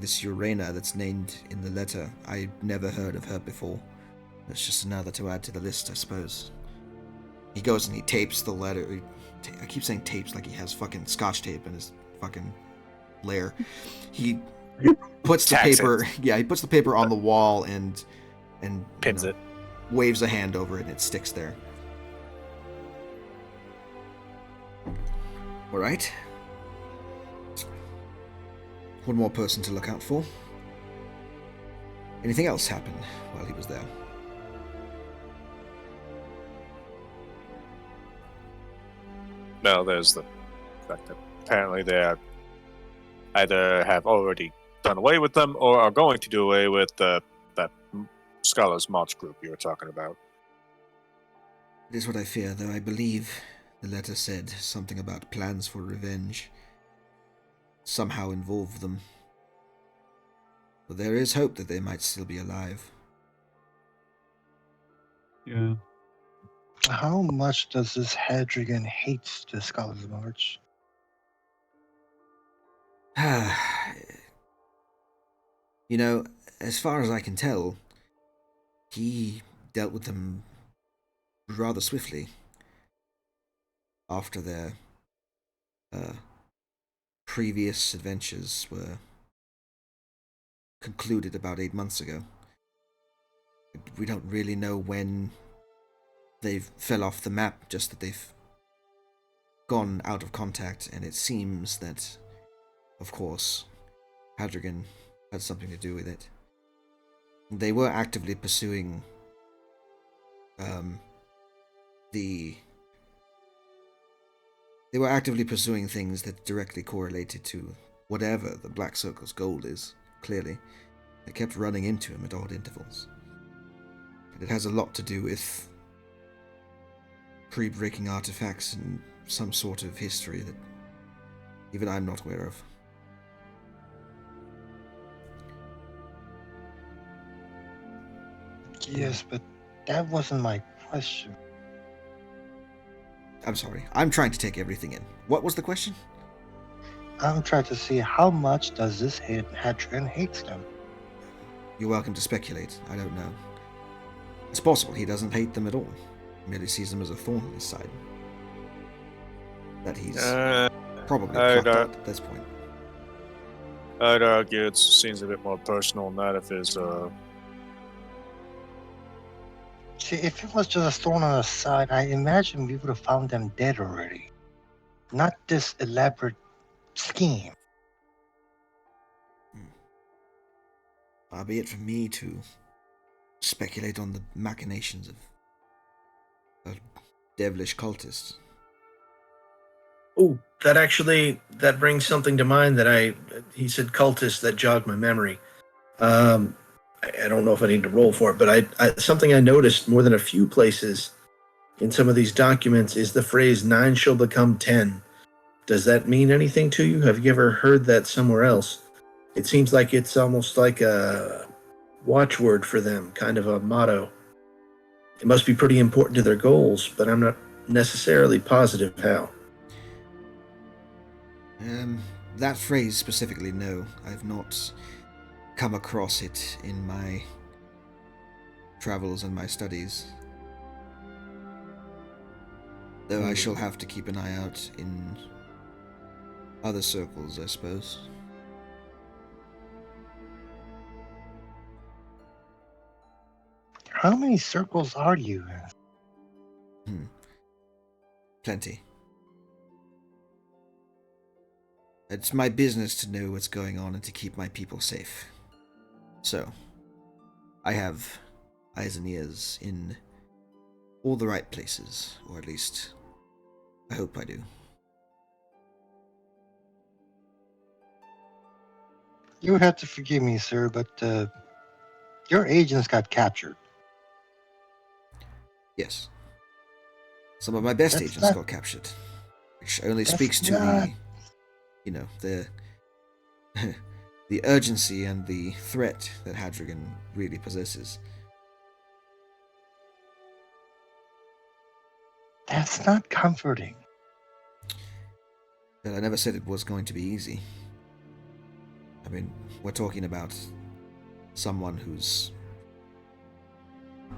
this Urena that's named in the letter, I never heard of her before. That's just another to add to the list, I suppose. He goes and he tapes the letter. I keep saying tapes like he has fucking scotch tape in his fucking lair. He puts the paper. Yeah, he puts the paper on the wall and Pins it. Waves a hand over it and it sticks there. All right. One more person to look out for. Anything else happened while he was there? No, there's the fact that apparently they either have already done away with them or are going to do away with that Scholars March group you were talking about. It is what I fear, though I believe the letter said something about plans for revenge. Somehow involve them. But there is hope that they might still be alive. Yeah. How much does this Hadrigan hate the Scholars March? You know, as far as I can tell, he dealt with them rather swiftly after their uh, previous adventures were concluded about 8 months ago. We don't really know when they fell off the map, just that they've gone out of contact, and it seems that, of course, Hadrigan had something to do with it. They were actively pursuing the they were actively pursuing things that directly correlated to whatever the Black Circle's goal is, clearly. They kept running into him at odd intervals. And it has a lot to do with pre-breaking artifacts and some sort of history that even I'm not aware of. Yes, but that wasn't my question. I'm sorry. I'm trying to take everything in. What was the question? I'm trying to see how much does this Hadrian hate them? You're welcome to speculate. I don't know. It's possible he doesn't hate them at all. He merely sees them as a thorn in his side. That he's probably plucked out at this point. I'd argue it seems a bit more personal than that if his See, if it was just a thorn on the side, I imagine we would have found them dead already. Not this elaborate scheme. Far be it from me to speculate on the machinations of a devilish cultist. Oh, that brings something to mind he said cultist, that jogged my memory. I don't know if I need to roll for it, but something I noticed more than a few places in some of these documents is the phrase 9 shall become 10. Does that mean anything to you? Have you ever heard that somewhere else? It seems like it's almost like a watchword for them, kind of a motto. It must be pretty important to their goals, but I'm not necessarily positive how. That phrase specifically, no. I've not come across it in my travels and my studies. Though I shall have to keep an eye out in other circles, I suppose. How many circles are you in? Plenty. It's my business to know what's going on and to keep my people safe. So, I have eyes and ears in all the right places, or at least, I hope I do. You would have to forgive me, sir, but your agents got captured. Yes. Some of my best That's agents not- got captured, which only that's speaks to not- the the urgency and the threat that Hadrigan really possesses. That's not comforting. But I never said it was going to be easy. I mean, we're talking about someone who's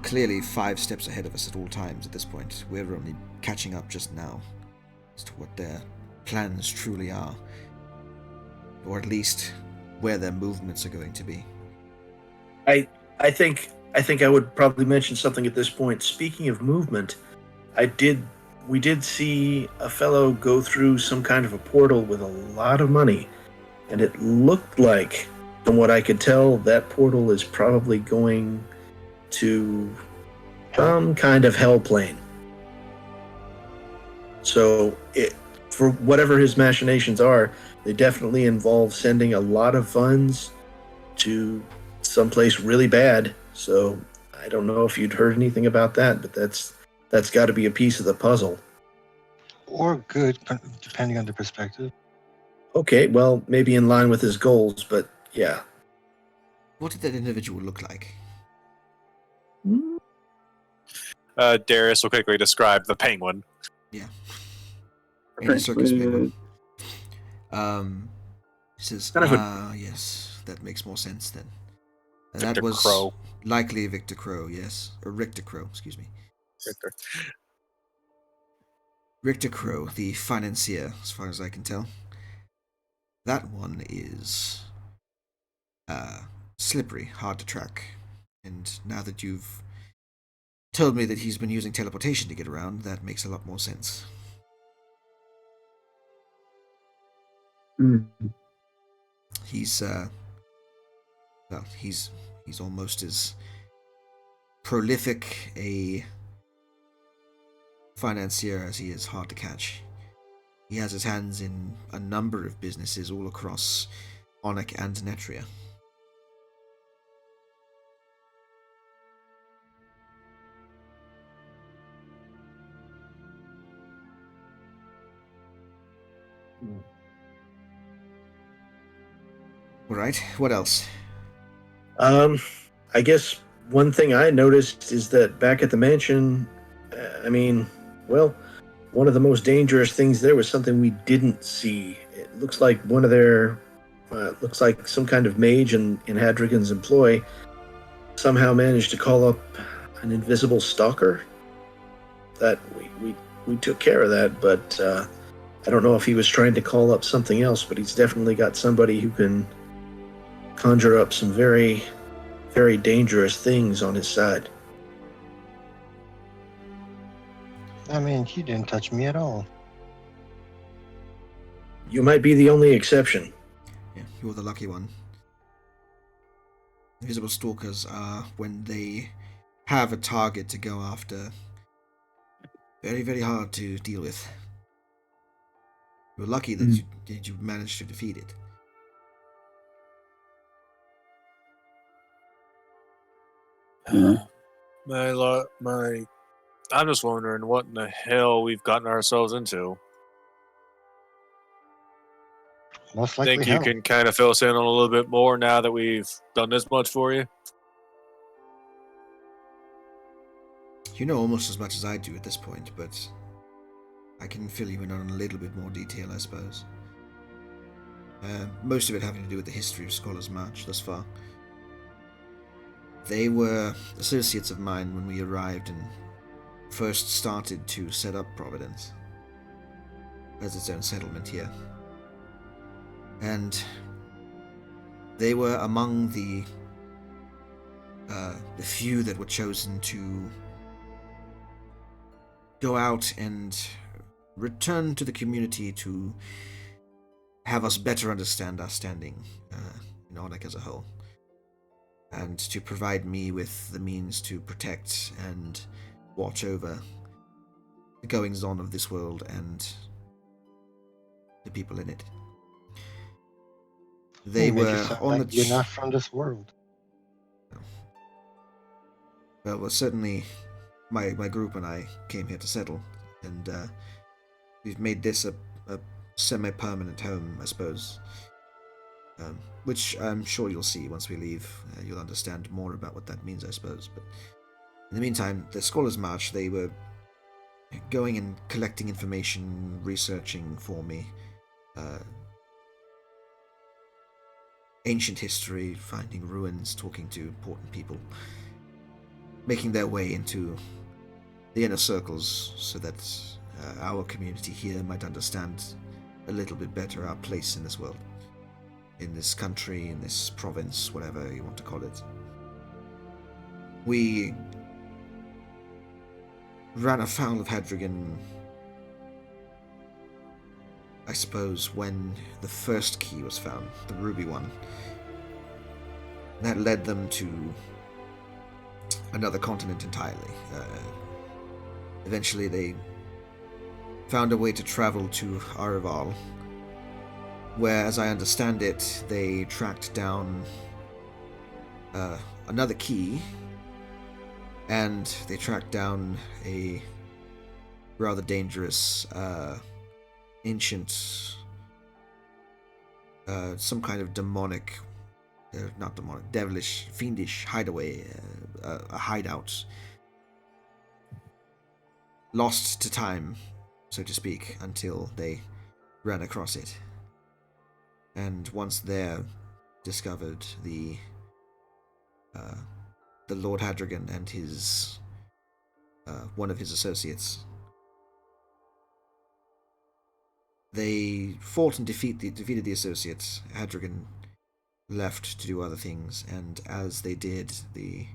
clearly 5 steps ahead of us at all times at this point. We're only catching up just now as to what their plans truly are, or at least where their movements are going to be. I think I would probably mention something at this point. Speaking of movement, we did see a fellow go through some kind of a portal with a lot of money, and it looked like, from what I could tell, that portal is probably going to some kind of hell plane. So for whatever his machinations are, they definitely involve sending a lot of funds to someplace really bad. So I don't know if you'd heard anything about that, but that's got to be a piece of the puzzle. Or good, depending on the perspective. Okay, well, maybe in line with his goals, but yeah. What did that individual look like? Darius will quickly describe the penguin. Yeah. Any circus penguin. Penguin. He says, Kind of a- yes, that makes more sense then. And Victor that was Crow. likely Victor Crow, yes. Or Richter Crow, excuse me. Victor. Richter Crow, the financier, as far as I can tell. That one is slippery, hard to track. And now that you've told me that he's been using teleportation to get around, that makes a lot more sense. Mm. He's well, he's almost as prolific a financier as he is hard to catch. He has his hands in a number of businesses all across Onyx and Netria. All right, what else? I guess one thing I noticed is that back at the mansion, well, one of the most dangerous things there was something we didn't see. It looks like one of their, looks like some kind of mage in Hadrigan's employ somehow managed to call up an invisible stalker. That we took care of that, but I don't know if he was trying to call up something else, but he's definitely got somebody who can conjure up some very, very dangerous things on his side. I mean, he didn't touch me at all. You might be the only exception. Yeah, you're the lucky one. Invisible stalkers are, when they have a target to go after, very, very hard to deal with. You're lucky that you managed to defeat it. Yeah. I'm just wondering what in the hell we've gotten ourselves into. Most likely Think you hell. can kind of fill us in on a little bit more now that we've done this much for you? You know almost as much as I do at this point, but I can fill you in on a little bit more detail, I suppose. Most of it having to do with the history of Scholars March thus far. They were associates of mine when we arrived and first started to set up Providence as its own settlement here. And they were among the few that were chosen to go out and return to the community to have us better understand our standing in Onyx as a whole, and to provide me with the means to protect and watch over the goings-on of this world and the people in it. They You make it were sound on like the... you're not from this world. Well, certainly my group and I came here to settle, and we've made this a semi-permanent home, I suppose. Which I'm sure you'll see once we leave. You'll understand more about what that means, I suppose. But in the meantime, the Scholars March, they were going and collecting information, researching for me. Ancient history, finding ruins, talking to important people. Making their way into the inner circles so that our community here might understand a little bit better our place in this world. In this country, in this province, whatever you want to call it. We ran afoul of Hadrigan, I suppose, when the first key was found, the ruby one. That led them to another continent entirely. Eventually they found a way to travel to Araval, where, as I understand it, they tracked down another key, and they tracked down a rather dangerous ancient, some kind of demonic, not demonic, devilish, fiendish hideaway, a hideout lost to time, so to speak, until they ran across it. And once there, discovered the Lord Hadrigan and his one of his associates. They fought and defeated the associates. Hadrigan left to do other things, and as they did, the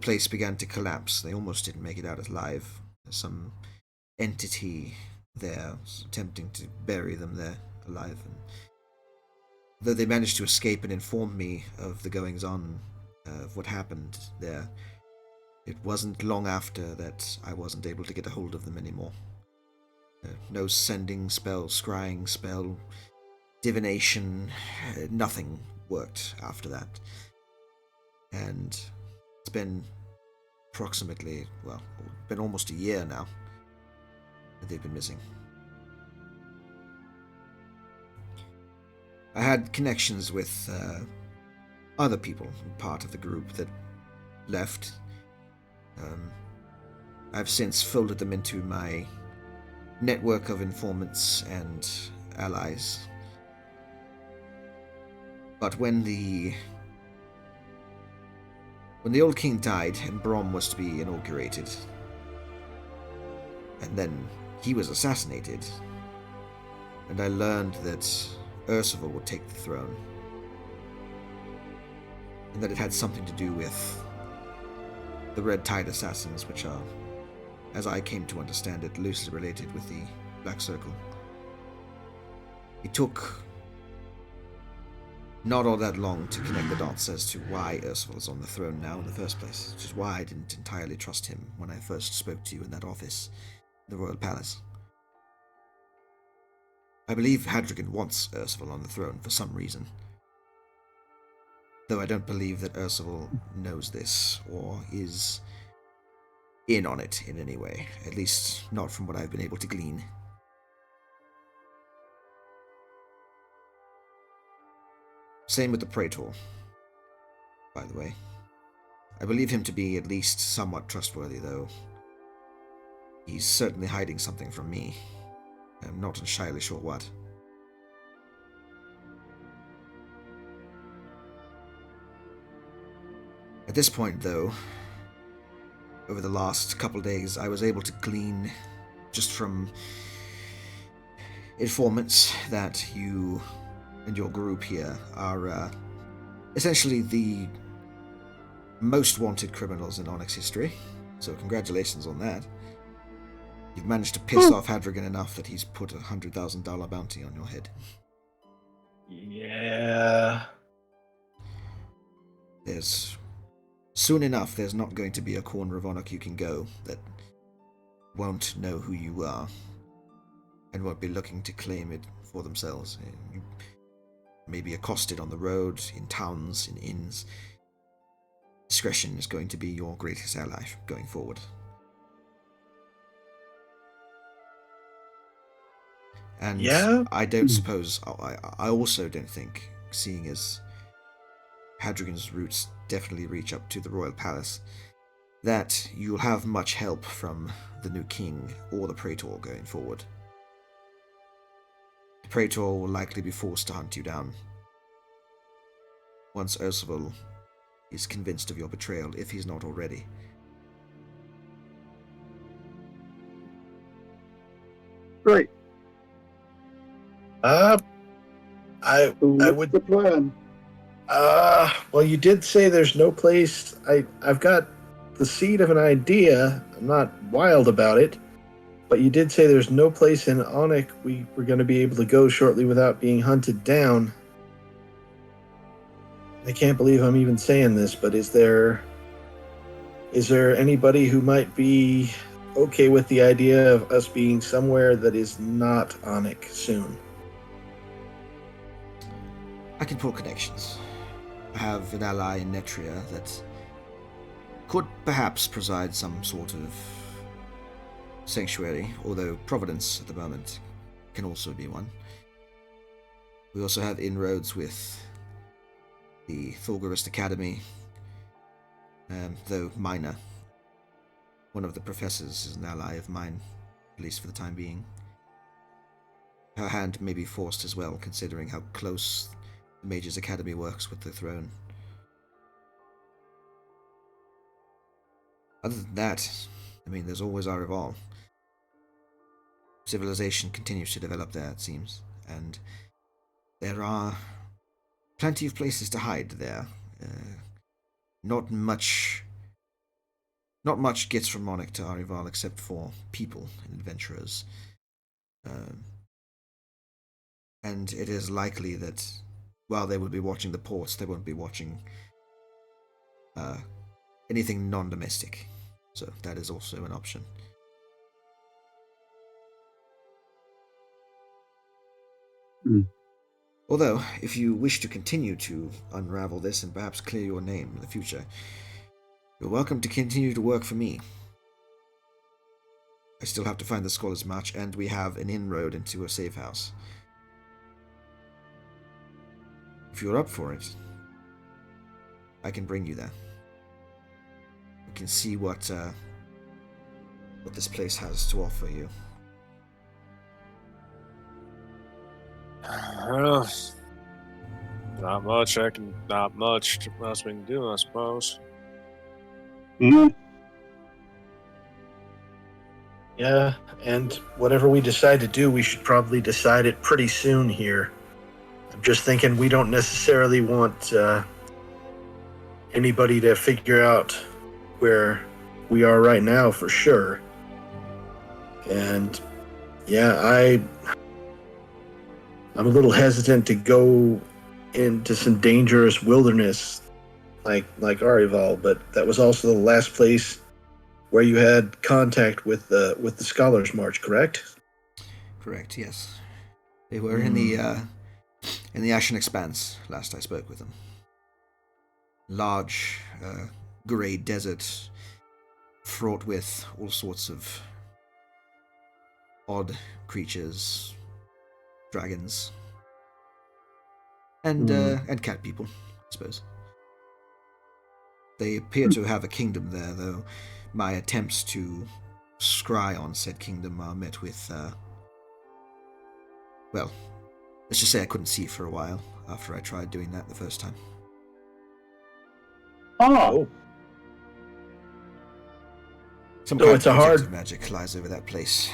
place began to collapse. They almost didn't make it out alive. Some entity there was attempting to bury them there alive. And though they managed to escape and inform me of the goings-on of what happened there, it wasn't long after that I wasn't able to get a hold of them anymore. No sending spell, scrying spell, divination, nothing worked after that. And it's been approximately, been almost a year now that they've been missing. I had connections with other people, part of the group that left. I've since folded them into my network of informants and allies. But when the old king died and Brom was to be inaugurated, and then he was assassinated, and I learned that Ursula would take the throne, and that it had something to do with the Red Tide Assassins, which are, as I came to understand it, loosely related with the Black Circle. It took not all that long to connect the dots as to why Ursula is on the throne now in the first place, which is why I didn't entirely trust him when I first spoke to you in that office, the Royal Palace. I believe Hadrigan wants Ursula on the throne for some reason, though I don't believe that Ursula knows this or is in on it in any way, at least not from what I've been able to glean. Same with the Praetor, by the way. I believe him to be at least somewhat trustworthy, though he's certainly hiding something from me. I'm not entirely sure what. At this point, though, over the last couple days, I was able to glean just from informants that you and your group here are essentially the most wanted criminals in Onyx history. So congratulations on that. You've managed to piss off Hadrigan enough that he's put $100,000 bounty on your head. Yeah. Soon enough, there's not going to be a corner of Onyx you can go that won't know who you are and won't be looking to claim it for themselves. You may be accosted on the road, in towns, in inns. Discretion is going to be your greatest ally going forward. And Yeah. I don't suppose, I also don't think, seeing as Hadrigan's roots definitely reach up to the royal palace, that you'll have much help from the new king or the Praetor going forward. The Praetor will likely be forced to hunt you down once Ursula is convinced of your betrayal, if he's not already. Great. I What's would. the plan? Well, you did say there's no place. I've got the seed of an idea. I'm not wild about it, but you did say there's no place in Onyx we're going to be able to go shortly without being hunted down. I can't believe I'm even saying this, but is there anybody who might be okay with the idea of us being somewhere that is not Onyx soon? I can pull connections. I have an ally in Netria that could perhaps provide some sort of sanctuary, although Providence at the moment can also be one. We also have inroads with the Thulgarist Academy, though minor. one of the professors is an ally of mine, at least for the time being. Her hand may be forced as well, considering how close the Mages Academy works with the throne. Other than that, I mean, there's always Arival. Civilization continues to develop there, it seems, and there are plenty of places to hide there. Not much gets from Monarch to Arival except for people and adventurers. And it is likely that while they will be watching the ports, they won't be watching anything non-domestic. So that is also an option. Although, if you wish to continue to unravel this and perhaps clear your name in the future, you're welcome to continue to work for me. I still have to find the Scholar's March, and we have an inroad into a safe house. If you're up for it, I can bring you there. You can see what this place has to offer you. Well, not much else we can do, I suppose. Yeah. Yeah, and whatever we decide to do, we should probably decide it pretty soon here. I'm just thinking we don't necessarily want anybody to figure out where we are right now for sure. And yeah, I'm a little hesitant to go into some dangerous wilderness like Arival, but that was also the last place where you had contact with the Scholars March, correct? Correct, yes. They were in the Ashen Expanse last I spoke with them. Large, grey desert, fraught with all sorts of odd creatures, dragons, and cat people, I suppose. They appear to have a kingdom there, though my attempts to scry on said kingdom are met with, well, let's just say I couldn't see for a while after I tried doing that the first time. Oh, Some So kind it's of a hard- protective magic lies over that place.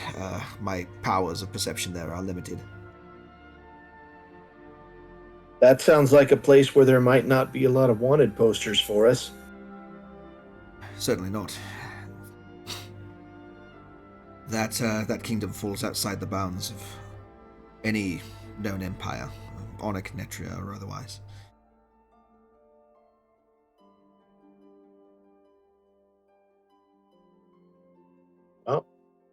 My powers of perception there are limited. That sounds like a place where there might not be a lot of wanted posters for us. Certainly not. That kingdom falls outside the bounds of any known empire, Onyx, Netria, or otherwise. Well,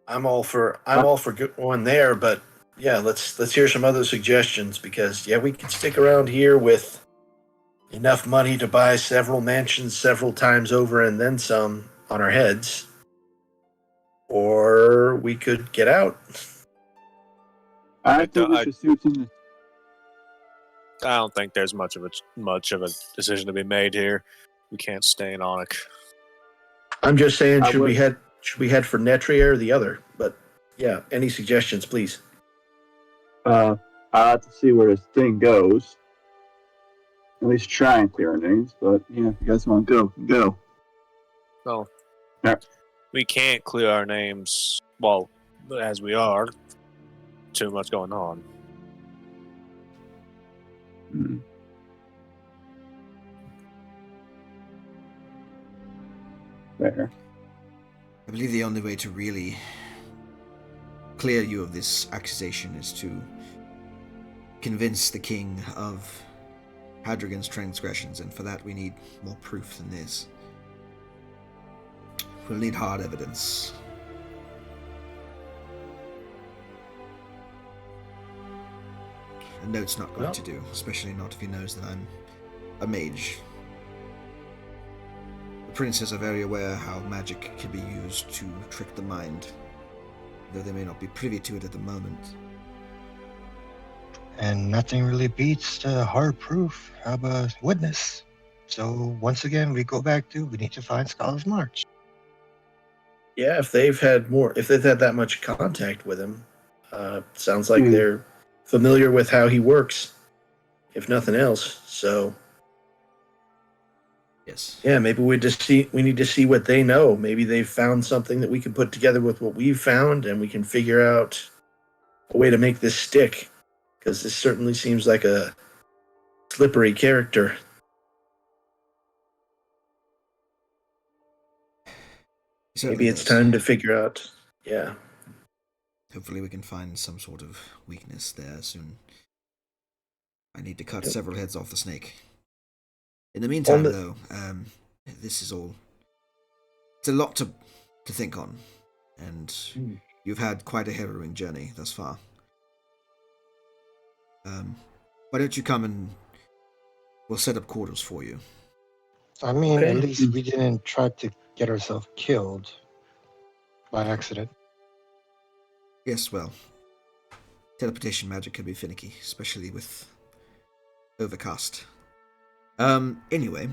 I'm all for going there, but yeah, let's hear some other suggestions because yeah, we can stick around here with enough money to buy several mansions several times over and then some on our heads. Or we could get out. I think we should see what's in this. I don't think there's much of a decision to be made here. We can't stay in Onyx. I'm just saying, I should we would- head for Netria or the other? But yeah, any suggestions, please? I have to see where this thing goes. At least try and clear our names, but yeah, if you guys want to go. No. Yeah. We can't clear our names, well, as we are. Too much going on. Hmm. Fair. I believe the only way to really clear you of this accusation is to convince the king of Hadrigan's transgressions, and for that we need more proof than this. We'll need hard evidence. A note's not going to do, especially not if he knows that I'm a mage. The princes are very aware how magic can be used to trick the mind, though they may not be privy to it at the moment. And nothing really beats the hard proof of a witness. So once again, we go back to we need to find Scholar's March. Yeah, if they've had that much contact with him, sounds like Hmm. they're familiar with how he works, if nothing else. So Yes. yeah, maybe we need to see what they know. Maybe they've found something that we can put together with what we've found, and we can figure out a way to make this stick. Because this certainly seems like a slippery character. It Maybe certainly it's does. time to figure out. Yeah. Hopefully, we can find some sort of weakness there soon. I need to cut Yep. several heads off the snake. In the On meantime, the though, this is all. It's a lot to think on, and you've had quite a harrowing journey thus far. Why don't you come and we'll set up quarters for you? I mean, at Okay. least we didn't try to get ourselves killed by accident. Yes, well, teleportation magic can be finicky, especially with overcast. Anyway,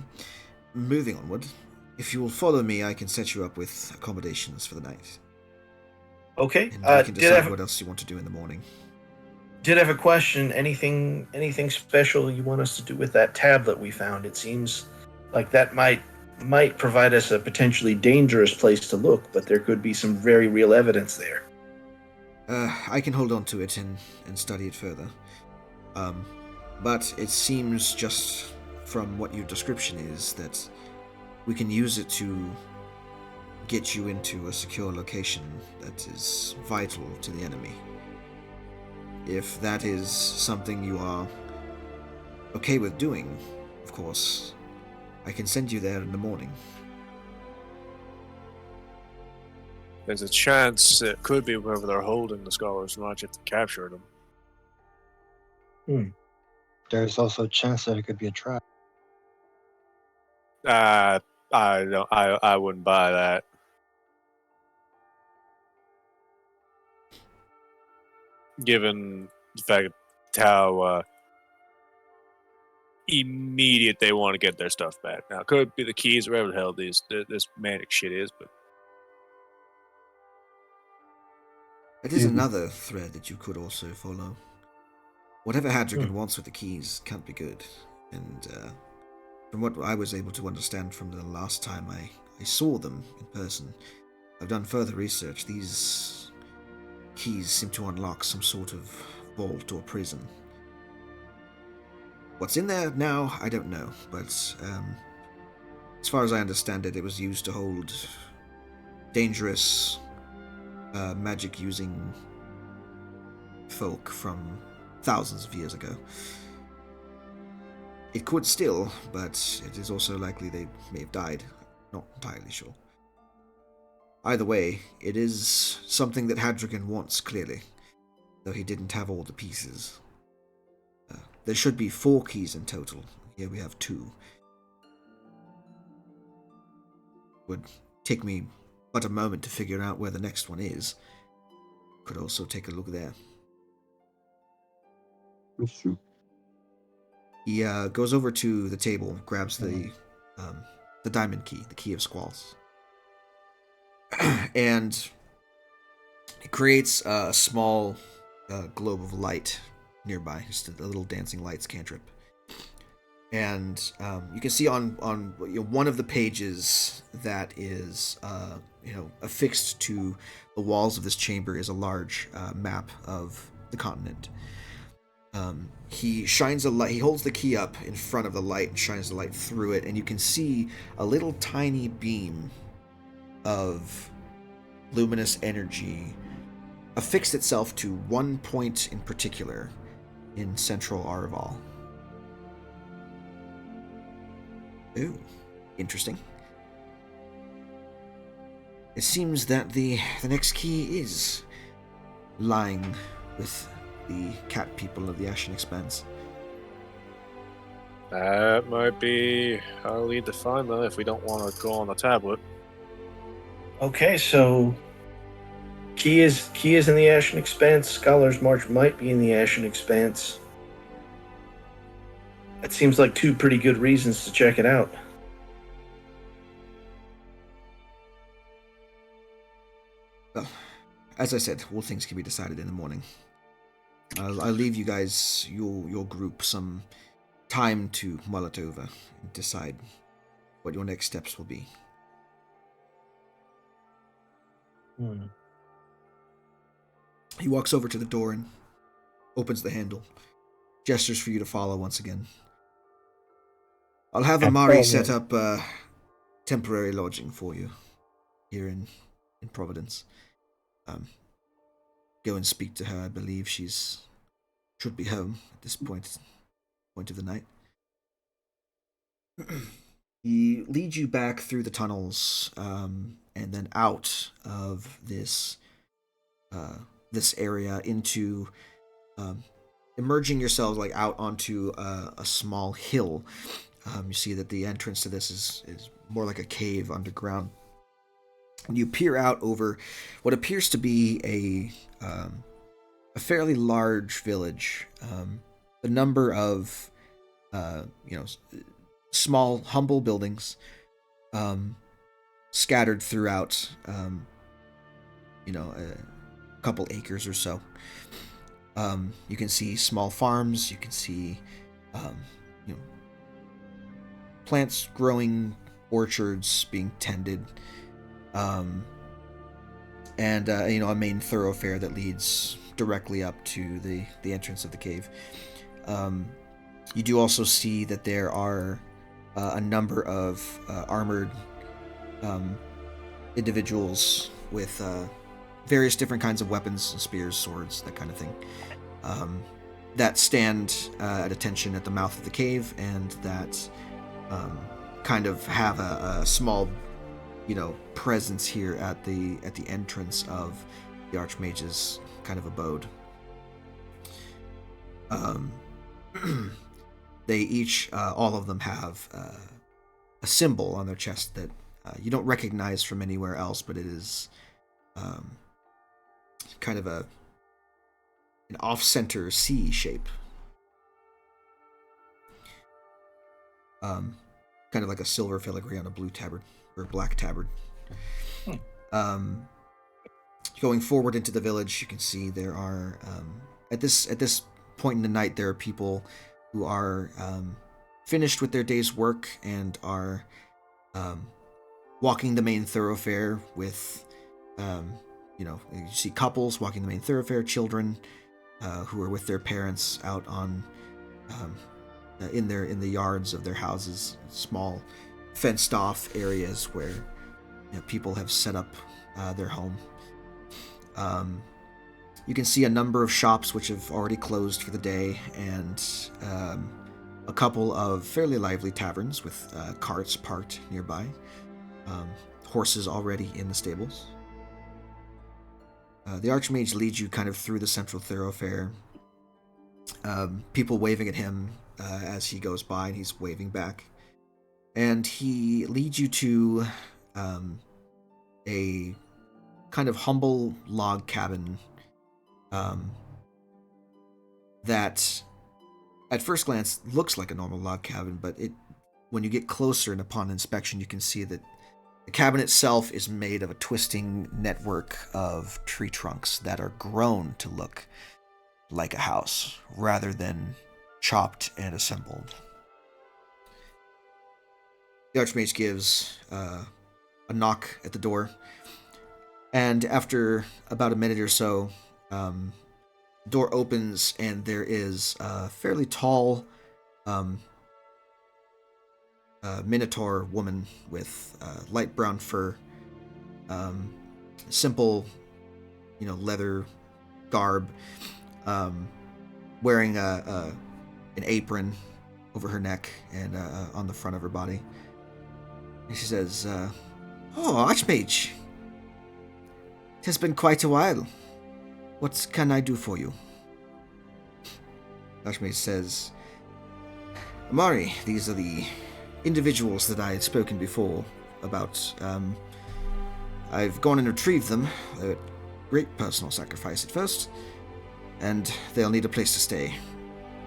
moving onward. If you will follow me, I can set you up with accommodations for the night, Okay. and we can decide what else you want to do in the morning. Did have a question. Anything special you want us to do with that tablet we found? It seems like that might provide us a potentially dangerous place to look, but there could be some very real evidence there. I can hold on to it and study it further. But it seems just from what your description is that we can use it to get you into a secure location that is vital to the enemy. If that is something you are okay with doing, of course, I can send you there in the morning. There's a chance it could be wherever they're holding the Scholars Lodge if they captured them. There's also a chance that it could be a trap. I don't. I wouldn't buy that. Given the fact how immediate they want to get their stuff back. Now, it could be the keys, wherever the hell this manic shit is, but It is Mhm. another thread that you could also follow. Whatever Hadrigan wants with the keys can't be good, and from what I was able to understand from the last time I saw them in person, I've done further research. These keys seem to unlock some sort of vault or prison. What's in there now, I don't know, but as far as I understand it, it was used to hold dangerous magic-using folk from thousands of years ago. It could still, but it is also likely they may have died. Not entirely sure. Either way, it is something that Hadrigan wants, clearly, though he didn't have all the pieces. There should be 4 keys in total. Here we have 2. Would take me but a moment to figure out where the next one is. Could also take a look there. That's true. He goes over to the table, grabs the diamond key, the key of squalls, and he creates a small globe of light nearby, just a little dancing lights cantrip. And you can see on one of the pages that is affixed to the walls of this chamber is a large map of the continent. He shines a light. He holds the key up in front of the light and shines the light through it, and you can see a little tiny beam of luminous energy affixed itself to one point in particular in central Arval. Ooh, interesting. It seems that the next key is lying with the cat people of the Ashen Expanse. that might be our lead to find them if we don't want to go on the tablet. Okay, so key is in the Ashen Expanse. Scholar's March might be in the Ashen Expanse. That seems like 2 pretty good reasons to check it out. as I said, all things can be decided in the morning. I'll leave you guys, your group, some time to mull it over and decide what your next steps will be. He walks over to the door and opens the handle, gestures for you to follow once again. I'll have Amari set up temporary lodging for you here in Providence. Go and speak to her. I believe should be home at this point of the night. He leads you back through the tunnels, and then out of this area into emerging yourselves like out onto a small hill. You see that the entrance to this is more like a cave underground. And you peer out over what appears to be a fairly large village. A number of small, humble buildings scattered throughout a couple acres or so. You can see small farms. You can see plants growing, orchards being tended, and a main thoroughfare that leads directly up to the entrance of the cave. You do also see that there are a number of armored individuals with various different kinds of weapons, spears, swords, that kind of thing, that stand at attention at the mouth of the cave, and that kind of have a small, presence here at the entrance of the Archmage's kind of abode. They each, all of them, have a symbol on their chest that you don't recognize from anywhere else, but it is kind of an off-center C shape. Kind of like a silver filigree on a blue tabard, or black tabard. Going forward into the village, you can see there are, at this point in the night, there are people who are finished with their day's work and are walking the main thoroughfare with, you see couples walking the main thoroughfare, children who are with their parents out on in the yards of their houses, small fenced off areas where people have set up their home. You can see a number of shops which have already closed for the day, and a couple of fairly lively taverns with carts parked nearby, horses already in the stables. The Archmage leads you kind of through the central thoroughfare, people waving at him as he goes by, and he's waving back. And he leads you to a kind of humble log cabin that at first glance looks like a normal log cabin, but when you get closer and upon inspection, you can see that the cabin itself is made of a twisting network of tree trunks that are grown to look like a house rather than chopped and assembled. The Archmage gives a knock at the door, and after about a minute or so, door opens, and there is a fairly tall minotaur woman with light brown fur, simple, leather garb, wearing an apron over her neck and on the front of her body. And she says, "Oh, Archmage, it has been quite a while. What can I do for you?" Archmage says, "Amari, these are the individuals that I had spoken before about. I've gone and retrieved them. They're at great personal sacrifice at first, and they'll need a place to stay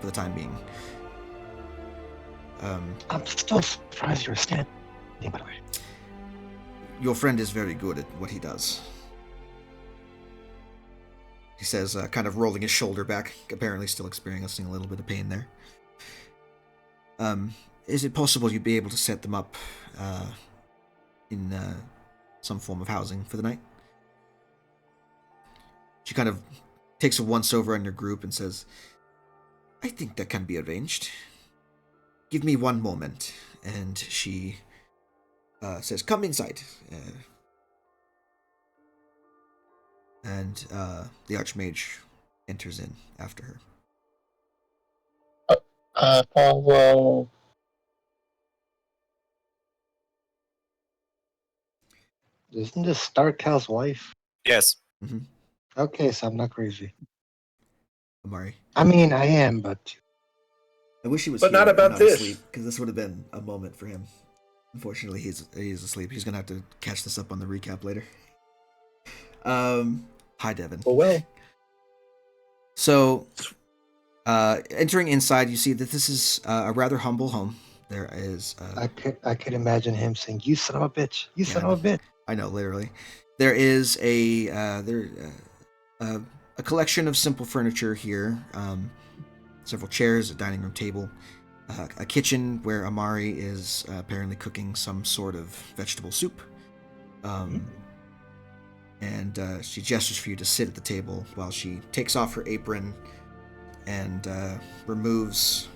for the time being." I'm still surprised you're standing, by the way. Your friend is very good at what he does. he says, kind of rolling his shoulder back, apparently still experiencing a little bit of pain there. Is it possible you'd be able to set them up in some form of housing for the night? She kind of takes a once-over on your group and says, I think that can be arranged. Give me one moment. And she says, come inside. And the Archmage enters in after her. Well, Isn't this Starkow's wife? Yes. Mm-hmm. Okay, so I'm not crazy. Amari. I mean, I am, but I wish he was But here not and about not this. asleep, because this would have been a moment for him. Unfortunately, he's asleep. He's gonna have to catch this up on the recap later. Hi, Devin. Oh well. So, entering inside, you see that this is a rather humble home. There is. I could imagine him saying, "You son of a bitch! You son of a bitch!" I know, literally. There is a collection of simple furniture here. Several chairs, a dining room table, a kitchen where Amari is apparently cooking some sort of vegetable soup. And she gestures for you to sit at the table while she takes off her apron and removes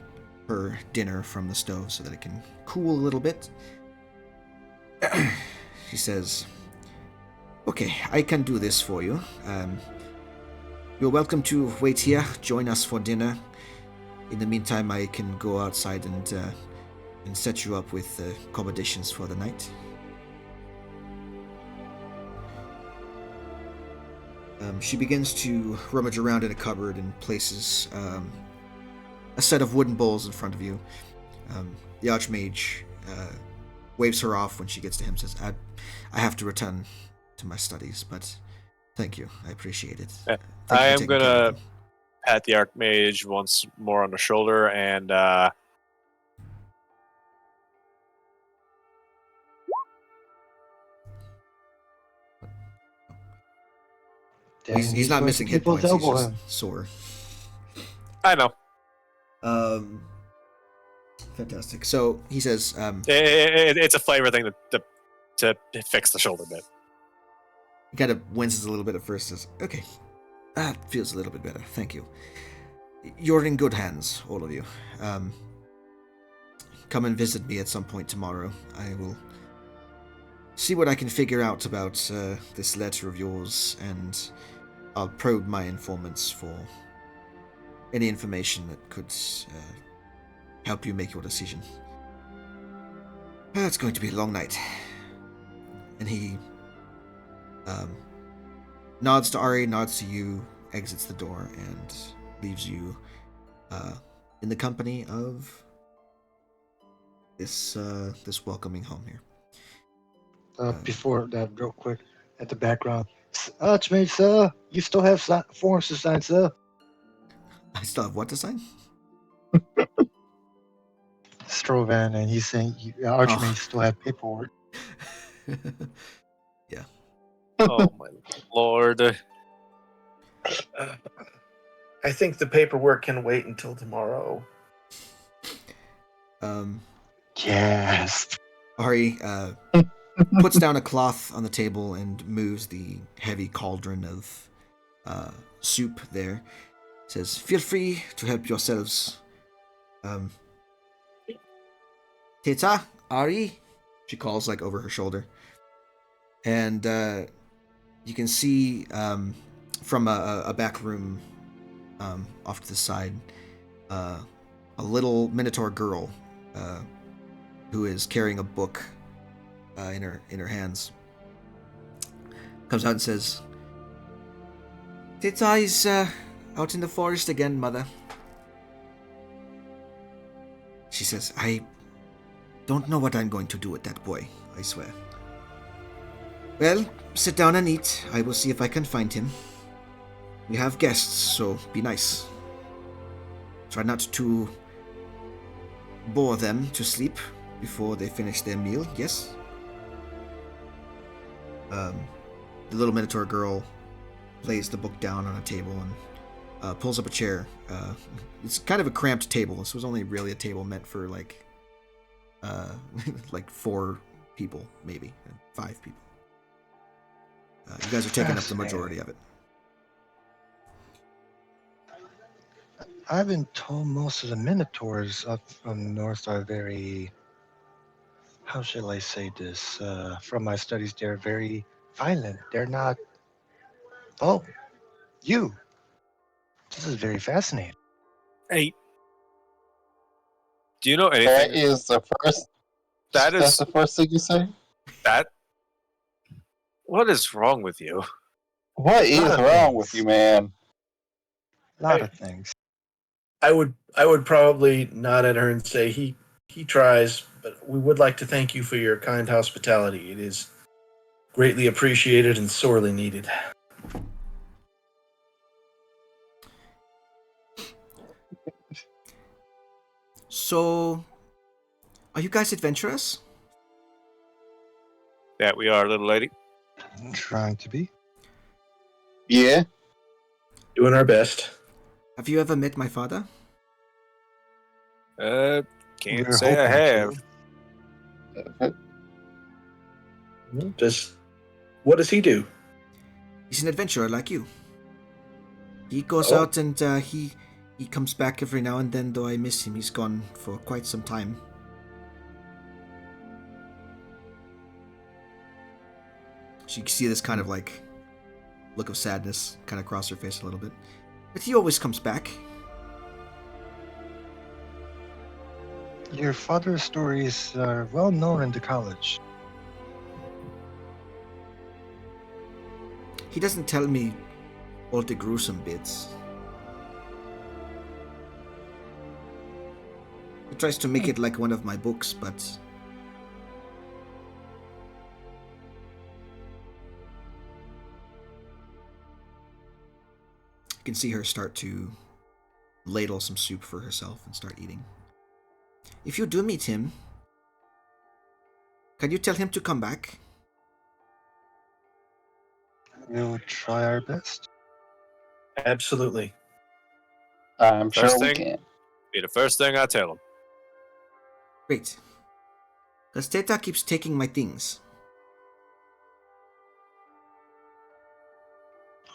her dinner from the stove so that it can cool a little bit. She says, okay, I can do this for you. You're welcome to wait here, join us for dinner. In the meantime, I can go outside and set you up with accommodations for the night. She begins to rummage around in a cupboard and places a set of wooden bowls in front of you. The Archmage waves her off when she gets to him, says, I have to return to my studies, but thank you. I appreciate it. I am going to pat the Archmage once more on the shoulder and he's not missing hit points, he's just sore. I know. Fantastic. So he says, it's a flavor thing to fix the shoulder bit. He kind of winces a little bit at first, says, okay, that feels a little bit better, thank you. You're in good hands, all of you. Come and visit me at some point tomorrow. I will see what I can figure out about this letter of yours, and I'll probe my informants for any information that could help you make your decision. It's going to be a long night. And he nods to Ari, nods to you, exits the door, and leaves you in the company of this welcoming home here. Before that, real quick, at the background, Archmage, sir, you still have forms to sign, sir. I still have what to sign? Strovan, and he's saying Archmage still have paperwork. Yeah. Oh my lord. I think the paperwork can wait until tomorrow. Yes. Ari puts down a cloth on the table and moves the heavy cauldron of soup there. Says, feel free to help yourselves. Teta, Ari, she calls like over her shoulder. And you can see from a back room off to the side a little Minotaur girl who is carrying a book in her hands. Comes out and says, Teta is out in the forest again, mother. She says, I don't know what I'm going to do with that boy, I swear. Well, sit down and eat. I will see if I can find him. We have guests, so be nice. Try not to bore them to sleep before they finish their meal, yes? The little Minotaur girl lays the book down on a table and pulls up a chair. It's kind of a cramped table. This was only really a table meant for like 4 people, maybe 5 people. You guys are taking up the majority of it. I've been told most of the Minotaurs up north are very, how shall I say this? From my studies, they're very violent. They're not. Oh, you. This is very fascinating. Hey, do you know That anything? is the first. That That's is the first thing you say. that. What is wrong with you? What is Lot of wrong things. with you, man? A lot of things. I would probably nod at her and say he tries, but we would like to thank you for your kind hospitality. It is greatly appreciated and sorely needed. So, are you guys adventurous? Yeah, we are, little lady. I'm trying to be. Yeah. Doing our best. Have you ever met my father? Can't We're say I hoping have. to. What does he do? He's an adventurer like you. He goes Oh. out and he comes back every now and then, though I miss him. He's gone for quite some time. So you can see this kind of like look of sadness kind of cross her face a little bit. But he always comes back. Your father's stories are well known in the college. He doesn't tell me all the gruesome bits. He tries to make it like one of my books, but you can see her start to ladle some soup for herself and start eating. If you do meet him, can you tell him to come back? We'll try our best. Absolutely. I'm First sure we thing- can. Be the first thing I tell him. Great. Because Teta keeps taking my things.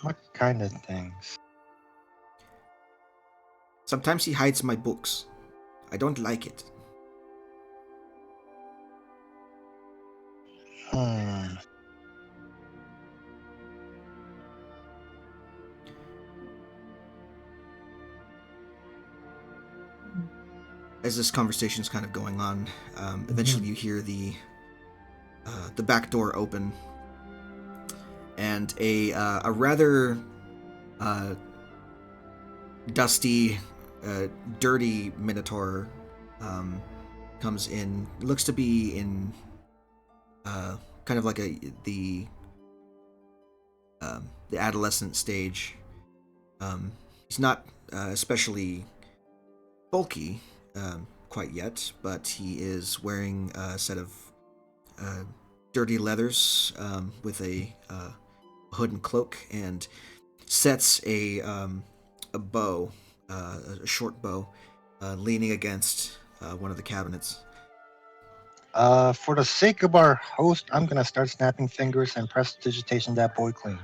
What kind of things? Sometimes he hides my books. I don't like it. As this conversation is kind of going on, eventually you hear the back door open, and a rather dusty, dirty Minotaur comes in. Looks to be in kind of like the adolescent stage. He's not especially bulky quite yet, but he is wearing a set of dirty leathers with a hood and cloak, and sets a bow, a short bow, leaning against one of the cabinets. For the sake of our host, I'm gonna start snapping fingers and prestidigitation that boy clean.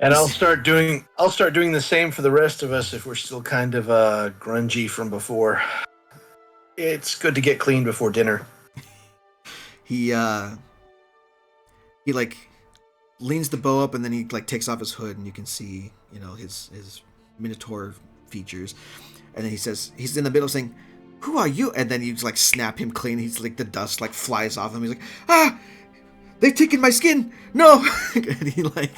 And I'll start doing the same for the rest of us if we're still kind of grungy from before. It's good to get clean before dinner. He like leans the bow up, and then he like takes off his hood, and you can see, you know, his Minotaur features. And then he says, he's in the middle saying, "Who are you?" And then you like snap him clean. He's like, the dust like flies off him. He's like, "Ah, they've taken my skin. No!" And he like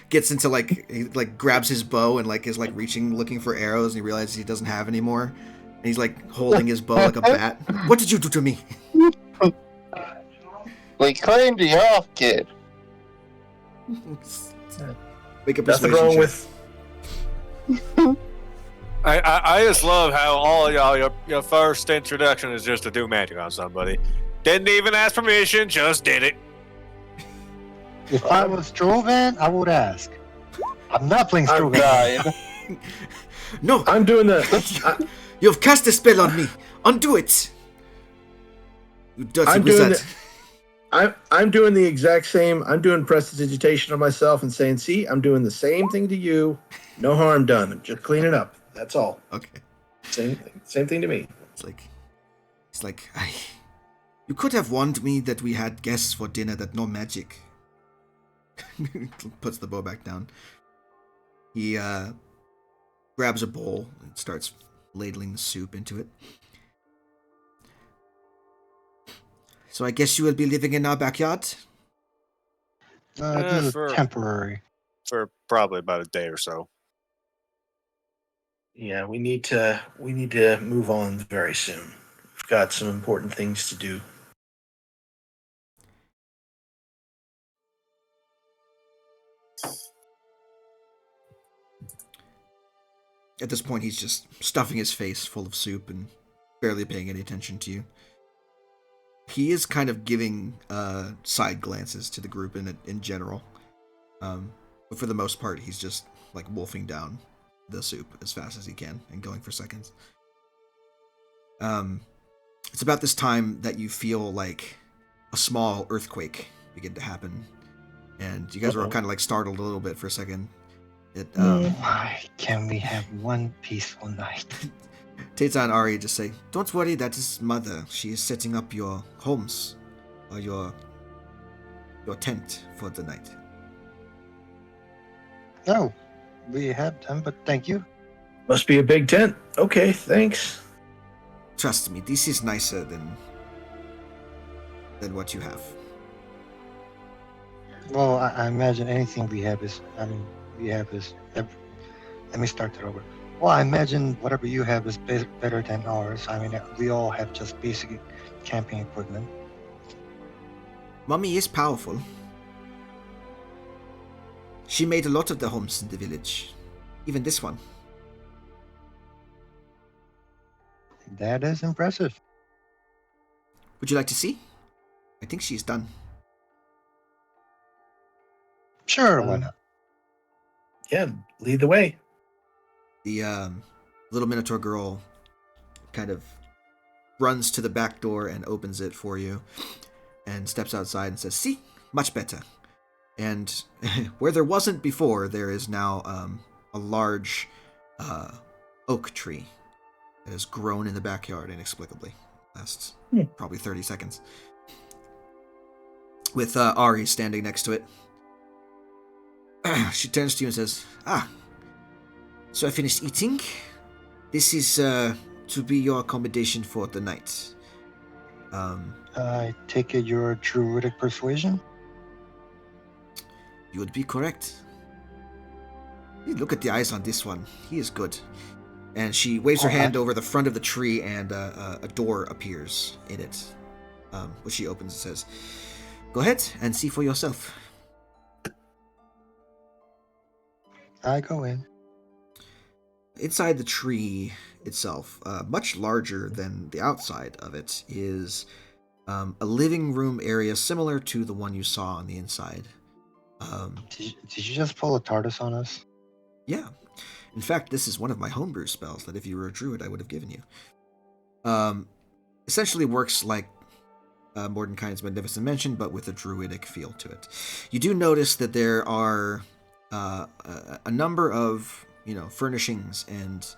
gets into like, he like grabs his bow and like is like reaching, looking for arrows, and he realizes he doesn't have any more. And he's like holding his bow like a bat. "What did you do to me?" We cleaned you off, kid. Make a Nothing persuasion wrong check. with I just love how all y'all your first introduction is just to do magic on somebody. Didn't even ask permission, just did it. If I was Strovan, I would ask. I'm not playing I'm Strovan. Nine. No, I'm doing the. you've cast a spell on me. Undo it. You dirty I'm doing wizard. I'm doing the exact same. I'm doing prestidigitation on myself and saying, "See, I'm doing the same thing to you. No harm done. Just clean it up. That's all. Okay. Same thing to me." It's like, you could have warned me that we had guests for dinner that no magic. Puts the bow back down. He grabs a bowl and starts ladling the soup into it. So I guess you will be living in our backyard? This is for- temporary. For probably about a day or so. Yeah, we need to move on very soon. We've got some important things to do. At this point, he's just stuffing his face full of soup and barely paying any attention to you. He is kind of giving side glances to the group in general. But for the most part, he's just like wolfing down the soup as fast as he can and going for seconds. It's about this time that you feel like a small earthquake begin to happen. And you guys were kind of like startled a little bit for a second. Why can we have one peaceful night? Tata and Ari just say, "Don't worry, that is Mother. She is setting up your homes, or your tent for the night." No, we have them, but thank you. Must be a big tent. Okay, thanks. Trust me, this is nicer than what you have. Well, I imagine anything we have is. Let me start it over. Well, I imagine whatever you have is better than ours. I mean, we all have just basic camping equipment. Mommy is powerful. She made a lot of the homes in the village, even this one. That is impressive. Would you like to see? I think she's done. Sure, why not? Yeah, lead the way. The little Minotaur girl kind of runs to the back door and opens it for you and steps outside and says, "See? Much better." And where there wasn't before, there is now a large oak tree that has grown in the backyard inexplicably. Lasts probably 30 seconds. With Ari standing next to it. She turns to you and says, so I finished eating. This is to be your accommodation for the night. I take it you're druidic persuasion? You would be correct. Look at the eyes on this one. He is good. And she waves her hand over the front of the tree, and a door appears in it, which she opens and says, "Go ahead and see for yourself." I go in. Inside the tree itself, much larger than the outside of it, is a living room area similar to the one you saw on the inside. Did you just pull a TARDIS on us? Yeah. In fact, this is one of my homebrew spells that if you were a druid, I would have given you. Essentially works like Mordenkainen's Magnificent Mansion, but with a druidic feel to it. You do notice that there are a number of, furnishings and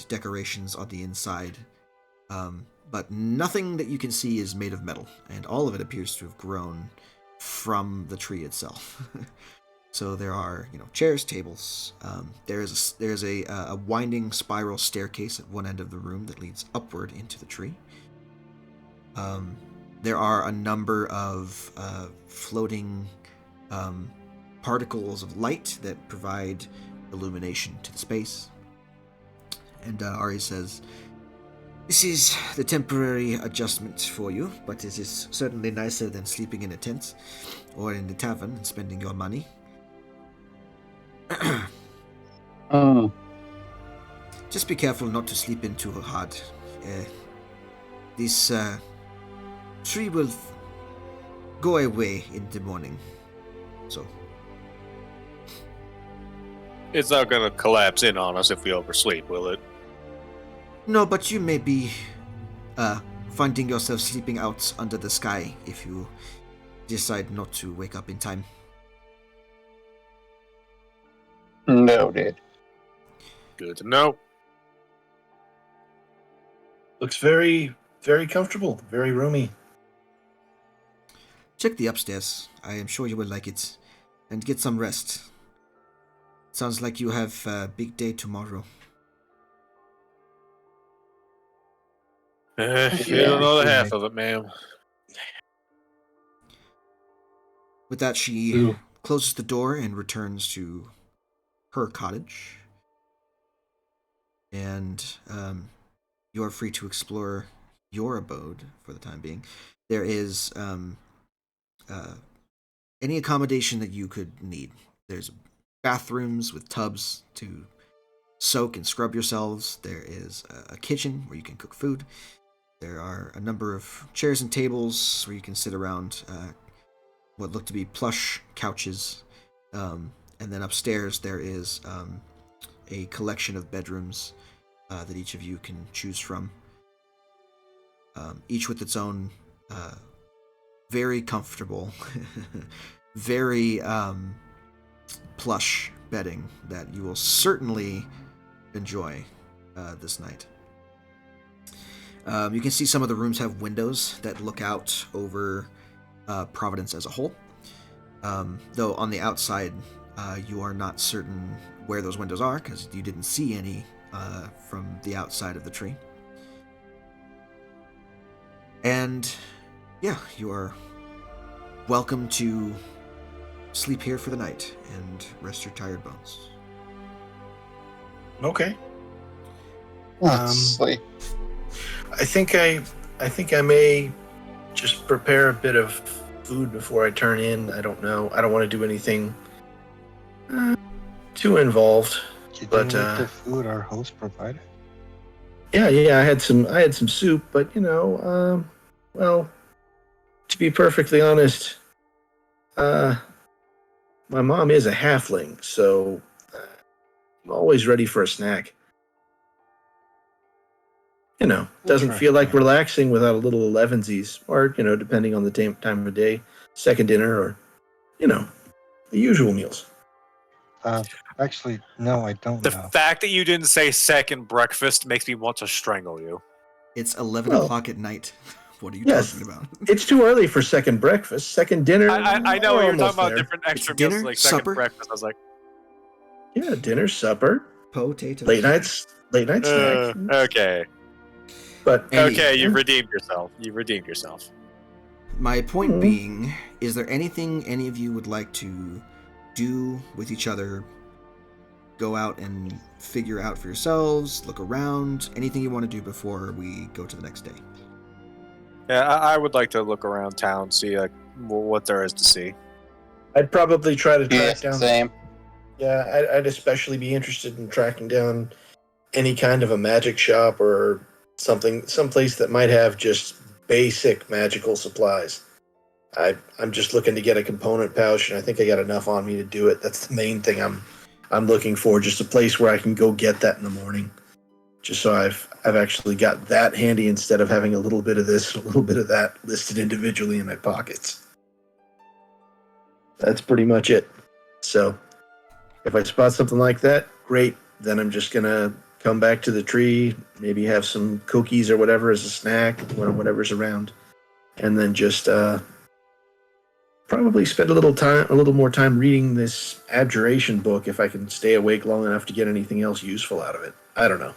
decorations on the inside, but nothing that you can see is made of metal, and all of it appears to have grown from the tree itself. So there are, chairs, tables. There's a winding spiral staircase at one end of the room that leads upward into the tree. There are a number of floating particles of light that provide illumination to the space. And Ari says, "This is the temporary adjustment for you, but it is certainly nicer than sleeping in a tent or in the tavern and spending your money." Just be careful not to sleep in too hard. This tree will go away in the morning. So, It's not gonna collapse in on us if we oversleep, will it? no, but you may be finding yourself sleeping out under the sky if you decide not to wake up in time. Noted. Good to know. Looks very, very comfortable, very roomy. Check the upstairs. I am sure you will like it. And get some rest. Sounds like you have a big day tomorrow. You Yeah. don't know the half of it, ma'am. With that, she Ooh. closes the door and returns to her cottage. And you are free to explore your abode for the time being. There is any accommodation that you could need. There's bathrooms with tubs to soak and scrub yourselves. There is a kitchen where you can cook food. There are a number of chairs and tables where you can sit around what look to be plush couches. And then upstairs there is a collection of bedrooms that each of you can choose from. Each with its own very comfortable, very plush bedding that you will certainly enjoy this night. You can see some of the rooms have windows that look out over Providence as a whole. Though on the outside, you are not certain where those windows are because you didn't see any from the outside of the tree. And yeah, you are welcome to sleep here for the night and rest your tired bones. Okay. Let's sleep. I think I may just prepare a bit of food before I turn in. I don't know. I don't want to do anything too involved. You But, didn't eat the food our host provided? Yeah. I had some soup, but well, to be perfectly honest, my mom is a halfling, so I'm always ready for a snack. Doesn't feel like relaxing without a little elevensies, or depending on the time of day, second dinner, or the usual meals. Actually, no, I don't The know. fact that you didn't say second breakfast makes me want to strangle you. It's 11 Well, o'clock at night. What are you yes. talking about? It's too early for second breakfast. Second dinner. I know we're you're talking almost about there. different extra It's meals, dinner, like second supper? breakfast. I was like, Yeah, dinner, supper, Potatoes. late night snack. okay, But okay, you've redeemed yourself. You've redeemed yourself. My point Mhm. being, is there anything any of you would like to do with each other? Go out and figure out for yourselves, look around, anything you want to do before we go to the next day. Yeah, I would like to look around town, see like what there is to see. I'd probably try to Yeah, track down. same. Yeah, I'd especially be interested in tracking down any kind of a magic shop or someplace that might have just basic magical supplies. I'm just looking to get a component pouch, and I think I got enough on me to do it. That's the main thing I'm looking for, just a place where I can go get that in the morning. Just so I've actually got that handy instead of having a little bit of this, a little bit of that listed individually in my pockets. That's pretty much it. So if I spot something like that, great. Then I'm just gonna come back to the tree, maybe have some cookies or whatever as a snack, whatever's around, and then just probably spend a little more time reading this abjuration book if I can stay awake long enough to get anything else useful out of it. I don't know.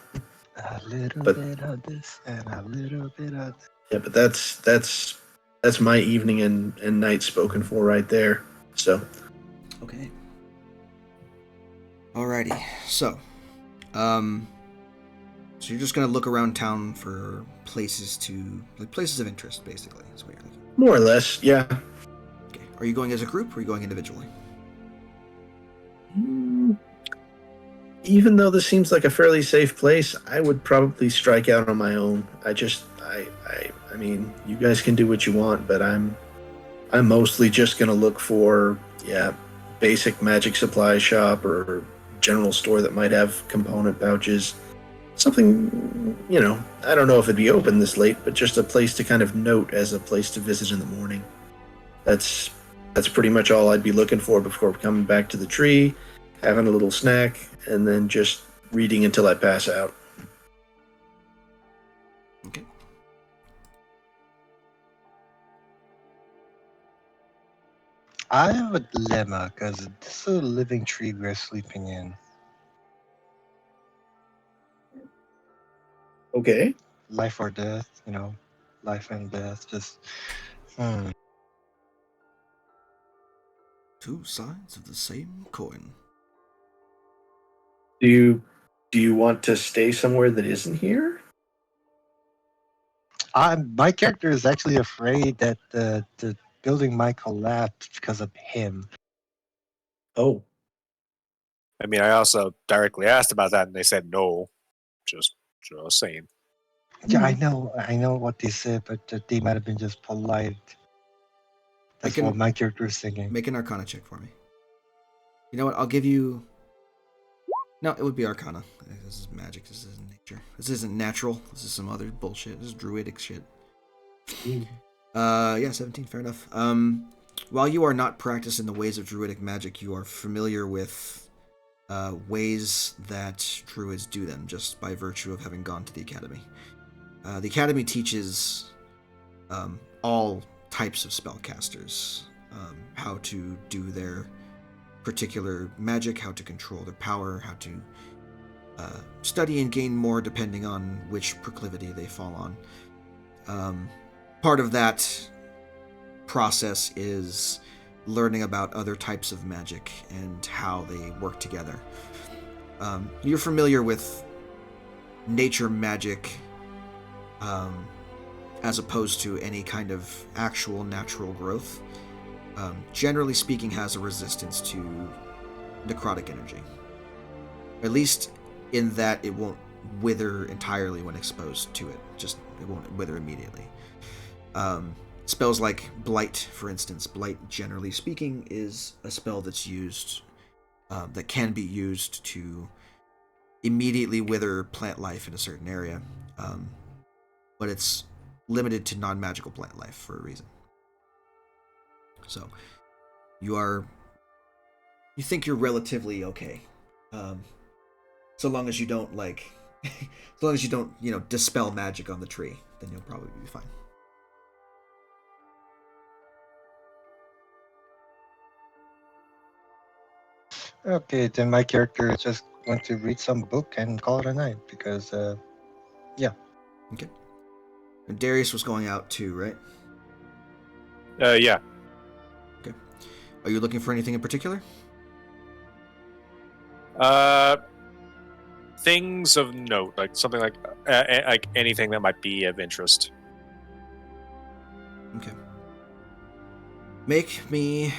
A little But- bit of this and a little bit of that. Yeah, but that's my evening and night spoken for right there. So Okay. Alrighty. So you're just gonna look around town for places of interest, basically. That's what you're looking. more or less, yeah. Okay. Are you going as a group or are you going individually? Even though this seems like a fairly safe place, I would probably strike out on my own. I mean, you guys can do what you want, but I'm I'm mostly just gonna look for basic magic supply shop or general store that might have component pouches. Something, I don't know if it'd be open this late, but just a place to kind of note as a place to visit in the morning. That's that's pretty much all I'd be looking for before coming back to the tree, having a little snack, and then just reading until I pass out. Okay. I have a dilemma because this is a living tree we're sleeping in. Okay. Life or death, life and death. Just, hmm. Two sides of the same coin. Do you want to stay somewhere that isn't here? My character is actually afraid that the building might collapse because of him. Oh, I mean, I also directly asked about that, and they said no. Just saying. Yeah, I know what they said, but they might have been just polite. That's what my character is thinking. Make an Arcana check for me. You know what? I'll give you. No, it would be Arcana. This is magic. This isn't nature. This isn't natural. This is some other bullshit. This is druidic shit. Yeah, 17. Fair enough. While you are not practiced in the ways of druidic magic, you are familiar with ways that druids do them, just by virtue of having gone to the academy. The academy teaches all types of spellcasters how to do their particular magic, how to control their power, how to study and gain more depending on which proclivity they fall on. Part of that process is learning about other types of magic and how they work together. You're familiar with nature magic as opposed to any kind of actual natural growth. Generally speaking, has a resistance to necrotic energy. At least in that it won't wither entirely when exposed to it. Just, it won't wither immediately. Spells like Blight, for instance. Blight, generally speaking, is a spell that's used, that can be used to immediately wither plant life in a certain area. But it's limited to non-magical plant life for a reason. So, you think you're relatively okay. So long as you don't, so long as you don't, dispel magic on the tree, then you'll probably be fine. Okay, then my character is just going to read some book and call it a night because, yeah. Okay. And Darius was going out too, right? Yeah. Okay. Are you looking for anything in particular? Things of note, like something like anything that might be of interest. Okay. Make me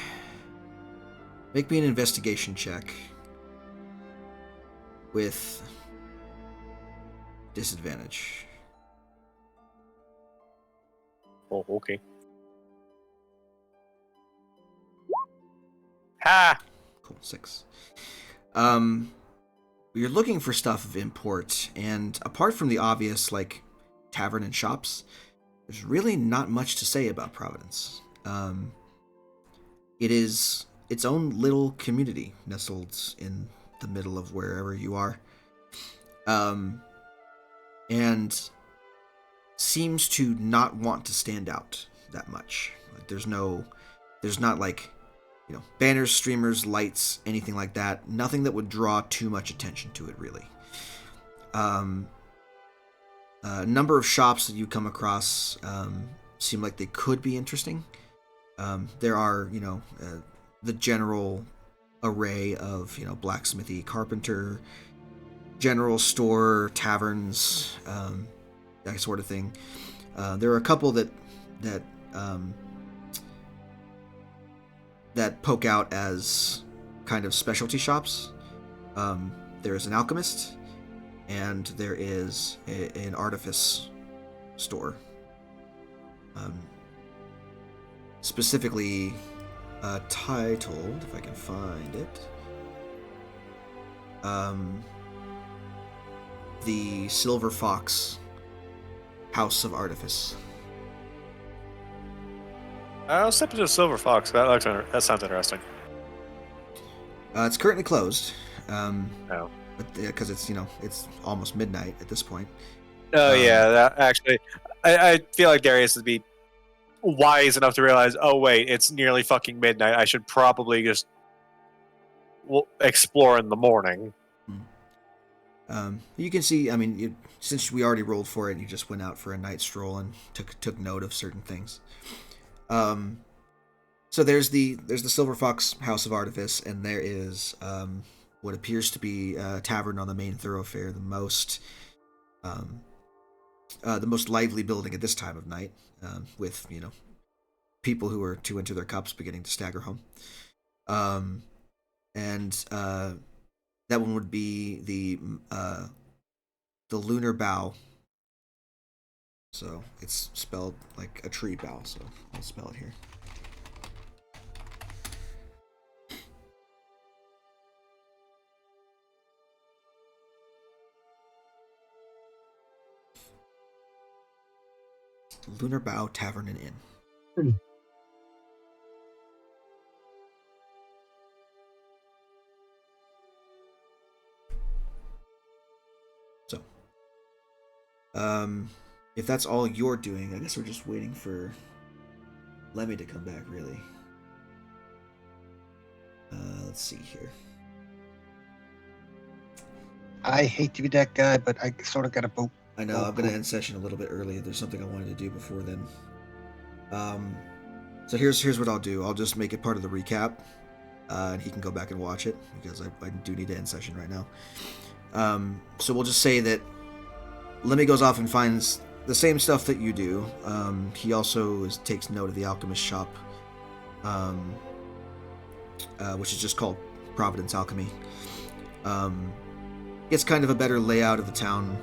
an investigation check with disadvantage. Oh, okay. Ha! Cool, 6. You're looking for stuff of import, and apart from the obvious, tavern and shops, there's really not much to say about Providence. It is its own little community nestled in the middle of wherever you are. And seems to not want to stand out that much. There's not banners, streamers, lights, anything like that. Nothing that would draw too much attention to it, really. A number of shops that you come across seem like they could be interesting. There are, the general array of, blacksmithy, carpenter, general store, taverns, that sort of thing. There are a couple that poke out as kind of specialty shops. There is an alchemist, and there is an artifice store. specifically titled, if I can find it, the Silver Fox House of Artifice. I'll step into the Silver Fox. That sounds interesting. It's currently closed. Oh. Because it's almost midnight at this point. Oh yeah, that actually, I feel like Darius would be wise enough to realize, oh wait, it's nearly fucking midnight. I should probably just explore in the morning. You can see, I mean, since we already rolled for it, you just went out for a night stroll and took note of certain things. So there's the Silver Fox House of Artifice, and there is what appears to be a tavern on the main thoroughfare, the most lively building at this time of night, with people who are too into their cups beginning to stagger home. And that one would be the lunar bough. So it's spelled like a tree bough, so I'll spell it here. Lunar Bough Tavern and Inn. So, if that's all you're doing, I guess we're just waiting for Lemmy to come back, really. Let's see here. I hate to be that guy, but I sort of got a boat. I know, I'm going to end session a little bit early. There's something I wanted to do before then. So here's what I'll do. I'll just make it part of the recap, and he can go back and watch it, because I do need to end session right now. So we'll just say that Lemmy goes off and finds the same stuff that you do. He also takes note of the alchemist shop, which is just called Providence Alchemy. Gets kind of a better layout of the town.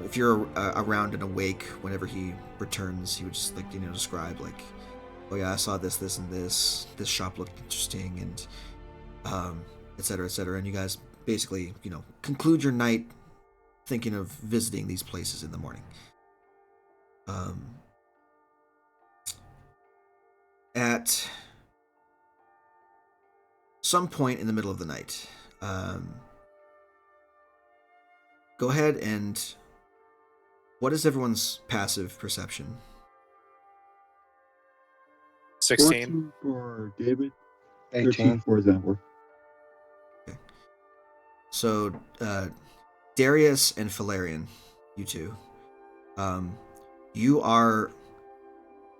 If you're around and awake whenever he returns, he would just describe like, oh yeah, I saw this, and this. This shop looked interesting, and etc., etc. And you guys basically, conclude your night thinking of visiting these places in the morning. At some point in the middle of the night, go ahead and... What is everyone's passive perception? 16. 14 for David. 18. 13 for Zanvor. Okay. So, Darius and Falarian, you two, you are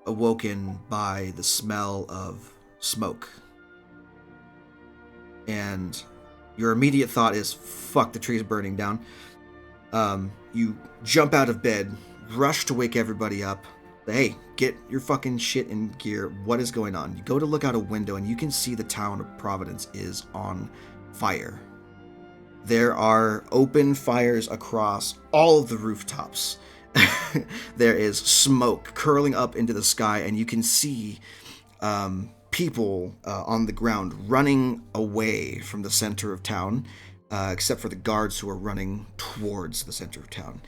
awoken by the smell of smoke. And your immediate thought is, fuck, the tree's burning down. You jump out of bed, rush to wake everybody up. Hey, get your fucking shit in gear. What is going on? You go to look out a window, and you can see the town of Providence is on fire. There are open fires across all of the rooftops. There is smoke curling up into the sky, and you can see people on the ground running away from the center of town, except for the guards who are running towards the center of town.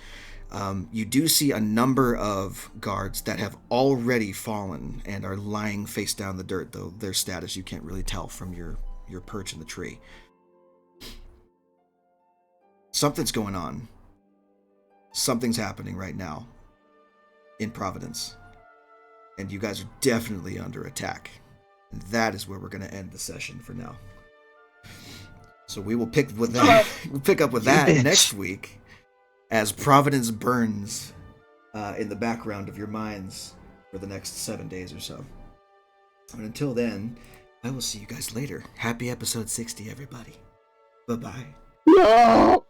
You do see a number of guards that have already fallen and are lying face down in the dirt, though their status you can't really tell from your perch in the tree. Something's going on. Something's happening right now in Providence. And you guys are definitely under attack. And that is where we're going to end the session for now. So we will pick with that. We'll pick up with that next week as Providence burns in the background of your minds for the next 7 days or so. And until then, I will see you guys later. Happy episode 60, everybody. Bye-bye. No!